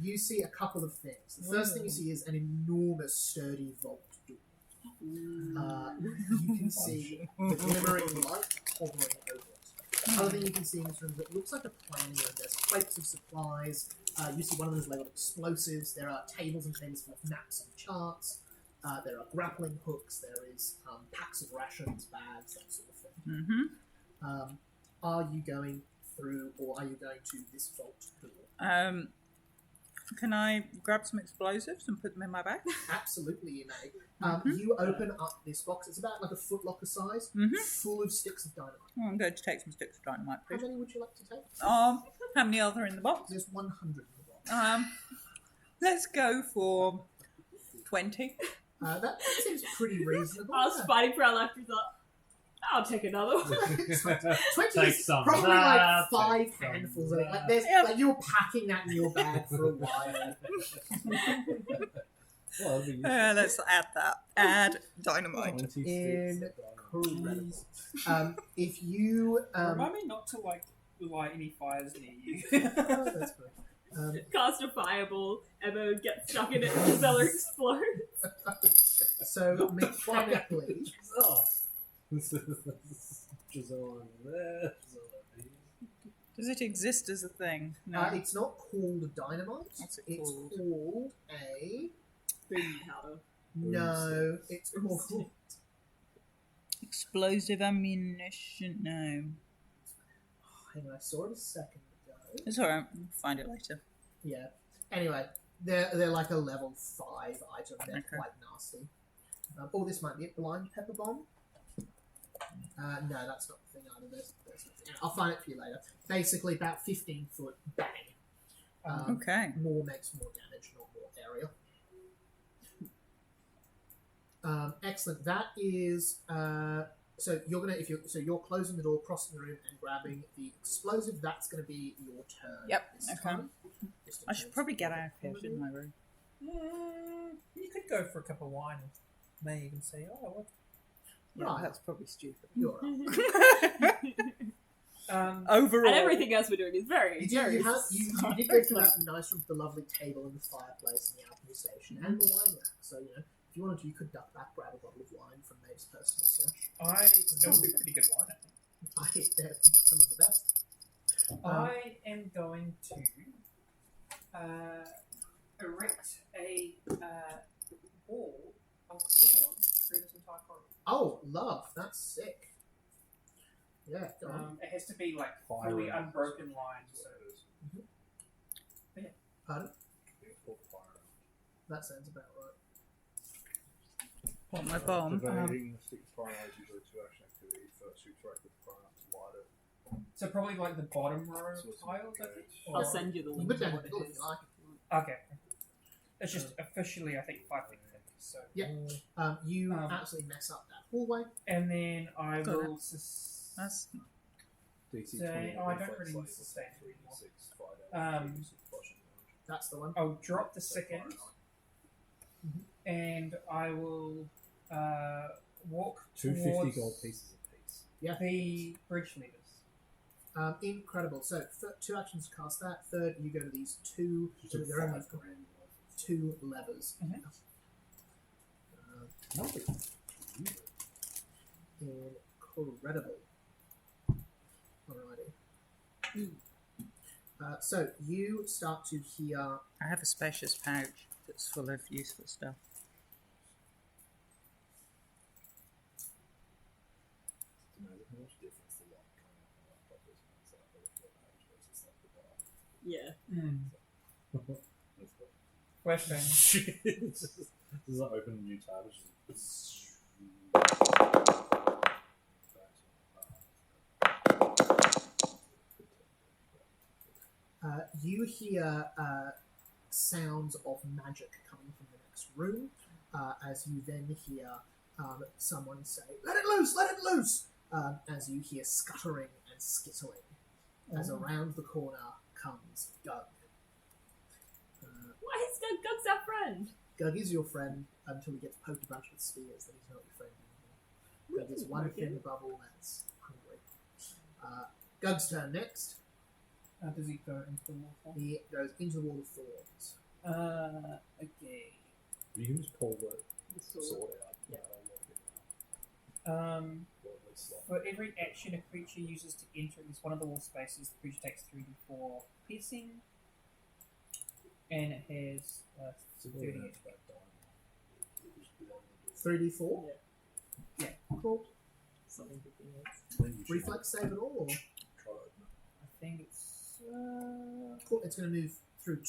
You see a couple of things. The first thing you see is an enormous, sturdy vault door. You can see the glimmering light hovering over it. Other thing you can see in this room is it looks like a planning room. There's plates of supplies. You see one of those labeled explosives. There are tables and tables full of maps and charts. There are grappling hooks. There is packs of rations, bags, that sort of thing. Mm-hmm. Are you going through, or are you going to this vault door? Can I grab some explosives and put them in my bag? Absolutely, you may. You open up this box. It's about like a Foot Locker size, full of sticks of dynamite. Oh, I'm going to take some sticks of dynamite, How please. many would you like to take? How many are there in the box? There's 100 in the box. Let's go for 20. That seems pretty reasonable. I was fighting for our life. We thought, I'll take another one. 20 Take is some probably that, like 5 take some handfuls of it. Like, that. like you're packing that in your bag for a while. Well, that'd be Let's add that. Add dynamite. 20 sticks Incredible. If you Remind me not to light any fires near you. that's good. Cast a fireball, Emma gets stuck in it, and Gisela explodes. So mechanically, Oh. Giselle over there. Giselle over here. Does it exist as a thing? No. it's not called dynamite. What's it It's called? called a Boom powder. no. It's called Explosive ammunition? No. hang on. I saw it a second ago. It's alright. We'll find it later. Yeah. Anyway, they're like a level 5 item. They're Okay. quite nasty. This might be a blind pepper bomb. No, that's not the thing either. There's nothing. I'll find it for you later. Basically, about 15 foot bang. Okay. More makes more damage, not more area. Excellent. That is. So you're closing the door, crossing the room, and grabbing the explosive. That's going to be your turn. Yep, This okay. time. Just in I should terms probably of get what out of here, you shouldn't I, Roo? You could go for a cup of wine and may even say, oh, what? Yeah, Right. that's probably stupid. You're right. Overall. And everything else we're doing is very, You very. did go through that nice room with the lovely table and the fireplace and the alchemy station and the wine rack. So, if you wanted to, you could duck back, grab a bottle of wine from Maeve's personal stash. It would be pretty good wine, I think. I think they're some of the best. I am going to erect a wall of thorn through this entire corridor. Oh, love. That's sick. Yeah, go on. It has to be like Fire fully round. unbroken lines. So Pardon? Fire That sounds about right. What, my bomb? Debating stick fire is usually 2 action activity. First, you direct the fire up to light it. So probably like the bottom row So of it's tiles, I think. I'll send you the You link put to down what the it door if is. you like. Okay. It's just officially, I think, 5 feet thick. So You Um, absolutely mess up that hallway. and then I Got will. That's DC Say, 20 I don't reflex really save sustain of 3d6 fire Um, damage, 2d6 bludgeoning damage. That's the one. I'll drop the So fire second, nine. and I will walk 250 towards gold pieces apiece. the bridge leaders. Incredible. So, 2 actions to cast that. Third, you go to these 2. So there are only 2 levers. Mhm. Incredible. Alrighty. So you start to hear. I have a spacious pouch that's full of useful stuff. Yeah. Flashbang. Does that open a new tab? It's just- You hear sounds of magic coming from the next room, as you then hear someone say, "Let it loose! Let it loose!" As you hear scuttering and skittling, as around the corner comes Gug. Why is Gug's our friend? Gug is your friend until he gets poked a bunch with spears, then he's not your friend anymore. Gug is one thing above all else, hungry. Gug's turn next. Does he go into the water? He goes into the wall of thorns. Okay. You can just pull the The sword. sword out. Yeah. I'll look it now. Or at least like- For every action a creature uses to enter at least one of the wall spaces, the creature takes 3d4 piercing, and it has So 30 we're HP. that dynamite. Just be able to do 3d4. Yeah. Cool. Something good thing is. I think you should Reflex save at all? Or? try to open it. I think it's. Cool. It's going to move through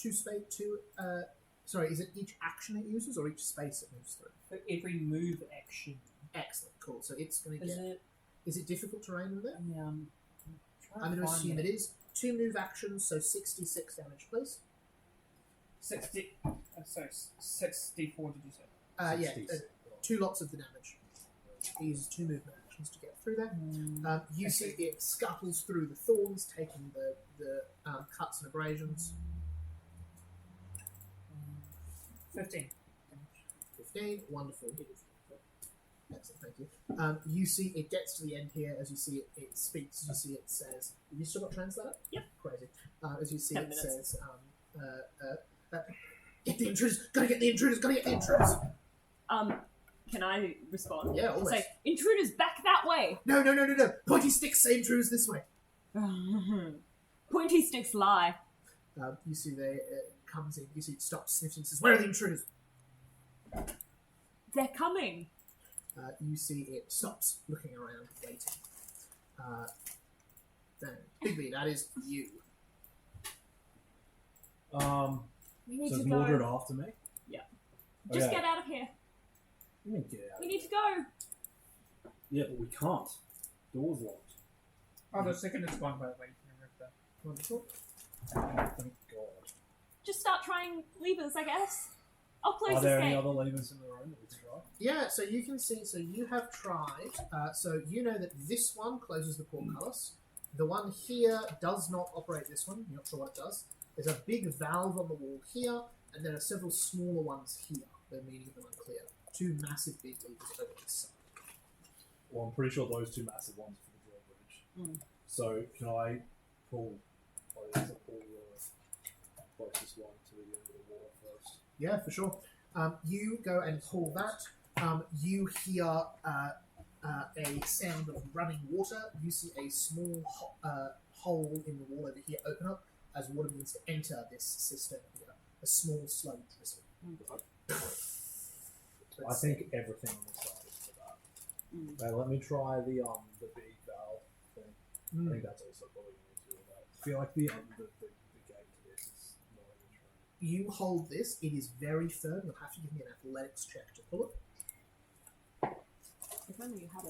sorry, is it each action it uses or each space it moves through? For every move action. Excellent. Cool. So it's going to Is get. it? Is it difficult terrain with it? I'm I'm going to assume it is. 2 move actions, so 66 damage, please. 60. Sorry, 64, did you say? Yeah, 66. 2 lots of the damage. He uses 2 movement actions to get through there. You see it scuttles through the thorns, taking the cuts and abrasions. 15. 15, wonderful. Excellent, thank you. You see it gets to the end here, as you see it speaks, as you see it says, have you still got translator? Yep. Crazy. As you see 10 it minutes. says, get the intruders, gotta get the intruders, gotta get the intruders. Can I respond? Yeah, always. Say, intruders back that way! No, pointy sticks say intruders this way. Pointy sticks lie. You see they comes in, you see it stops sniffing and says, where are the intruders? They're coming. You see it stops looking around, waiting. Then, Bigby, that is you. We need So to is go. Mordred after me? Just Okay. get out of here. We can get out. We need to go. Yeah, but we can't. Door's locked. Oh, the second is gone, by the way. You can remove that. Wonderful. Thank God. Just start trying levers, I guess. I'll close Are there this any gate. other levers in the room that we can try? Yeah, so you can see, so you have tried, so you know that this one closes the portcullis. The one here does not operate this one, you're not sure what it does. There's a big valve on the wall here, and there are several smaller ones here, the meaning of them unclear. 2 massive big levers over this side. Well, I'm pretty sure those 2 massive ones are for the drawbridge. So, can I pull the closest one to the end of the wall first? Yeah, for sure. You go and pull that. You hear a sound of running water. You see a small hole in the wall over here open up as water begins to enter this cistern here. A small, slow drizzle. I think everything on this side is for that. Now, let me try the big valve thing. I think that's also probably going to do that. I feel like the gate to this is not even true. You hold this. It is very firm. You'll have to give me an athletics check to pull it. If only you had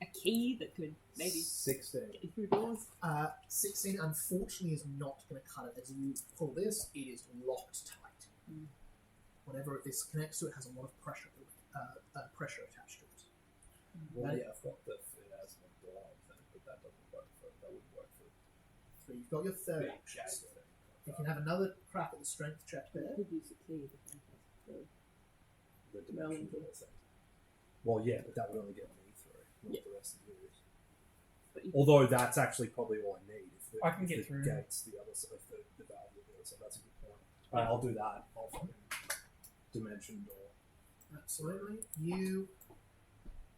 a key that could maybe 16. get you through doors. 16, unfortunately, is not going to cut it. As you pull this, it is locked tight. Whatever this connects to, it has a lot of pressure attached to it. Well, That- yeah, I've got it has a blind thing, but that doesn't work for that wouldn't work for So you've got your third big action. gate still. thing. You can have another crack at the strength check there. Could use a key. The dimension Well, door thing. Well, yeah, but that would only get me through, not Yeah. the rest of you. But you Although that's actually probably all I need. If the, I can if get the through. gates, the other side, if the valve will do it, so that's a good point. Alright, I'll do that. I'll fucking dimension door. Absolutely. You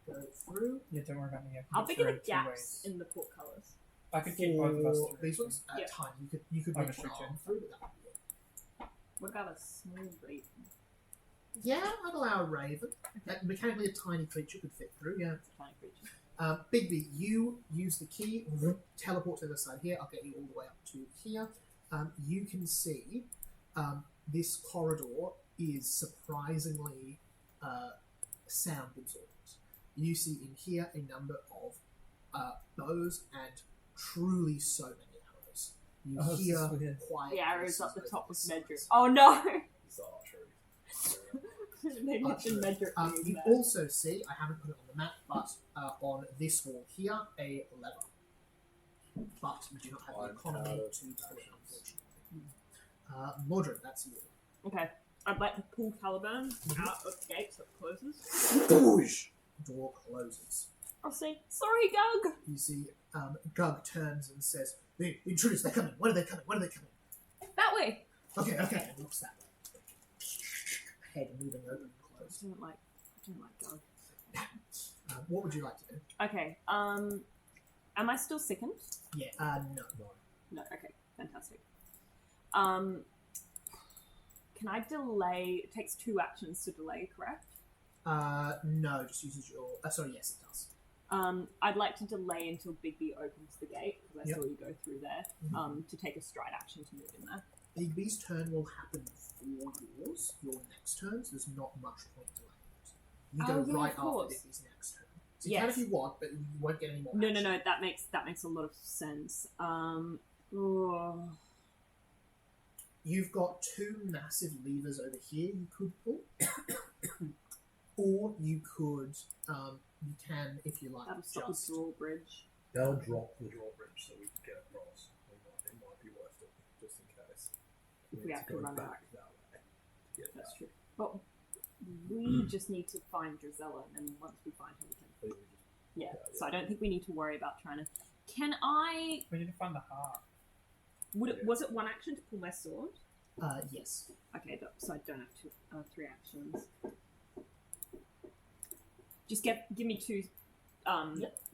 go through. Yeah, don't worry about me. I can How get big through are the it 2 gaps ways. in the portcullis? I could get both of us For through. these ones, Yeah. tiny. You could I'm reach one restricted. arm through, but that would be it. What about a small raven? Yeah, I'd allow a raven. Mechanically, a tiny creature could fit through. Yeah. It's a tiny creature. Bigby, you use the key, teleport to the other side here. I'll get you all the way up to here. You can see this corridor is surprisingly sound absorbent. You see in here a number of bows and truly so many arrows. You Oh, this is hear weird. quiet The arrows voices up the over top of sides. Medric. Oh no! It's archery. They mentioned Medric being You there. also see, I haven't put it on the map, but on this wall here, a lever. But you do not have the I'm economy out of to pull it, actions. unfortunately. Mordred, that's you. Okay. I'd like to pull Caliban out of the gate so it closes. Boosh! Door closes. I'll say, sorry, Gug! You see Gug turns and says, the intruders, they're coming. When are they coming? When are they coming? That way! Okay, and looks that way. Head moving open and I closed. don't like Gug. What would you like to do? Okay, am I still sickened? Yeah, no. No, okay, fantastic. Can I delay? It takes 2 actions to delay, correct? No, just uses your... sorry, yes, it does. I'd like to delay until Bigby opens the gate, because I Yep. saw you go through there, to take a stride action to move in there. Bigby's turn will happen before yours, your next turn, so there's not much point delaying it. You go Oh, yeah, right of after course. Bigby's next turn. So you can if you want, but you won't get any more No, action. that makes a lot of sense. You've got 2 massive levers over here you could pull. Or you could, you can, if you like, That'll stop the just... drawbridge. They'll drop the drawbridge so we can get across. It might be worth it, just in case. If we have to go run back out. that way. Get That's that. true. But we just need to find Drizella, and then once we find her, we can... But we just- Yeah, Yeah, so I don't think we need to worry about trying to... Can I... We need to find the heart. Was it 1 action to pull my sword? Yes. Okay, so I don't have 3 actions. Just give me 2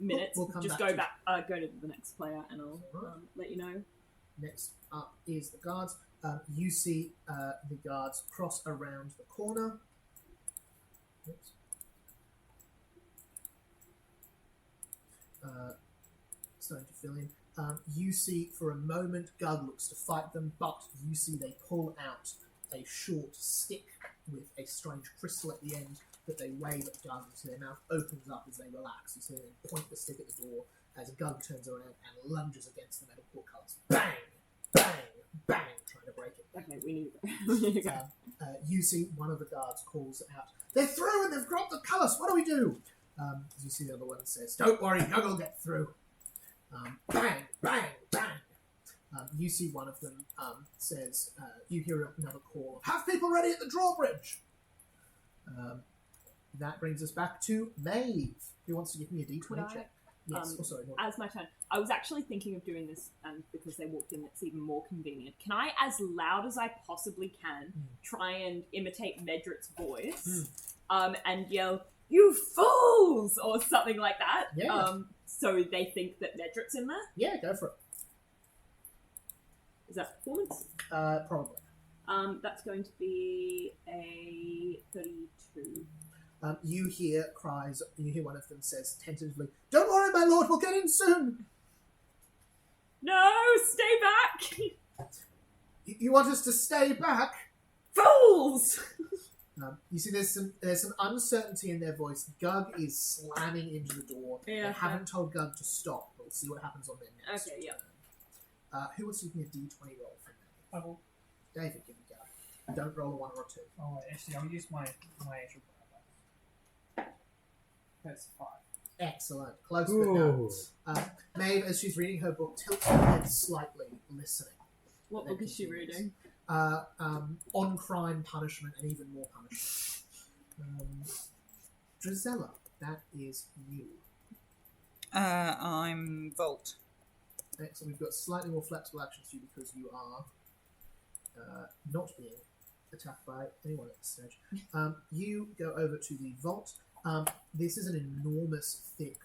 minutes. We'll come just back go to- back, go to the next player, and I'll Alright. let you know. Next up is the guards. You see the guards cross around the corner. Oops. Starting to fill in. You see for a moment Gug looks to fight them, but you see they pull out a short stick with a strange crystal at the end that they wave at Gug until their mouth opens up as they relax. You see them point the stick at the door as Gug turns around and lunges against the metal portcullis. Bang! Bang! Bang! Trying to break it. Okay, we need to go. You see one of the guards calls out, "They're through and they've dropped the callus, what do we do?" You see the other one says, "Don't worry, Gug will get through." Bang! Bang! Bang! You see one of them says, you hear another call, "Have people ready at the drawbridge!" That brings us back to Maeve, who wants to give me a Could D20 I, check. Yes, sorry. No. As my turn, I was actually thinking of doing this, and because they walked in, it's even more convenient. Can I, as loud as I possibly can, try and imitate Medrick's voice, and yell, "You fools!" or something like that? Yeah. So they think that Medrick's in there? Yeah, go for it. Is that performance? Probably. That's going to be a 32. You hear cries, you hear one of them says tentatively, "Don't worry, my lord, we'll get in soon." No, stay back! You want us to stay back? Fools! You see there's some uncertainty in their voice. Gug is slamming into the door. Yeah, They haven't told Gug to stop. We'll see what happens on their next Okay, yeah. turn. Who wants to give me a D20 roll for me? I will. David, give me Gug. Don't roll a 1 or a 2. Oh, actually, I'll use my actual power. That's 5. Excellent. Close but no. Maeve, as she's reading her book, tilts her head slightly, listening. What book is she reading? On crime, punishment, and even more punishment. Drizella, that is you. I'm Volt. Excellent. We've got slightly more flexible actions for you because you are not being attacked by anyone at this stage. You go over to the vault. This is an enormous, thick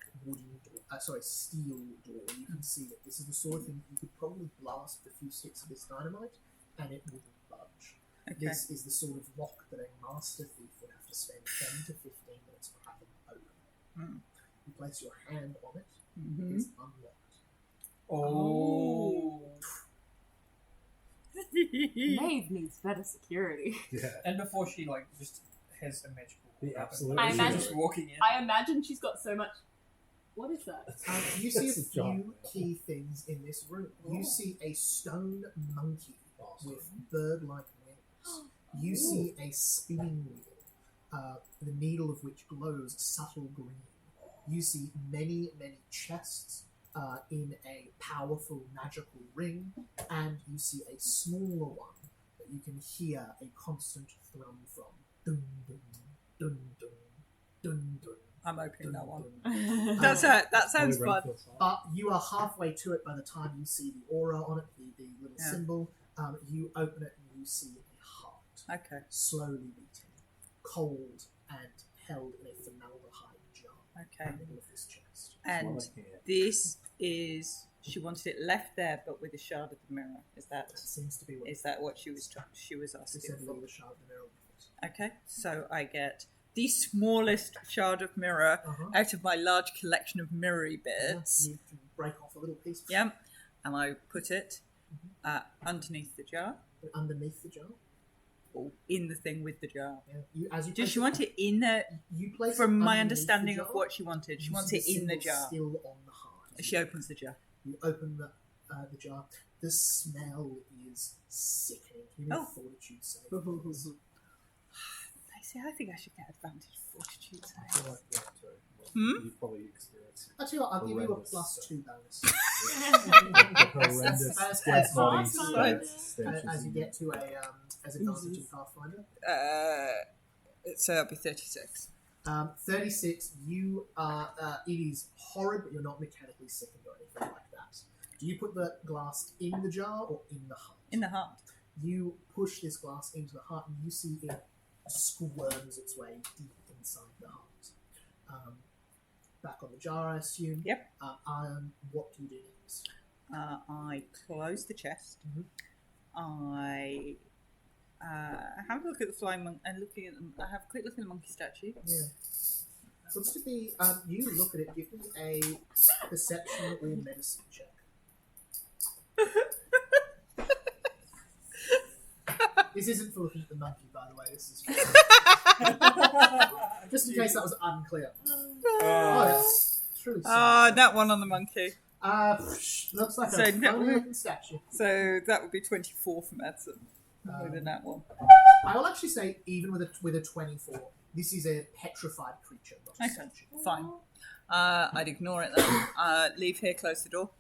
steel door. You can see that this is the sort of thing you could probably blast with a few sticks of this dynamite and it wouldn't budge. Okay. This is the sort of lock that a master thief would have to spend 10 to 15 minutes cracking open. You place your hand on it, it's unlocked. Oh. Maeve needs better security. Yeah. And before she just has a magical The weapon, absolute- I she's imagine- just walking in. I imagine she's got so much... What is that? You see a That's a giant few metal. key things in this room. You see a stone monkey Awesome. with bird-like wings. You see a spinning wheel, the needle of which glows subtle green. You see many, many chests in a powerful magical ring, and you see a smaller one that you can hear a constant thrum from. Dun dun dun dun dun dun I'm opening that one. Um, That sounds fun. But you are halfway to it by the time you see the aura on it, the little Yeah. symbol. You open it and you see a heart Okay. slowly beating, cold and held in a formaldehyde jar Okay. in the middle of this chest. And this is she wanted it left there, but with a shard of the mirror. That seems to be what what she was asking said. for? The shard of the mirror. Okay, so I get the smallest shard of mirror out of my large collection of mirrory bits. You can break off a little piece. Yeah, and I put it underneath the jar. Underneath the jar. Or in the thing with the jar. Yeah. Does she want it in there? You place From it my underneath understanding the of jar, what she wanted, she you wants see it in the symbol jar. Still on the heart. She opens the jar. You open the jar. The smell is sickening. Give me a fortitude save. I think I should get advantage fortitude I save. feel like that too. Well, Hmm? You've probably experienced it. I'll tell you what, I'll give you a Horrendous +2 bonus. Horrendous That's dead body Pathfinder. stenches as you in- get to as advantage in Pathfinder. So it'll be 36. 36, you are, it is horrid, but you're not mechanically sickened or anything like that. Do you put the glass in the jar or in the heart? In the heart. You push this glass into the heart and you see it squirms its way deep inside the heart. Back on the jar, I assume. Yep. What do you do next? I close the chest. Mhm. I have a look at the flying monk and looking at them. I have a quick look at the monkey statue. Yeah. So this would be, you look at it, give me a perception or medicine check. This isn't for looking at the monkey, by the way. This is just in case that was unclear. Oh, that's truly sad. That one on the monkey. Looks like So a no- funny looking statue. So that would be 24 for medicine. With a nat one. I will actually say, even with a 24, this is a petrified creature, not a Okay, statue. fine. I'd ignore it then. Leave here, close the door.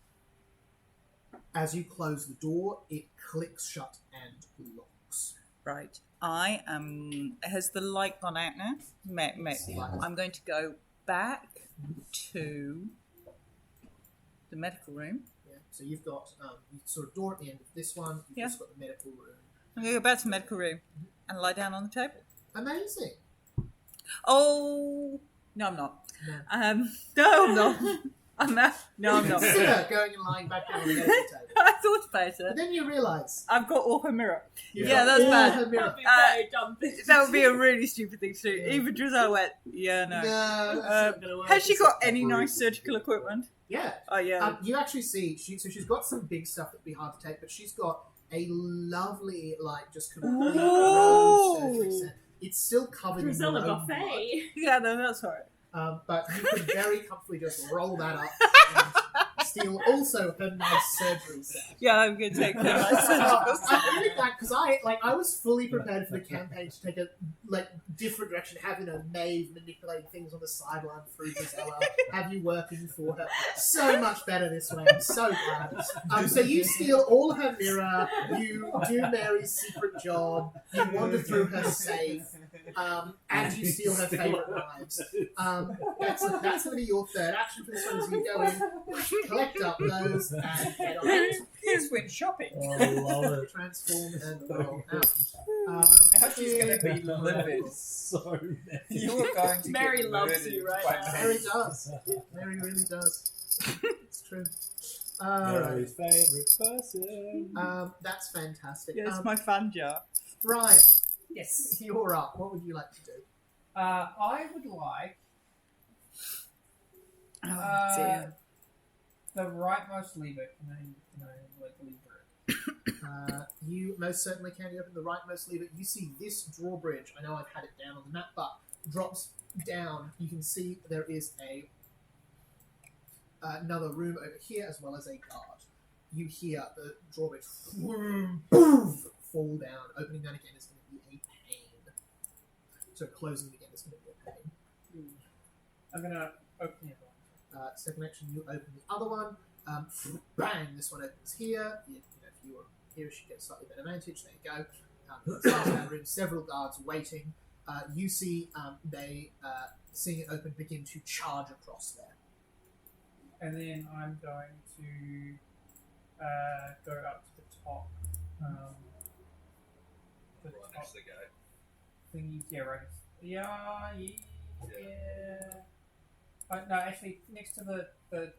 As you close the door, it clicks shut and locks. Right. I am. Has the light gone out now? I'm going to go back to the medical room. Yeah. So you've got you sort of door at the end of this one. You've Yeah. just got the medical room. I'm going to go back to the medical room and lie down on the table. Amazing. Oh no, I'm not. No. No, I'm not. I'm not. No, I'm not. Consider going and lying back down on the medical table. I thought about But it. then you realise. I've got all her mirror. you've Yeah, got that's all bad. her mirror. That'd be a very dumb thing. That would be a really stupid thing to do. Yeah. Even Drizzle went, yeah, no. No, that's not gonna work. Has she got any nice surgical equipment? Yeah. Oh, yeah. You actually see, she's got some big stuff that'd be hard to take, but she's got a lovely, just complete rolled surgery set. It's still covered in Drizella your own buffet. Yeah, no, that's all right. blood, but you could very comfortably just roll that up and steal also her nice surgery set. Yeah, I'm going to take her nice surgical set. I'm really glad because I was fully prepared for the campaign to take a different direction, having a Maeve manipulating things on the sideline through Gisela, have you working for her. So much better this way. I'm so glad. So you steal all her mirror, you do Mary's secret job, you wander through her safe, and you steal her favourite knives. That's going to be your third action for this one. Is you go in, collect up those, and head on out. Here's when shopping. Oh, I love it. Transform and roll out. Now she's going to be livid. So many. You are going to Mary get loves murdered you right by now. Mary does. Mary really does. It's true. Alright. Mary's favourite person. That's fantastic. Yeah, it's my fan jar. Briar, Yes. you're up. What would you like to do? I would like Oh, dear. the rightmost lever. Can I lever it? You most certainly can. You open the rightmost lever. You see this drawbridge. I know I've had it down on the map, but drops down. You can see there is another room over here as well as a guard. You hear the drawbridge boom, fall down. Opening that again is going to be a pain. So closing it again is going to be a pain. I'm going to open it. Second action, you open the other one. Bang! This one opens here. If you were here, she gets slightly better advantage. There you go. Inside that room, several guards waiting. You see they, seeing it open, begin to charge across there. And then I'm going to go up to the top. The Right top next to the gate. thingy. Yeah, right. Yeah. No, actually, next to the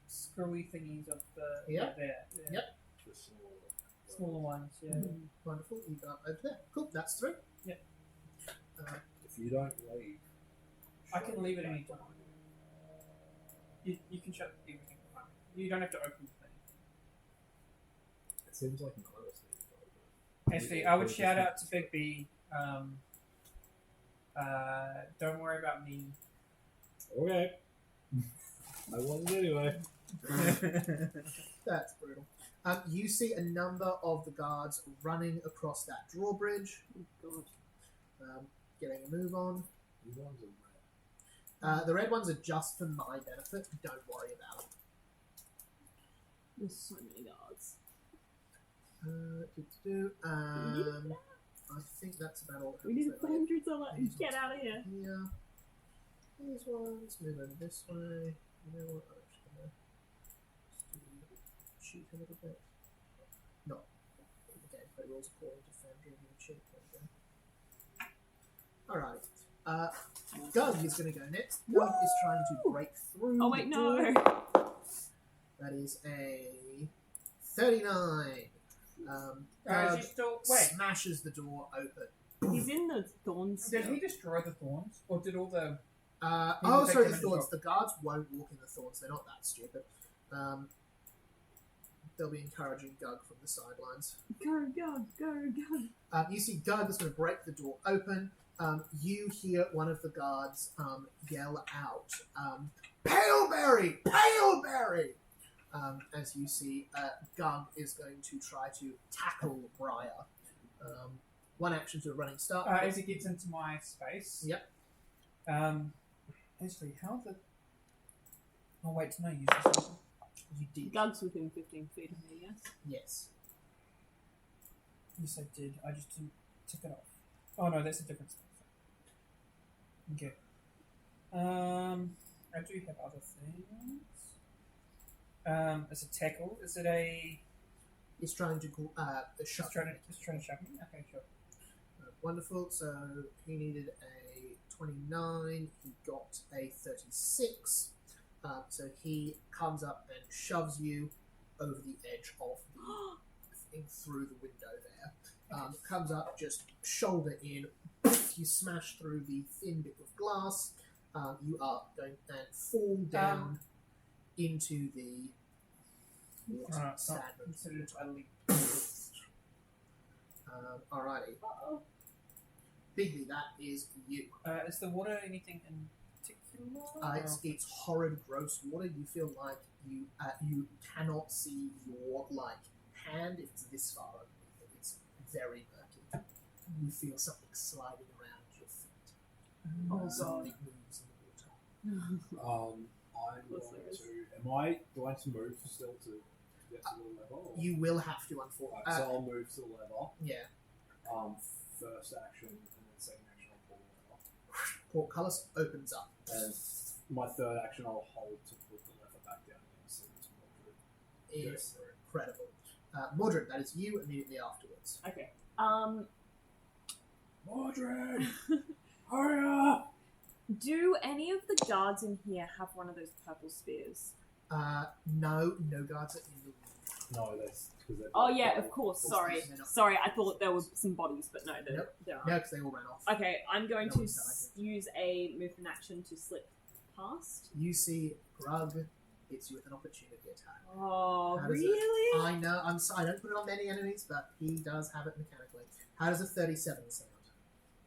screwy thingies of the Yeah. there. Yep. The Smaller ones. Yeah. Wonderful. You got over there. Cool. That's 3. Yep. If you don't leave, I can leave it anytime. You can shut everything. You don't have to open the thing. it seems like none of us need to go. Actually, I would shout out to Big B. Don't worry about me. Okay. I wasn't anyway. That's brutal. You see a number of the guards running across that drawbridge. Oh, God. Getting a move on. These ones are red. The red ones are just for my benefit. Don't worry about them. There's so many guards. I think that's about all. We need that we have. hundreds of it. Get out of here. Yeah. These ones move over this way. You know what? I'm actually gonna just cheat a little bit. Not in the gameplay rules according to Foundry. I'm gonna cheat. There we go. Alright. Doug is gonna go next. Doug is trying to break through. Oh, wait, the no. door. That is a 39. Is he still? Wait. Smashes the door open. He's in the thorns. Did he destroy the thorns, or did all the? Oh, take sorry, them the in as thorns. well. The guards won't walk in the thorns. They're not that stupid. They'll be encouraging Gug from the sidelines. Go, go, go, go. You see Gug is going to break the door open. You hear one of the guards yell out, Paleberry! Paleberry! As you see, Gug is going to try to tackle Briar. One action to a running start. As he gets into my space. Yep. Actually, how the? Oh wait, no, use this. You did. Gug's within 15 feet of me, yes? Yes. Yes, I did. I just didn't tick it off. Oh no, that's a different space. Okay. I do have other things. It's a tackle. Is it a? He's trying to shut. It's trying to shove me. Okay, sure. Wonderful. So he needed a 29. He got a 36. So he comes up and shoves you over the edge of the thing through the window there. Comes up, just shoulder in. You smash through the thin bit of glass. You are going and fall down into the sadness. Considered utterly. Alrighty. Uh-oh. Bigby, that is you. Is the water anything in particular? It's horrid, gross water. You feel like you cannot see your hand. It's this far underneath it. It's very murky. You feel something sliding around your feet. Oh, Something moves in the water. I'm going to. Do I have to move still to get to the level? You will have to, unfortunately. Right, so I'll move to the level. Yeah. First action and then second action I'll pull the lever. Portcullis opens up. And my third action I'll hold to put the lever back down again so it's Mordred. Is incredible. Mordred, that is you immediately afterwards. Okay. Mordred! Hurry up! Do any of the guards in here have one of those purple spears? No guards are in the room. No, that's because they're. Oh yeah, of course. Sorry, They're not. sorry. I thought there were some bodies, but no, there aren't. No, because they all ran off. Okay, I'm going No to one's died use a movement action to slip past. You see Grug hits you with an opportunity attack. Oh, How does it- really? I know, I'm sorry, I don't put it on many enemies, but he does have it mechanically. How does a 37 sound?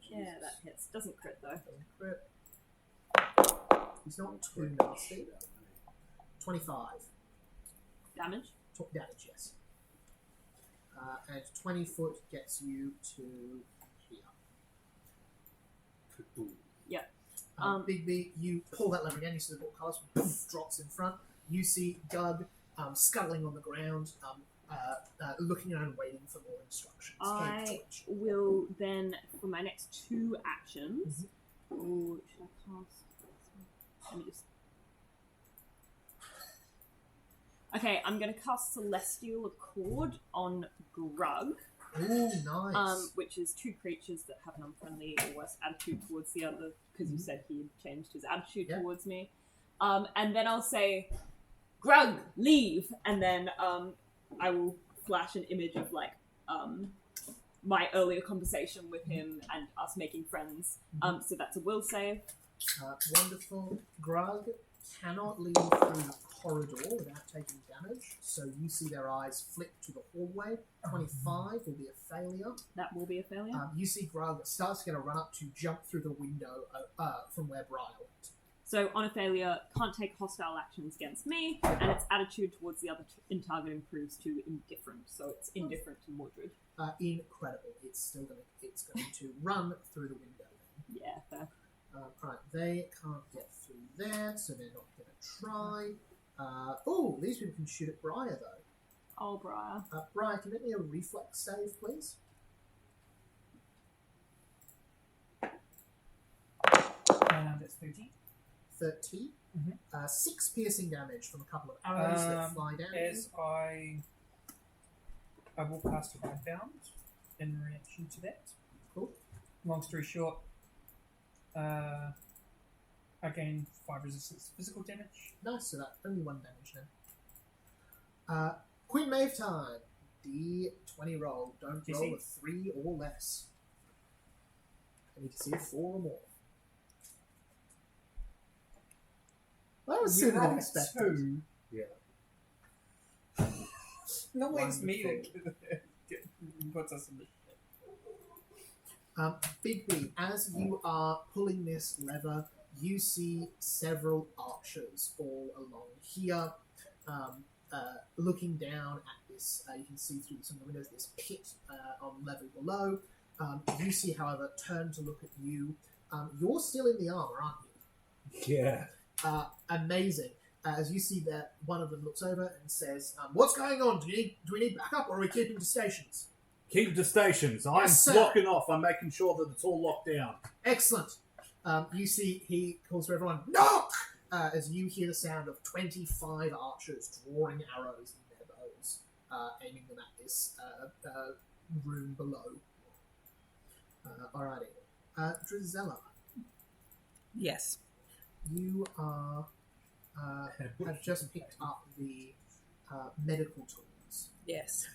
Yeah, that hits. Doesn't crit though. Doesn't crit. He's not too nasty. 25. Damage. Damage, yes. And 20 foot gets you to here. Yeah. Bigby, you pull that lever again, you see the portcullis drops in front. You see Gug scuttling on the ground. looking around waiting for more instructions. I George. will then, for my next 2 actions, ooh, should I cast? Let me just. Okay, I'm going to cast Celestial Accord on Grug, Ooh, nice. which is 2 creatures that have an unfriendly or worse attitude towards the other, because you said he had changed his attitude towards me. And then I'll say, Grug, leave! And then I will flash an image of, like, my earlier conversation with him and us making friends. So that's a will save. Wonderful. Grug cannot leave through the corridor without taking damage, so you see their eyes flick to the hallway. 25 will be a failure. That will be a failure. You see Grug starts going to run up to jump through the window from where Briar went. So on a failure, can't take hostile actions against me, and its attitude towards the other target improves to indifferent. So it's indifferent to Mordred. Incredible. It's still going to run through the window. Yeah, fair. Right, they can't get through there, so they're not going to try. Oh, these people can shoot at Briar, though. Oh, Briar. Briar, can you make me a reflex save, please? That's 13. 13. Mhm. 6 piercing damage from a couple of arrows that fly down. As I will cast a Hidebound in reaction to that. Cool. Long story short, I gain 5 resistance to physical damage. Nice, so that's only 1 damage now. Queen Maeve time. D20 roll. Don't DC? roll a 3 or less. I need to see a 4 or more. That was sooner than expected. 2. Yeah. No, it's me Wonderful. that puts us in the Bigby, as you are pulling this lever, you see several archers all along here, looking down at this. You can see through some of the windows this pit on level below. You see, however, turn to look at you. You're still in the armor, aren't you? Yeah. Amazing. As you see that one of them looks over and says, "What's going on? Do we need backup, or are we keeping to stations?" Keep the stations. I'm Yes, sir. blocking off. I'm making sure that it's all locked down. Excellent. You see, he calls for everyone, knock! As you hear the sound of 25 archers drawing arrows in their bows, aiming them at this room below. Alrighty. Drizella, Yes. you are have just picked up the medical tools. Yes.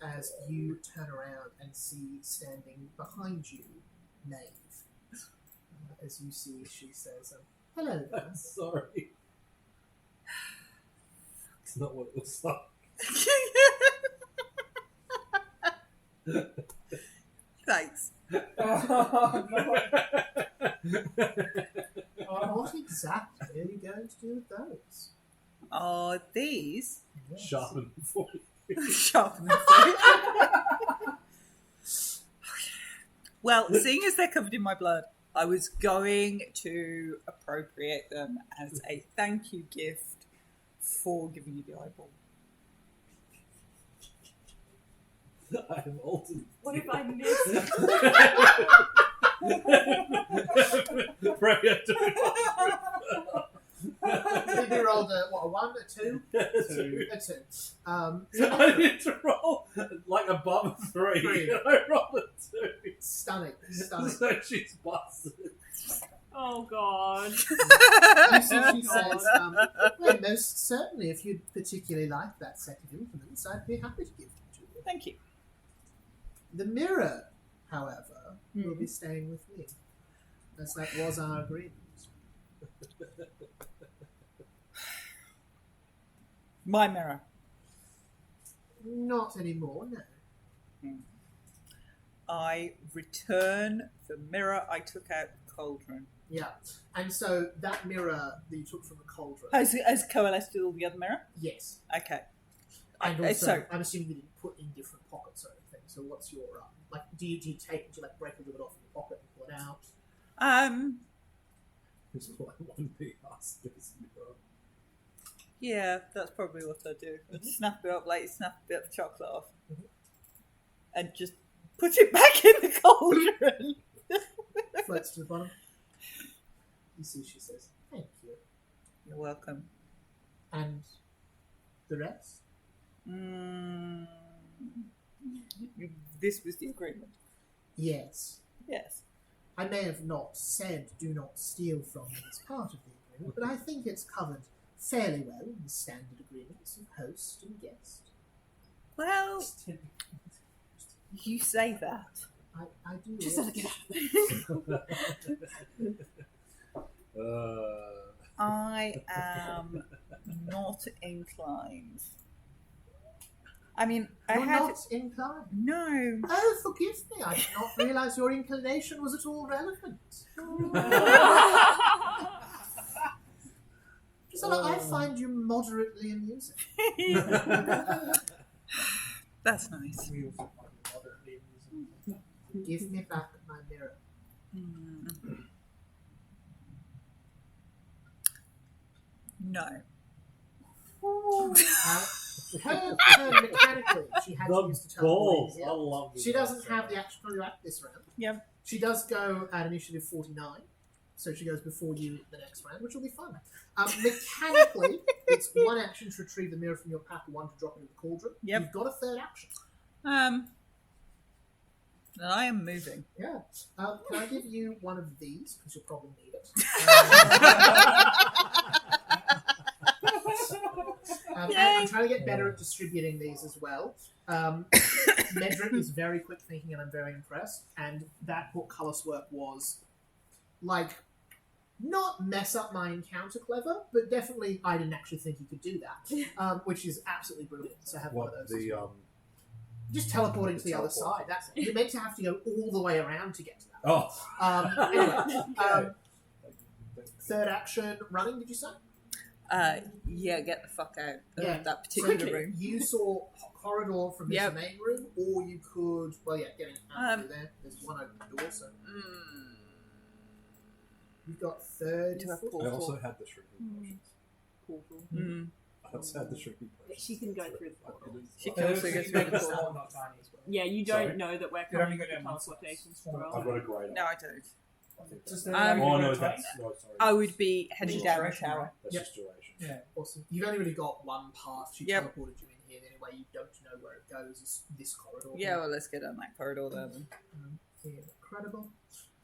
As you turn around and see standing behind you, Maeve. As you see, she says, "Hello there." I'm sorry. It's not what it looks like. Thanks. What exactly are you going to do with those? Are these Yes. Sharpen for you. sharpened? Well, seeing as they're covered in my blood, I was going to appropriate them as a thank you gift for giving you the eyeball. I have altered. What if I missed? Freya, You rolled a 1, a 2? Two. A 2. I need to roll like above a 3. Three. I rolled a 2. Stunning. So she's busted. Oh, God. You see, she says, well, most certainly, if you'd particularly like that set of implements, I'd be happy to give them to you. Thank you. The mirror, however, will be staying with me, as that was our agreement. My mirror. Not anymore, no. I return the mirror I took out the cauldron. Yeah, and so that mirror that you took from the cauldron, Has coalesced with all the other mirror? yes. Okay. And Okay, also, so- I'm assuming you didn't put in different pockets or anything. So what's your like? Do you break a little bit off in your pocket and pull it out? It's like one big ass. Yeah, that's probably what I do. I'd snap it up like you snap a bit of chocolate off. And just put it back in the cauldron. Floats to the bottom. You see, she says, "Thank you." You're welcome. And the rest? This was the agreement. Yes. Yes. I may have not said "do not steal from me" as part of the agreement, but I think it's covered fairly well in the standard agreements of host and guest. Well, you say that. I do. Just yes. let it get out of there. I am not inclined. I mean, I You're had not inclined. no. Oh, forgive me. I did not realise your inclination was at all relevant. So I find you moderately amusing. That's nice. We also find it moderately amusing. Give me back my mirror. No. Mechanically, she had to use The the balls. teleporting. I love this. She doesn't have the action to act this round. Yeah. She does go at initiative 49, so she goes before you the next round, which will be fun. Mechanically, it's one action to retrieve the mirror from your pack, one to drop it in the cauldron. Yep. You've got a third action. And I am moving. Yeah. Can I give you one of these? Because you'll probably need it. And I'm trying to get better at distributing these as well. Medric is very quick thinking, and I'm very impressed. And that portcullis work was, like, not mess up my encounter clever, but definitely I didn't actually think you could do that, which is absolutely brilliant. So I have one of those. as well. Just teleporting to the other side. That's you're meant to have to go all the way around to get to that. Oh. Anyway, third action, running. Did you say? Yeah, get the fuck out of Yeah. that particular So room. you saw corridor from this Yep. main room, or you could, getting out through there. There's one open door, so you've got 30 To a foot. I portal. also had the shrinking potions. Portal. I also had the shrinking potions. She can go through the portal. She can also go through the It's portal. not tiny as well. Yeah, you Sorry? don't know that we're You'd only coming go with the down one teleportation size. scroll. I've got a great. No, I don't. I think Just that's. the- Oh no, Tiny? that's no. Sorry. I would be heading Just down the duration, tower. right? That's Yep. just duration. Yeah. Awesome. You've only really got one path. She Yep. teleported you in here. The only way you don't know where it goes is this corridor. Yeah, well, let's get down that corridor there then. Incredible.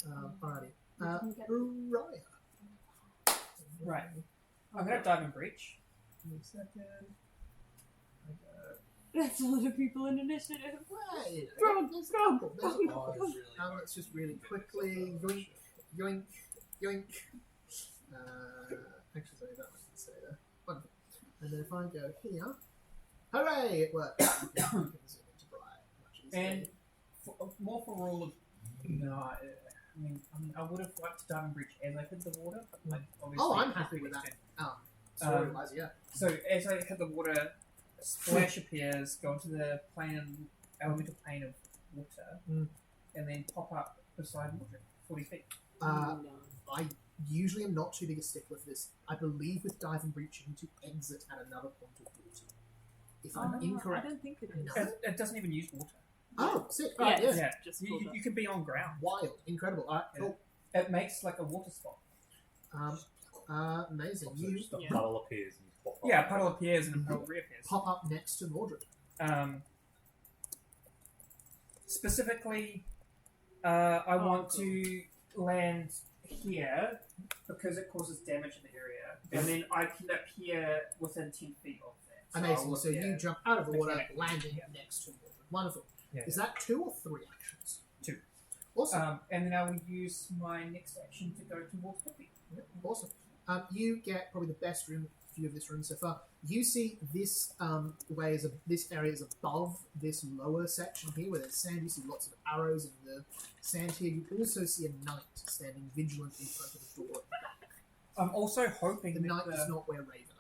Alrighty. Raya. Right. I'm going to dive in breach. Give me a second. That's a lot of people in initiative. Wait, Go, there's a go. couple. There's a couple. Let's just really quickly yoink, yoink, yoink. Actually, sorry, that I can say there. Wonderful. And then if I go here, hooray! It works. You can zoom into Briar much easier. And more for rule of... No, I would have liked to dive in breach as I hit the water. But like, obviously, Oh, I'm to happy the with that. extent. Story-wise, yeah. So as I hit the water, a splash appears, go into the elemental plane of water, and then pop up beside Mordred, 40 feet. No. I usually am not too big a stickler for this. I believe with dive and breach, you need to exit at another point of water. If I'm incorrect. I don't think it is. No. It doesn't even use water. Oh, sick. Yeah, Right, yeah. Yeah, Just you could be on ground. Wild. Incredible. Alright, cool. It makes like a water spot. Amazing. So You just a Yeah. puddle appears and you pop up. Yeah, a puddle appears and a puddle reappears. pop up next to Mordred. Specifically, I want to land here because it causes damage in the area, and then I can appear within 10 feet of that. Amazing. I'll So appear- you jump out of the water, Mechanically, landing yeah. next to Mordred. Wonderful. Yeah. Is that 2 or 3 actions? 2. Awesome. And then I will use my next action to go towards Poppy. Yeah, awesome. You get probably the best view of this room so far. You see this this area is above this lower section here where there's sand. You see lots of arrows in the sand here. You also see a knight standing vigilant in front of the door. I'm also hoping The that knight does not wear raven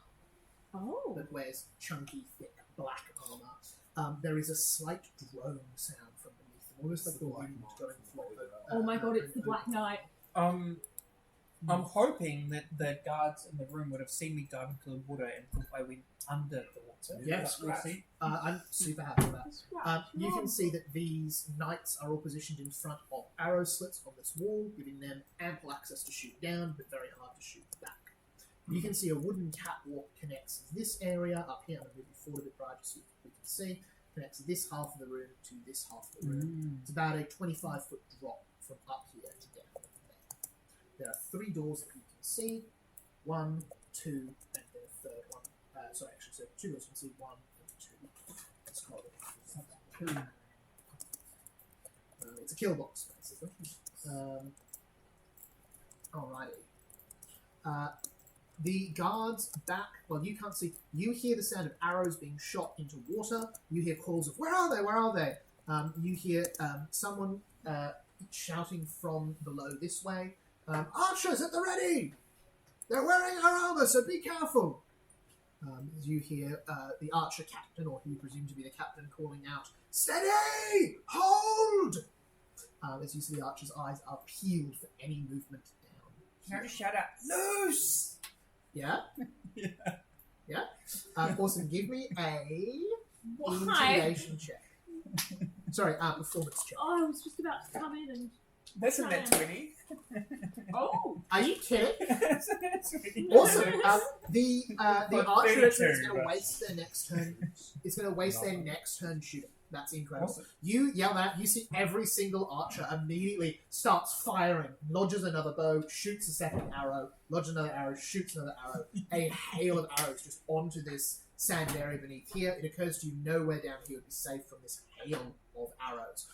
armor, Oh. but wears chunky, thick black armor. There is a slight drone sound from beneath them, almost like the wind going through. Oh my god, it's the Black Knight. I'm hoping that the guards in the room would have seen me dive into the water and thought I went under the water. Yes, But we'll see. I'm super happy with that. You can see that these knights are all positioned in front of arrow slits on this wall, giving them ample access to shoot down, but very hard to shoot back. You can see a wooden catwalk connects this area up here. I'm going to move you forward a bit, Brian, just so we can see. Connects this half of the room to this half of the room. It's about a 25-foot drop from up here to down there. There are 3 doors that you can see. 1, 2, and then a third one. So 2 doors you can see, 1 and 2. It's called it's a kill box, basically. Alrighty. The guards back, well, you can't see, you hear the sound of arrows being shot into water. You hear calls of, where are they, where are they? You hear someone shouting from below this way, archers at the ready! They're wearing our armor, so be careful! You hear the archer captain, or who you presume to be the captain, calling out, steady! Hold! As you see the archer's eyes are peeled for any movement down. Can I just shout out, loose? Yeah? Yeah? Awesome, give me a Why? intimidation check. Sorry, performance check. Oh, I was just about to come in and. That's a net 20. Oh! Are you kidding? That's a net 20. Awesome. The Like archer is 32, going to but- waste their next turn. It's going to waste their next turn shooting. That's incredible. Awesome. You yell that. You see every single archer immediately starts firing, lodges another bow, shoots a second arrow, lodges another arrow, shoots another arrow. A hail of arrows just onto this sand area beneath here. It occurs to you nowhere down here would be safe from this hail of arrows.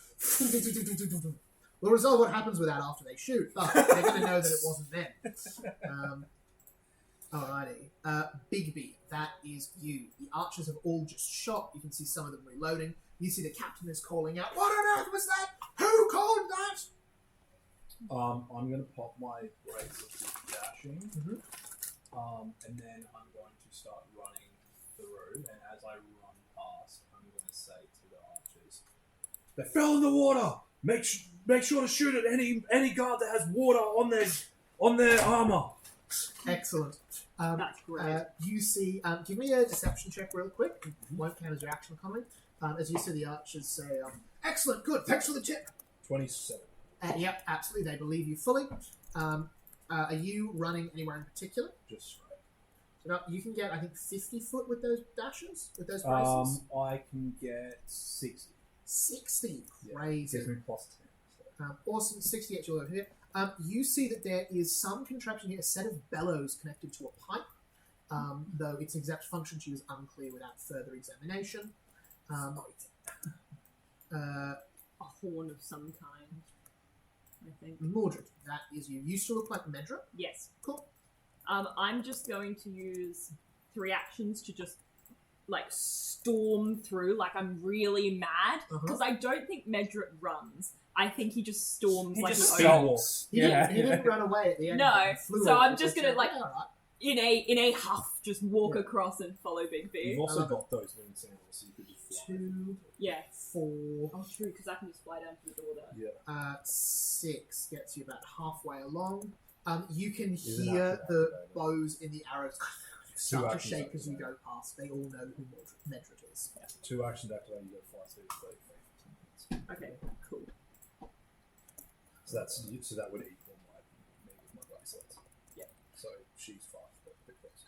We'll resolve what happens with that after they shoot, but they're going to know that it wasn't them. Alrighty. Bigby, that is you. The archers have all just shot. You can see some of them reloading. You see the captain is calling out, what on earth was that? Who called that? I'm going to pop my brace of dashing, and then I'm going to start running through, and as I run past, I'm going to say to the archers, they fell in the water! Make sure to shoot at any guard that has water on their armor. Excellent. That's great. You see, give me a deception check real quick. It won't count as your action comment. As you see the archers say, excellent, good, thanks for the tip. 27. Yep, absolutely, they believe you fully. Are you running anywhere in particular? Just straight. So now you can get, I think, 50 foot with those dashes, with those braces. I can get 60. 60, Yeah, crazy. gives me plus 10. So. Awesome, 60 gets you over here. You see that there is some contraption here, a set of bellows connected to a pipe, though its exact function to you is unclear without further examination. A horn of some kind, I think. Mordred, that is you. You still look like Medra? Yes. Cool. I'm just going to use 3 actions to just storm through like I'm really mad because I don't think Medrit runs. I think he just storms He like just he owns- stalls. He didn't run away at the end. No, He flew so over, I'm just but, gonna, yeah, alright. in a huff just walk across and follow Big B. You've also love got those wing sandals, so you could just fly. 2, Yeah. 4, Oh, true, because I can just fly down to the door there. 6 gets you about halfway along. You can Is it hear after the that, bows in the arrows start to actions shake as you activated. go past. They all know who Medrit is. 2 actions activated, you get 5 speed, 30 feet. Okay, cool. So that would equal me with my bracelets. Yeah. So she's 5, but a bit close.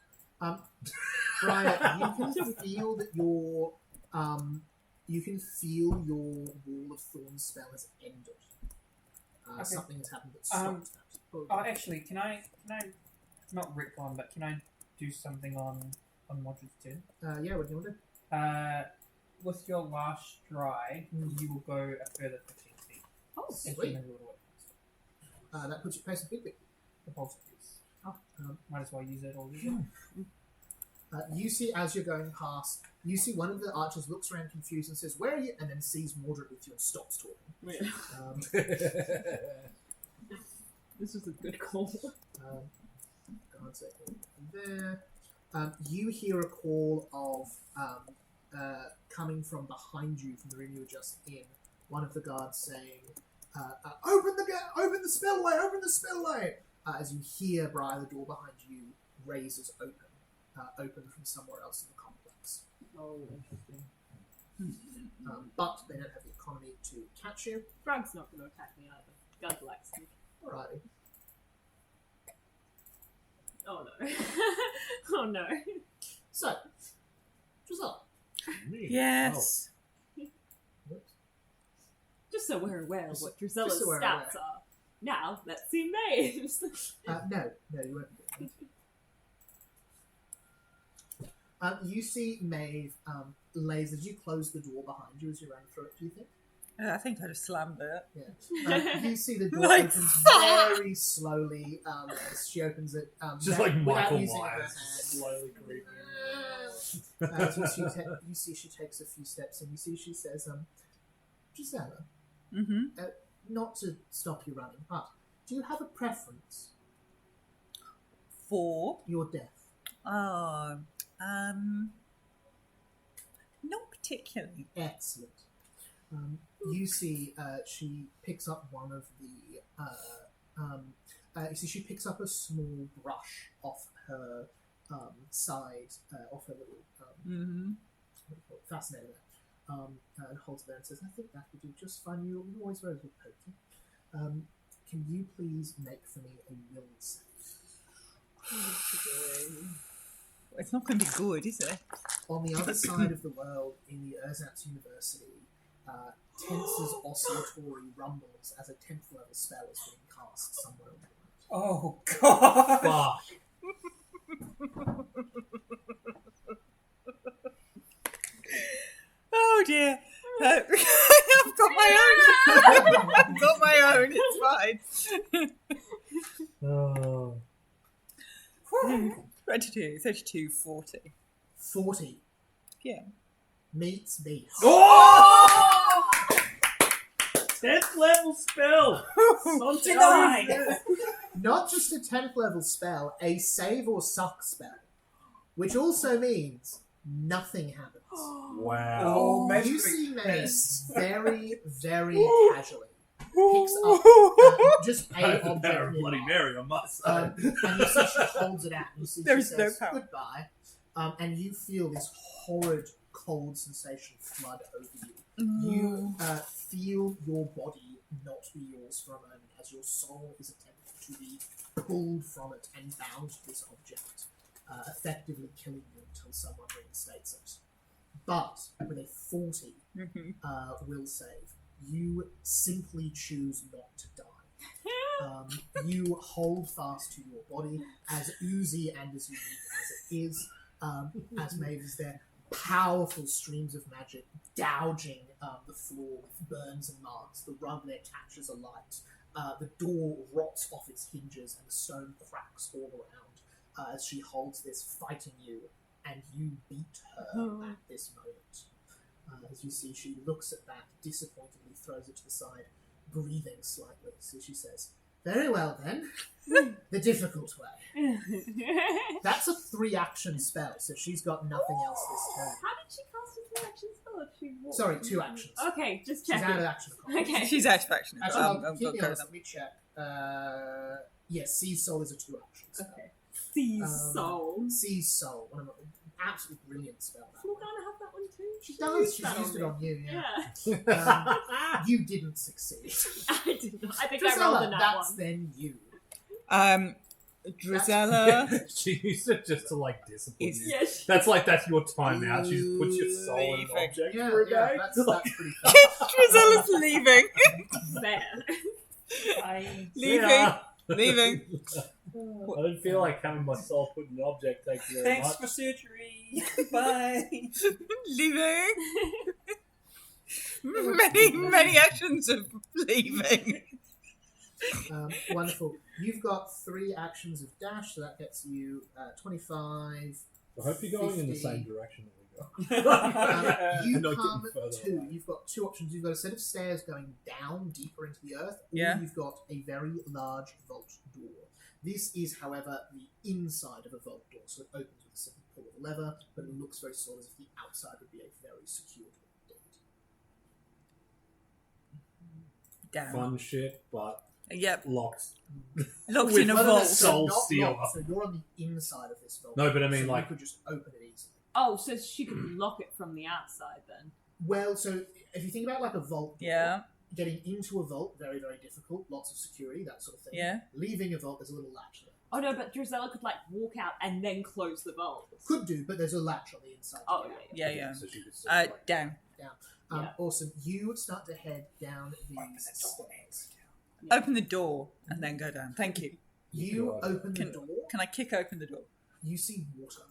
Brian, you can feel that your Wall of Thorns spell has ended. Okay. Something has happened that stopped that. Oh, actually, can I not retcon, but can I do something on Modred's turn? Yeah, what do you want to do? With your last stride, you will go a further 15 feet. Oh, And sweet. she knows a little way. That puts you past a big bit. The pulse piece. Oh, Might as well use it all. Use it. you see, as you're going past, you see one of the archers looks around confused and says, "Where are you?" and then sees Mordred with you and stops talking. This was a good call. One second. There. You hear a call of coming from behind you, from the room you were just in. One of the guards saying, "Open the spillway! Open the spillway!" as you hear Briar, the door behind you raises open from somewhere else in the complex. Oh, interesting. But they don't have the economy to catch you. Frog's not going to attack me either. Gun's likes me. Alrighty. Oh no. Oh no. So, Giselle. Yes. Whoops. Just so we're aware of what Drusilla's Just so we're stats are. Now, let's see names. No, you won't be doing that. You see Maeve lays as you close the door behind you as you run through it, do you think? I think I'd have slammed it. Yeah. You see the door Like, opens very slowly as she opens it. Just without- like without Michael using her Myers, hands. slowly creeping. You see she takes a few steps and you see she says, Gisella, Mm-hmm. not to stop you running, but do you have a preference? For? Your death. Oh, not particularly. Excellent. You see she picks up one of the... you see she picks up a small brush off her side, off her little Mm-hmm. fascinator there, and holds it there and says, I think that would do just fine. You're always very good poking. Can you please make for me a will save? It's not going to be good, is it? On the other side of the world, in the Erzatz University, Tense's oscillatory rumbles as a 10th level spell is being cast somewhere on the world. Oh god. Fuck. Oh dear. I've got my own. I've got my own. It's fine. Oh. 22, 32, 40. 40 Yeah. meets beats. Oh! 10th level spell! Denied. Not just a 10th level spell, a save or suck spell. Which also means nothing happens. Wow. Oh, maybe You we- see Maeve yes. very, very casually picks up just I a have the object power of Bloody nearby. Mary on my side. And you see she holds it out. And you see There she is no says power. goodbye. And you feel this horrid cold sensation flood over you. You feel your body not be yours for a moment as your soul is attempting to be pulled from it and bound to this object, effectively killing you until someone reinstates it. But with a 40 will save, you simply choose not to die. You hold fast to your body, as oozy and as unique as it is, as Maeve is there. Powerful streams of magic gouging the floor with burns and marks. The rug there catches alight. The door rots off its hinges and the stone cracks all around as she holds this, fighting you, and you beat her at this moment. As you see, she looks at that, disappointedly throws it to the side, breathing slightly. So she says, very well then, the difficult way. That's a 3-action spell, so she's got nothing else this turn. How did she cast a 3-action spell if she walked? Sorry, 2 actions. Okay, just She's out checking. of action. Okay. She's out of action. Actually, I'm keep got me to honest, let me check. Yes, Seize Soul is a 2-action spell. Okay. Seize soul. Seize Soul, one of my absolutely brilliant spell. That Does one. Morgana have that one too? She does. She's that used it me. on you. Yeah. Yeah. You didn't succeed. I did not. I think I rolled Drusilla, a nat that's one. then you. Drusilla She used it just to like discipline is you. Yes. That's your timeout. She just puts your soul in an Leaving. object Yeah, for a yeah, day. that's pretty fun. Drusilla's leaving. There. I Leaving. Yeah. Leaving. I don't feel like having my soul put in an object. Thank you very Thanks much. for surgery. Bye. Leaving. Many actions of leaving. Wonderful. You've got 3 actions of dash, so that gets you 25. I hope you're going in the 50. same direction that we go. You Not come getting further to. away. You've got 2 options. You've got a set of stairs going down deeper into the earth, or Yeah. you've got a very large vault door. This is, however, the inside of a vault door, so it opens with a simple pull of a lever, but it looks very sort of as if the outside would be a very secure door indeed. Down. Fun shit, but Yep. locked. Locked With in a other vault. soul not stealer. locked, so you're on the inside of this vault. No, but I mean, so like- you could just open it easily. Oh, so she could lock it from the outside then. Well, so if you think about like a vault, door, Yeah. getting into a vault, very, very difficult. Lots of security, that sort of thing. Yeah. Leaving a vault, there's a little latch there. Oh no, but Drizella could like walk out and then close the vault. Could do, but there's a latch on the inside. Oh to get yeah. out. Yeah. So she could sort of, like, Down. Yeah. Awesome. You start to head down these stairs. Open the door and then go down. Thank you. You Right. open the Can- door. Can I kick open the door? You see water.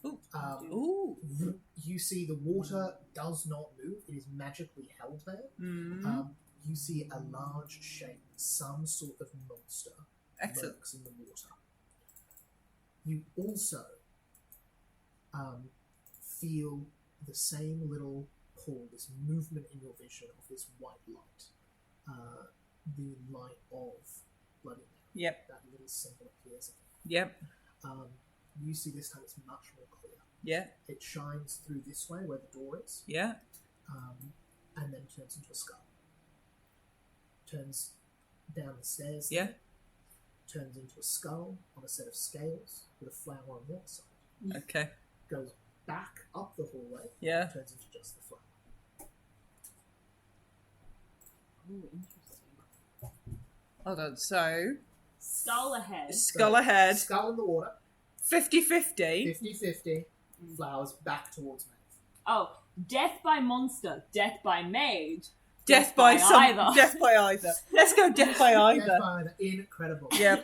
Ooh. Um, Ooh. you see the water does not move. It is magically held there. Mm. You see a large shape, some sort of monster, Excellent. lurks in the water. You also feel the same little pull, this movement in your vision of this white light. The light of Bloody Mary. Yep. That little symbol appears again. Yep. You see this time it's much more clear. Yeah. It shines through this way where the door is, Yeah. and then turns into a skull. Turns down the stairs. Yeah. Turns into a skull on a set of scales with a flower on the outside. Okay. Goes back up the hallway. Yeah. Turns into just the flower. Ooh, interesting. Hold on. So, Skull ahead. skull ahead. Skull in the water. 50-50. 50-50. Flowers back towards Maeve. Oh, death by monster, death by maid, Death by either. Death by either. Let's go death by Death either. by either. Incredible. Yeah,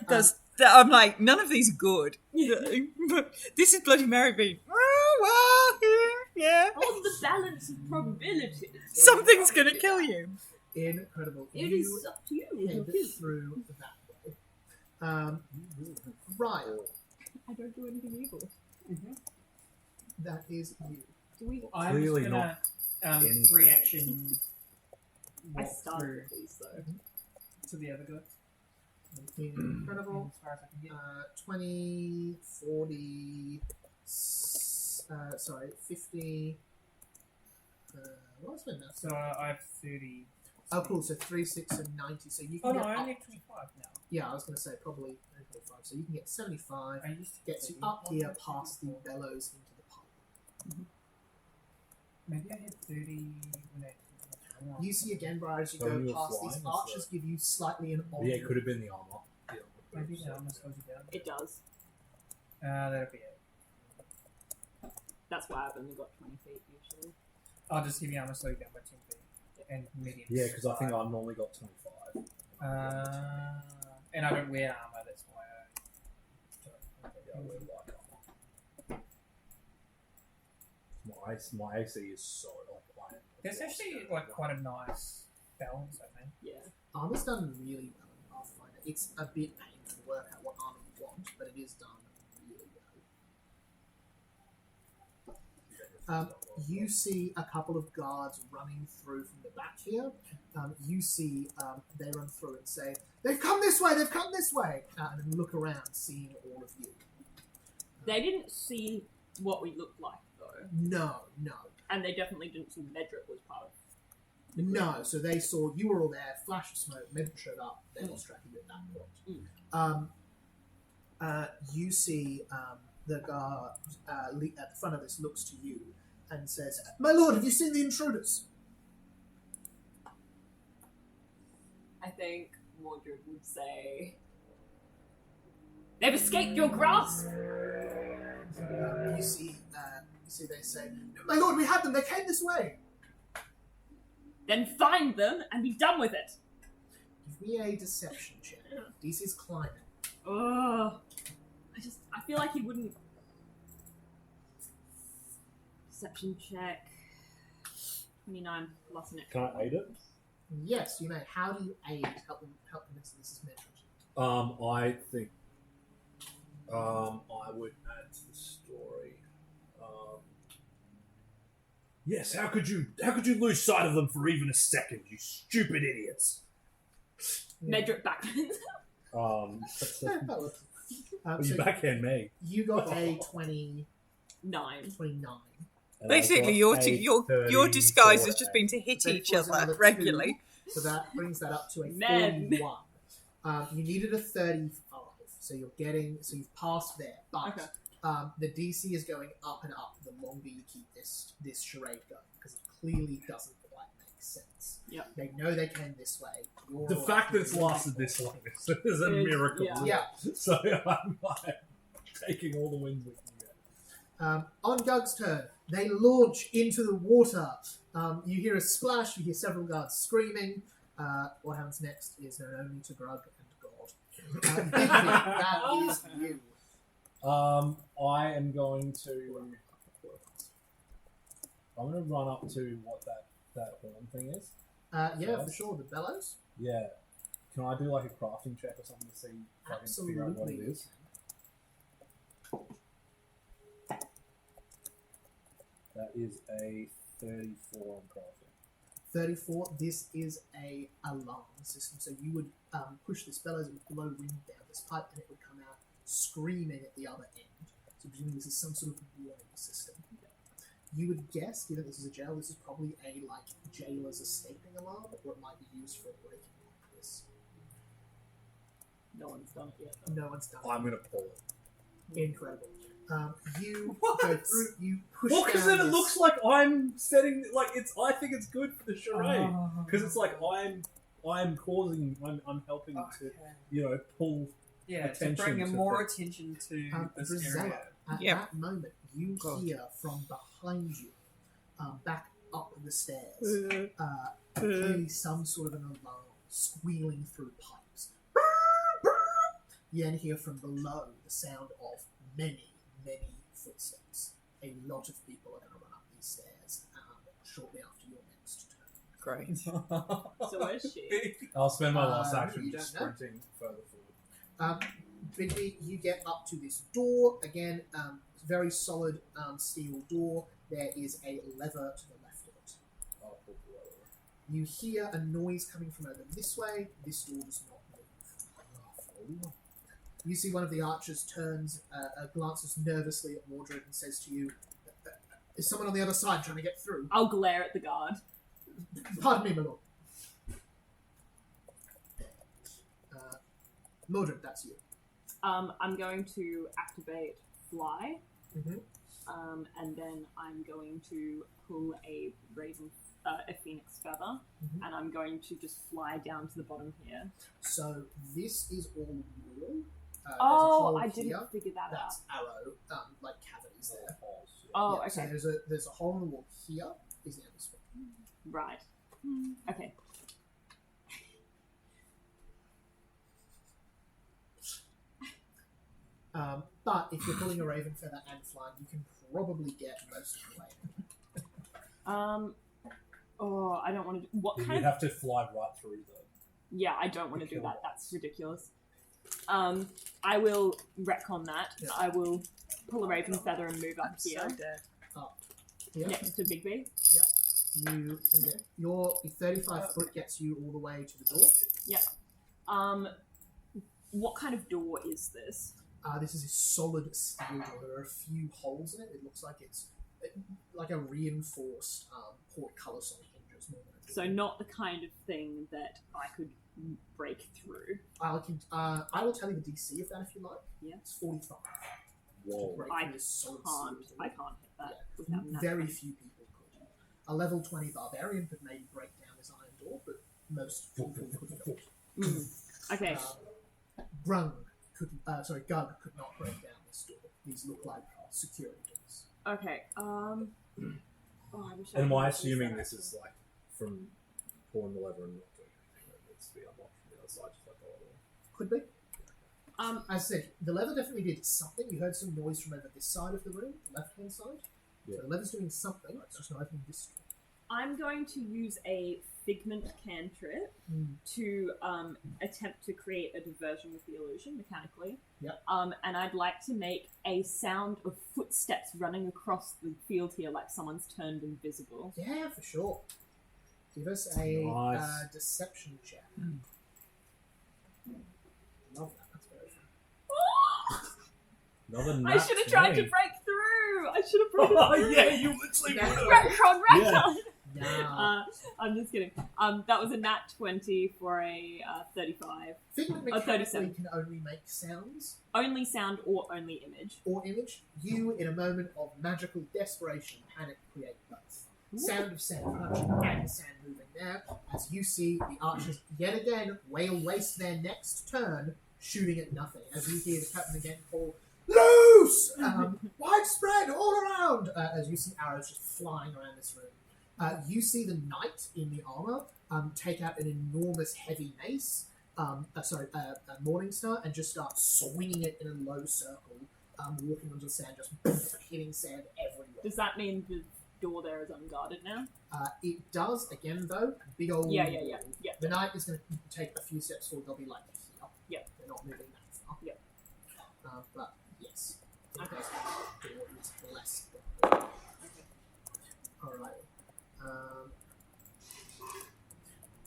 I'm like, none of these are good. This is Bloody Mary being, yeah. On the balance of probabilities. Something's gonna kill you. Incredible. It You is up to you. head through that way. Right. I don't do anything evil. That is you. Do we? I'm Clearly just gonna anything. free action I walk started through with these though. to the other guy. Incredible. As far as I can get. 20, 40, 50. What's my math? So I have 30. Oh, cool. So 3, 6, and 90. So you Oh can no, get I up. only have 25 now. Yeah, I was going to say probably 25. So you can get 75. I used to Gets you get up here past the bellows into the pipe. Maybe I had 30 when I. You see again, Briar, as you When go you were past these flying, archers, give you slightly an odd. Yeah, it could have been the armor. Maybe that almost slows you down. It does. That'll be it. That's why I've only got 20 feet usually. I'll just give you armor slow you down by 10 feet. And medium. Yeah, because I think I've normally got 25. And I don't wear armor, that's why Yeah, I wear light armor. My AC is so like light. There's actually like quite a nice balance, I think. Yeah. Armor's done really well in Pathfinder. It's a bit painful to work out what armor you want, but it is done really well. You see a couple of guards running through from the back here. You see they run through and say, "They've come this way! They've come this way!" And then look around, seeing all of you. They didn't see what we looked like though, No. and they definitely didn't see Medric was part of. No, so they saw you were all there, flash of smoke, Medric showed up, they lost track of you at that point. You see the guard at the front of this looks to you and says, "My lord, have you seen the intruders?" I think Mordred would say, "They've escaped your grasp." You see they say, "My lord, we had them, they came this way." Then find them and be done with it. Give me a deception check. DC's climbing. Ugh. I feel like he wouldn't. Deception check. 29 plus an Can I aid it? Yes, you may. How do you aid? Help them into this is Medric. I think I would add to the story. Yes, how could you lose sight of them for even a second, you stupid idiots? Medric backwards. So You backhand me. you got a 29. 9. And Basically, I your got a your disguise has 34. just been to hit So each plus other another 2, regularly. So that brings that up to a Men. 41. You needed a 35, so you've passed there, but Okay. The DC is going up and up the longer you keep this charade going, because it clearly doesn't quite make sense. Yep. They know they came this way. You're The all fact up that it's here. lasted this long is a miracle. Yeah. So I'm like taking all the wins we can get. On Gug's turn, they launch into the water. You hear a splash, you hear several guards screaming. What happens next is known only to Grug and God. Big Vic, that is you. I am going to. I'm going to run up to what that horn thing is. Yeah, for sure. The bellows. Yeah. Can I do like a crafting check or something to see if I can figure out what it Absolutely. is? That is a 34 on crafting. 34. This is a alarm system. So you would push this bellows and blow wind down this pipe, and it would come out screaming at the other end. So presumably this is some sort of warning system. You would guess, given this is a jail, this is probably a jailer's escaping alarm, or it might be used for a breaking like this. No one's done it yet. Though. No one's done it. I'm going to pull it. Incredible. You What? go through. You push. Well, because down then it this- looks like I'm setting like it's. I think it's good for the charade Oh. because it's like I'm causing. I'm helping to pull. Yeah, to attention bring to more things. attention to this Brazella, area. at Yep. that moment, you God. hear from behind you, back up the stairs, clearly some sort of an alarm squealing through pipes. You then hear from below the sound of many, many footsteps. A lot of people are going to run up these stairs shortly after your next turn. Great. So where's she? I'll spend my last You action don't know. sprinting further forward. Bigby, you get up to this door. Again, very solid steel door. There is a lever to the left of it. I'll pull the lever. You hear a noise coming from over this way. This door does not move. You see one of the archers turns, glances nervously at Mordred and says to you, "Is someone on the other side trying to get through?" I'll glare at the guard. Pardon me, my lord. Mordred, that's you. I'm going to activate fly, Mhm. and then I'm going to pull a phoenix feather, Mhm. and I'm going to just fly down to the bottom here. So this is all wall. There's a Oh, hole I didn't here. figure that out. That's arrow, like cavities there. Oh, Yeah, so okay, there's a hole in the wall here. Is the other spot. right. Okay. But if you're pulling a raven feather and flying, you can probably get most of the way. Oh, I don't want to. What You'd kind of? have to fly right through the. Yeah, I don't want to do kill that. box. That's ridiculous. I will retcon that. Yeah. I will pull a raven feather and move up So here dead. Yeah. next to Big B. You can get your 35 foot gets you all the way to the door. What kind of door is this? This is a solid steel door. There are a few holes in it. It looks like it's like a reinforced portcullis on hinges. More than a door. So not the kind of thing that I could break through. I will tell you the DC of that if you like. Yeah. It's 45. Whoa. Break I through this solid Can't. steel door. I can't hit that Yeah. without that. Very few people could. A level 20 barbarian could maybe break down this iron door, but most people could not. Okay. Grung Gug could not break down this door. These look like security doors. Okay. Oh, I wish I And am I could use assuming that, this is like from pulling the lever and not doing anything that needs to be unlocked from the other side, just like the other one? Could be. actually. As I said, the lever definitely did something. You heard some noise from over this side of the room, the left-hand side. Yeah. So the lever's doing something. It's just not opening this door. I'm going to use a figment cantrip to attempt to create a diversion with the illusion mechanically. Yep. And I'd like to make a sound of footsteps running across the field here, like someone's turned invisible. Yeah, for sure. Give us a Nice. deception check. Love that. That's very fun. Another I should have tried to break through. I should have brought Oh it through. yeah, you literally Yeah. would have. Retcon. Yeah. Yeah. I'm just kidding. That was a nat 20 for a 35. Figment Oh, mechanically 37. can only make sounds Only sound or only image. or image. You, in a moment of magical desperation, panic, create both. Sound of sand crunching and sand moving there, as you see the archers yet again waste their next turn shooting at nothing. As you hear the captain again call, "Loose!" Widespread all around, as you see arrows just flying around this room. You see the knight in the armor take out an enormous heavy mace, a Morningstar, and just start swinging it in a low circle, walking onto the sand, just hitting sand everywhere. Does that mean the door there is unguarded now? It does, again though, big old... Yeah. The knight is going to take a few steps forward, they'll be like here. Yeah. They're not moving that far. Yeah. But, yes. The door is blessed. Okay. Alright.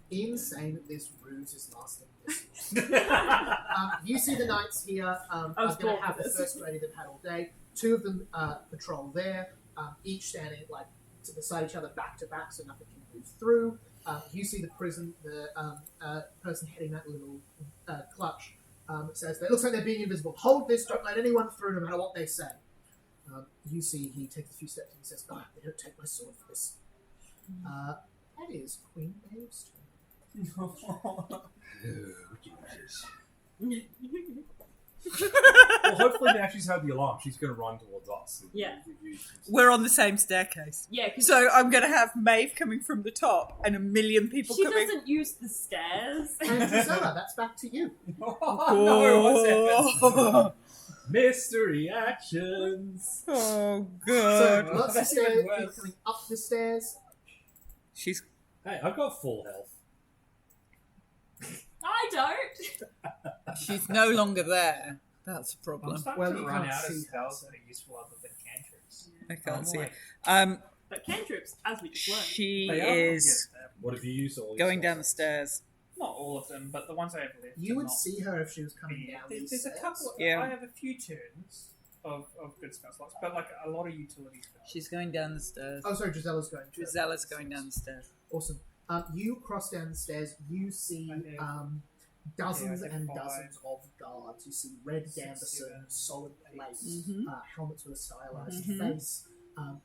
Insane that this ruse is lasting this long. You see the knights here are was going to bored have with the this. first ready they've had all day. Two of them patrol there, each standing like to beside each other, back to back, so nothing can move through. You see the prison, the person heading that little clutch says, "It looks like they're being invisible. Hold this, don't let anyone through, no matter what they say." You see he takes a few steps and he says, "They don't take my sword for this." That is Queen Maeve's turn. Well, hopefully now she's heard the alarm. She's going to run towards us. And Yeah. give you- We're on the same staircase. Yeah, because So I'm going to have Maeve coming from the top and a million people she coming. doesn't use the stairs. And Drusilla, that's back to you. Oh, no, what's happened? Mystery actions. Oh, So God. lots of That's even stairs, worse. people coming up the stairs. She's. Hey, I've got full health. I don't. She's no longer there. That's a I'm problem. starting Well, to you run can't out of see spells that are useful other than cantrips. I can't I'm see like, it. But cantrips, as we just learned. She they are- is yes, What have you used all these going spells? down the stairs. not all of them, but the ones I have left. You are would not. see her if she was coming down There's these a stairs. couple. Yeah. I have a few turns of good spell slots, but like a lot of utility spells. She's going down the stairs. Oh, sorry, Drizella's going. Drizella's going down the stairs. Awesome. You cross down the stairs. You see Okay. dozens Yeah, I and think dozens of guards. You see red Six, Gambeson, seven, solid plate, Mhm. helmets with a stylized Mhm. face.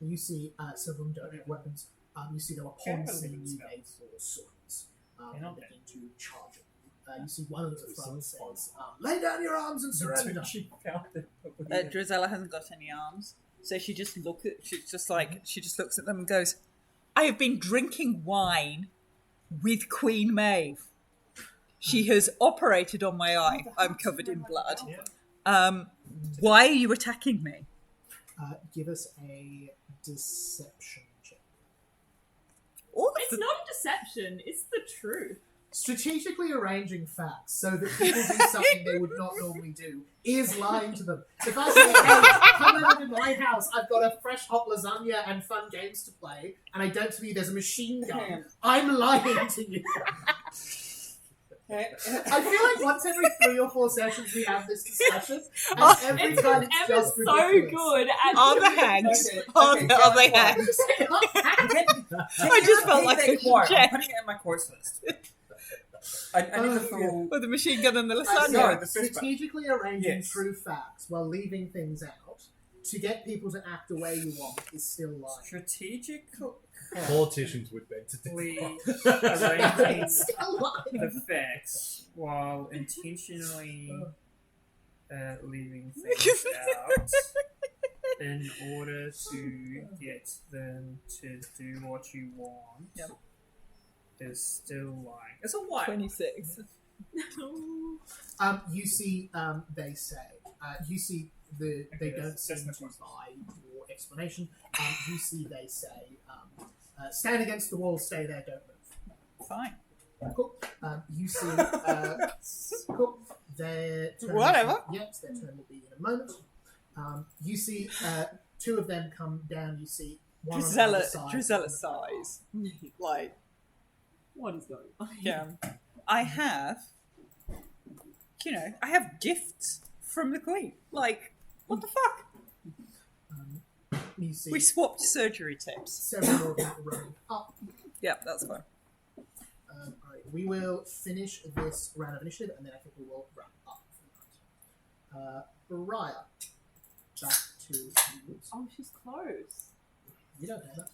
You see several of them don't have weapons. You see them upon Yeah, seeing living you, spells. they draw swords They're and not begin to charge at you. You see one of them at the front Sounds says, "Lay down your arms and surrender." She found it. Drizella hasn't got any arms, so she just she just looks at them and goes, "I have been drinking wine with Queen Maeve. She has operated on my eye. I'm covered in blood. Why are you attacking me?" Give us a deception check. All of It's the- not a deception, it's the truth. Strategically arranging facts so that people do something they would not normally do is lying to them. If I say, "Hey, come over to my house, I've got a fresh hot lasagna and fun games to play," and I don't tell you there's a machine gun, I'm lying to you. I feel like once every 3 or 4 sessions we have this discussion, and every It's time been it's ever just so ridiculous. good at Are the hands? Okay, Are okay, they yeah, hands? I just felt like a I'm jet putting it in my course list. I need the full. with a machine gun and the I lasagna. said, Sorry, the first part. strategically arranging Yes. true facts while leaving things out to get people to act the way you want is still lying. Strategically Politicians would beg to differ. arranging It's still lying. the facts while intentionally leaving things out in order to get them to do what you want Yep. is still lying. It's a lie. 26. You see, they say, you see they Okay, don't that's seem my to question. buy your explanation. You see, they say, stand against the wall, stay there, don't move. Fine. Cool. You see, cool. Their turn Whatever. Yes, their turn will be in a moment. You see, 2 of them come down. You see one on the other side. Drizella sighs. Like, What is going on? yeah. I have, I have gifts from the Queen. Like, what the fuck? You see We swapped surgery tips. several more people running up. Yep, that's fine. Alright, we will finish this round of initiative, and then I think we will wrap up for the night. Mariah, back to you. Oh, she's close. You don't know that.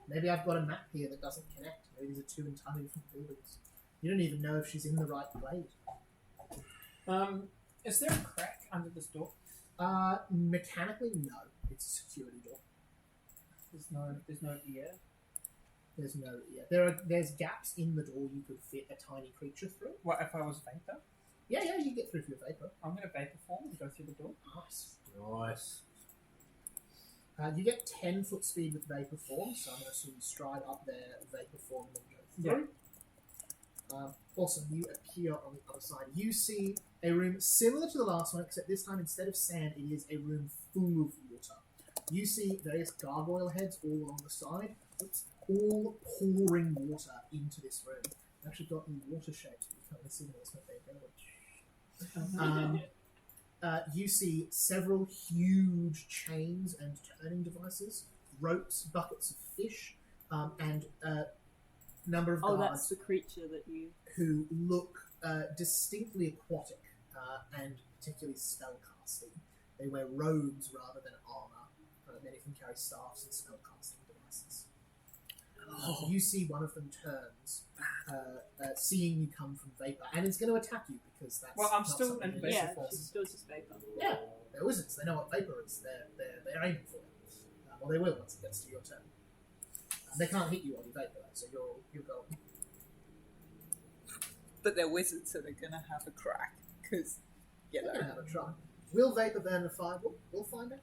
Maybe I've got a map here that doesn't connect. Maybe these are two entirely different buildings. You don't even know if she's in the right glade. Is there a crack under this door? Mechanically, no. It's a security door. There's no ear. There's no ear. There's gaps in the door you could fit a tiny creature through. What if I was vapor? Yeah, you get through for your vapor. I'm gonna vapor form and go through the door. Nice. Nice. You get 10 foot speed with vapor form, so I'm going to assume you stride up there, vapor form, and then go through. Awesome, you appear on the other side. You see a room similar to the last one, except this time instead of sand, it is a room full of water. You see various gargoyle heads all along the side. It's all pouring water into this room. I've actually got the water shapes, but you can't really see them. It's not very good. You see several huge chains and turning devices, ropes, buckets of fish, and a number of Oh, guards that's the creature that you. who look distinctly aquatic and particularly spellcasting. They wear robes rather than armor. Many of them carry staffs and spellcasting devices. You see one of them turns, seeing you come from vapor, and it's going to attack you because that's. Well, I'm not still something in that Yeah, basic forces- she's still just vapor. Yeah, they're wizards. They know what vapor is. They're aiming for it. Well, they will once it gets to your turn. They can't hit you while you vapor, so you'll go. But they're wizards, so they're going to have a crack. Because, you They're know. gonna have a try. Will vapor burn the fire? We'll find out.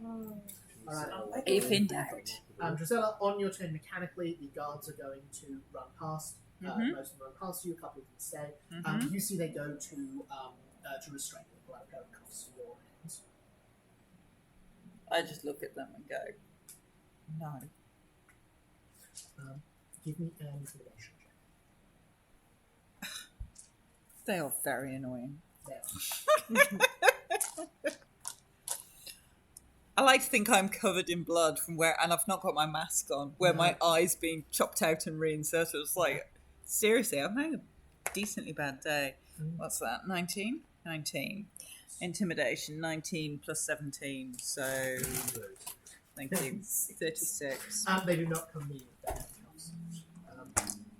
Alright. If in doubt. Drusella, on your turn mechanically, the guards are going to run past. Mhm. Most of them run past you, a couple of them stay. Mhm. You see they go to restrain you, pull out a pair of cuffs for your hands. I just look at them and go, no. Give me an intimidation check. They are very annoying. There. I like to think I'm covered in blood from where, and I've not got my mask on, where my eye's being chopped out and reinserted. It's like, seriously, I'm having a decently bad day. What's that? 19? 19. Intimidation, 19 plus 17, so thank you. 36. They do not come near their handcuffs.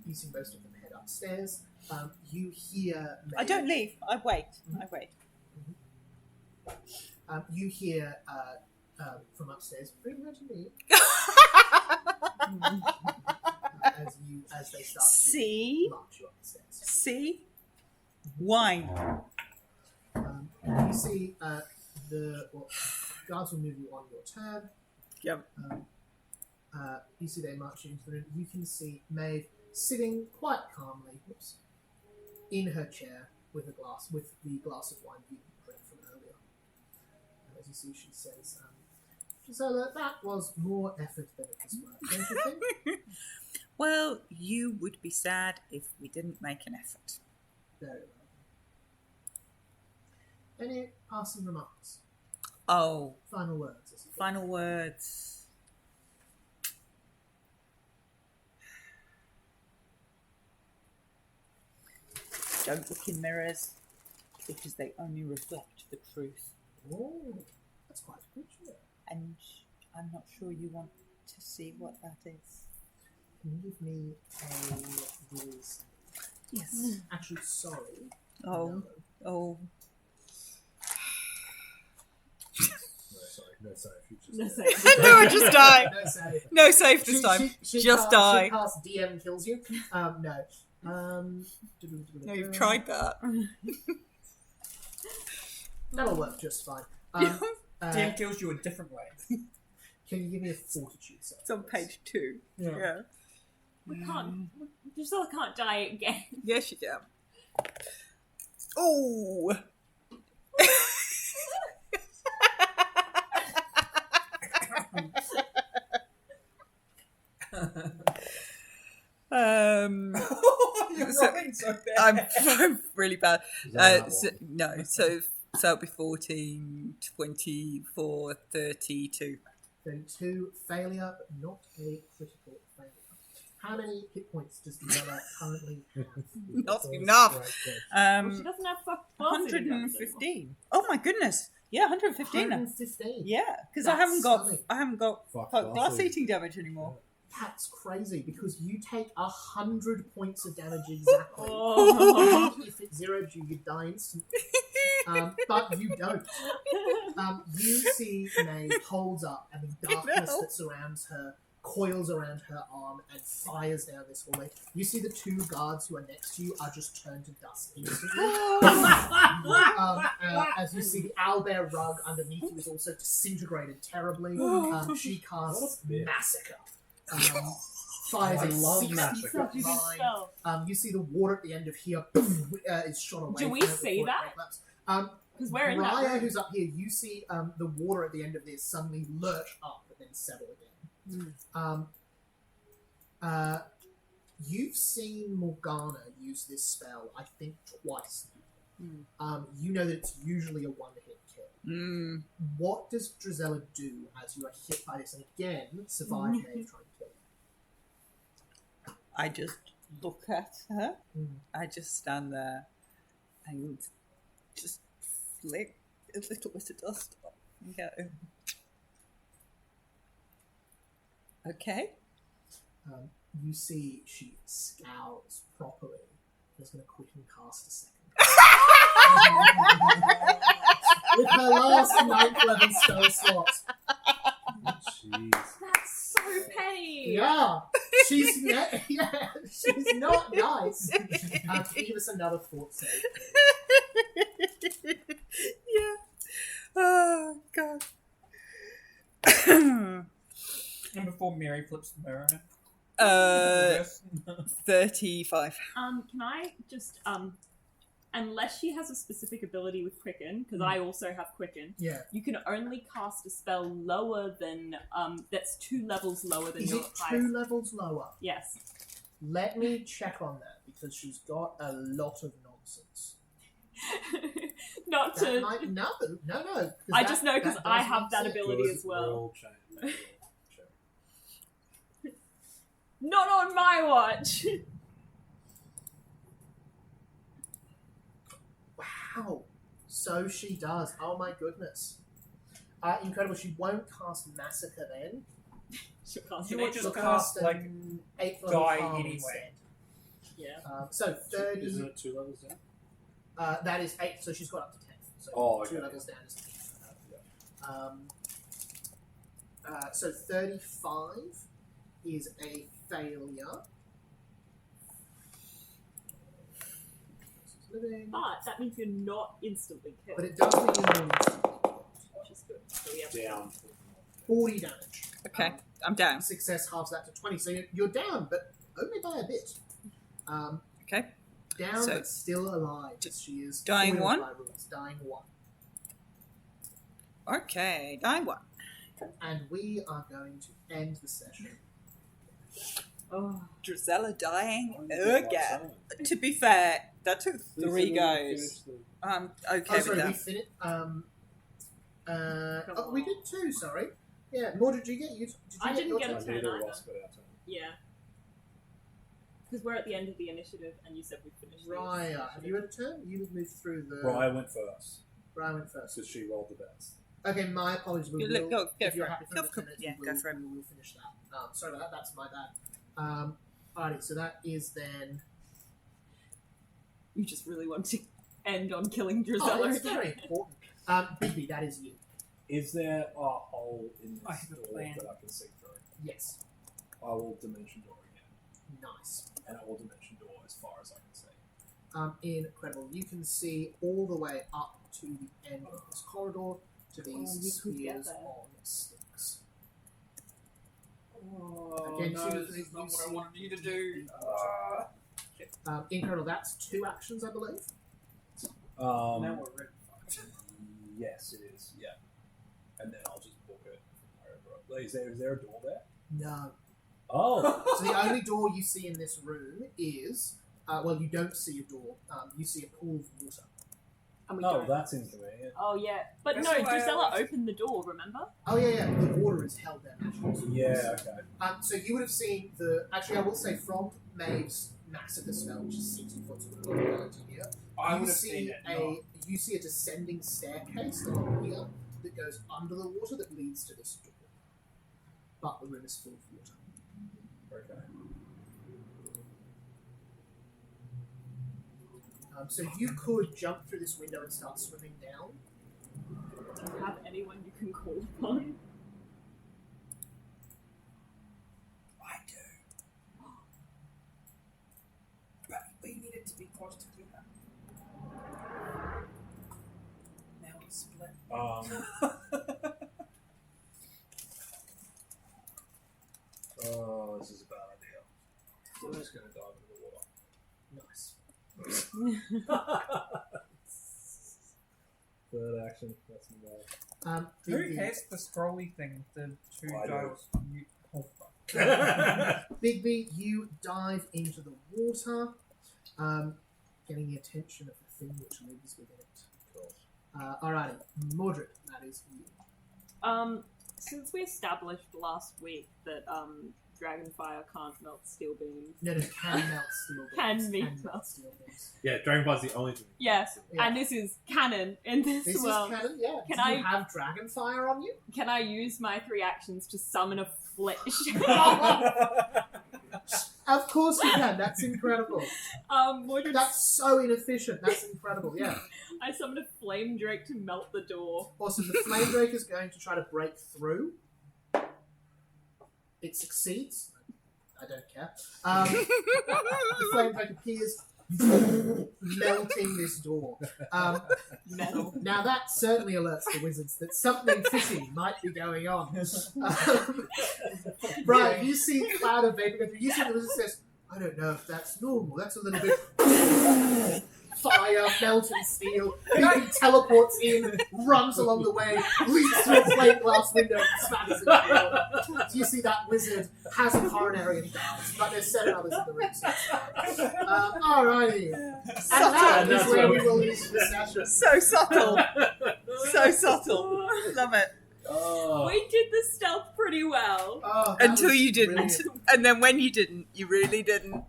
You see most of them head upstairs. You hear. I don't leave. I wait. I wait. You hear from upstairs. Bring her to me. As they start See? to march you up the stairs. See? Wine. You see guards will move you on your turn. Yep. You see they march you into the room. You can see Maeve sitting quite calmly, in her chair with the glass of wine you drank from earlier. As you see, she says, "So that was more effort than it was worth, don't you think?" Well, you would be sad if we didn't make an effort. Very well. Any passing remarks? Oh, Final words. As you go. final words. Don't look in mirrors, because they only reflect the truth. Oh, that's quite good. Yeah. And I'm not sure you want to see what that is. Can you give me a rules? Yes. Actually, sorry. Oh, oh. No save. No, Just sorry. No, just die. No save. No save this time. Just die. She casts DM kills you. No. No, you've tried that. That'll work just fine. DM kills you a different way. Can you give me a fortitude save? It's on page 2. Yeah. We can't. Drusilla can't die again. Yes, you can. Oh. You're So- rolling so bad. I'm really bad. Is that So 5 So it'll be 14, 24, 32. 32 failure, but not a critical failure. How many hit points does Bella currently have? Not enough. Great. Well, she doesn't have fuck 115. Oh my goodness. Yeah, 115. 115. Yeah, because That's I stunning. haven't got Fuck glass glass eating damage anymore. That's crazy because you take 100 points of damage exactly. Oh. If it zeroed you, you'd die instantly. But you don't. You see May holds up and the darkness No. that surrounds her coils around her arm and fires down this hallway. You see the two guards who are next to you are just turned to dust instantly. As you see the owlbear rug underneath you is also disintegrated terribly. She casts What a bitch. Massacre. Fires I a love 60 Massacre. foot Such a good line. spell. You see the water at the end of here is shot away. Do we from it see before it that? collapses. Because we're in that Raya, room. who's up here, you see the water at the end of this suddenly lurch up and then settle again. You've seen Morgana use this spell, I think, twice now. You know that it's usually a one-hit kill. What does Drizella do as you are hit by this? And again, survive may try and kill you. I just look at her. I just stand there and just flick a little bit of dust off and go, okay. You see she scowls properly. She's going to quit and cast a second. With her last 9th level spell slot. Jeez. That's so petty. Yeah, she's not nice. Give us another fort save. Yeah. Oh, God. And before Mary flips the mirror. 35. Can I just unless she has a specific ability with Quicken, because I also have Quicken, Yeah. you can only cast a spell lower than that's 2 levels lower than Is your it highest. 2 levels lower? Yes. Let me check on that because she's got a lot of nonsense. Not That to. might, no. I just know because that I does have make that sense. ability Good as well. roll chain. Not on my watch. Wow. So she does. Oh my goodness. Incredible. She won't cast Massacre then. She'll cast You an would extra just She'll cast, an like, 8th level die harm anyway. instead. Yeah. So 30. Isn't it 2 levels down? That is 8. So she's got up to 10. So Oh, okay. 2 levels down is 10. So 35 is a failure. But that means you're not instantly killed. But it does mean you're not instantly killed. Which is good. So we have Down. 40 damage. Okay, I'm down. Success halves that to 20. So you're down, but only by a bit. Okay. Down, So- but still alive. She is Dying foiled one? by rules. Dying 1. Okay, dying one. And we are going to end the session. Oh. Drizella dying Like again. saying. To be fair, that took Please 3 didn't goes. finish the- I'm Oh, okay sorry, with we that. finished. We did 2, sorry. Yeah, more did you get? I didn't your get turn? a turn Neither of either. us got our turn. Yeah. Because we're at the end of the initiative, and you said we finished. the Raya, initiative. have you had a turn? You moved through the. Raya went first Raya went first. because she rolled the best. Okay, my apologies. We Go- will, go if for you're it. happy for Go the for it. 10 minutes, Yeah, we go will, for it. we will finish that. Sorry about that. That's my bad. Alrighty, so that is then. You just really want to end on killing Oh, Drizella. that's very important. Bigby, that is you. Is there a hole in I this have a door plan. that I can see through? Yes. I will dimension door again, Nice. and I will dimension door as far as I can see. Incredible. You can see all the way up to the end of this corridor to these you could get spears there. on sticks. Oh, Again, no, see- this is not you what I see- wanted you to do. Incredible. That's 2 actions, I believe. Now we're ready. Yes, it is. Yeah, and then I'll just book it from wherever. Like, is there a door there? No. Oh, So the only door you see in this room is, well, you don't see a door. You see a pool of water. and we Oh, don't. that's inconvenient. Oh yeah, but That's no, why I Drusella always- opened the door. Remember? Oh yeah. The water is held there naturally. Yeah, okay. So you would have seen the. Actually, I will say from Maeve's massacre spell, which is 60 foot, so we're going to here. I You would have seen it. Not. You see a descending staircase along here that goes under the water that leads to this door. But the room is full of water. Okay. So you could jump through this window and start swimming down. Do you have anyone you can call upon? I do. But we needed to be close to Clipper. Now it's split. Oh, this is a bad idea. So I'm just going to dive into the water. Nice. Third action. That's no. Who Big has the scrolly thing? The two I do. dials. Oh, fuck. Bigby, you dive into the water, getting the attention of the thing which lives within it. Cool. Alrighty, Mordred, that is you. Since we established last week that Dragonfire can't melt steel beams. No, can melt steel Can beams. melt. Melt steel beams. Yeah, Dragonfire's the only thing. Yes, Yeah. and this is canon in this, This world. is canon, yeah. Can Do I- you have Dragonfire on you? Can I use my 3 actions to summon a flesh? Of course you can. That's incredible. Mordred, That's so inefficient. That's incredible. Yeah. I summoned a flame drake to melt the door. Awesome. The Flame Drake is going to try to break through. It succeeds. I don't care. The Flame Drake appears, melting this door. Metal. Now that certainly alerts the wizards that something fishy might be going on. Right, you see a cloud of vapor go through. You see the wizard says, I don't know if that's normal. That's a little bit fire, melting steel. He teleports in, runs along the way, leaps through a plate glass window and smatters into the water. So you see that wizard has a coronary and dies, but there's 7 others in the room. So it's fine. Alrighty. And that is where we will leave the session. So subtle. So subtle. Love it. Oh. We did the stealth pretty well. Oh, that Until was you didn't. brilliant. And then when you didn't, you really didn't.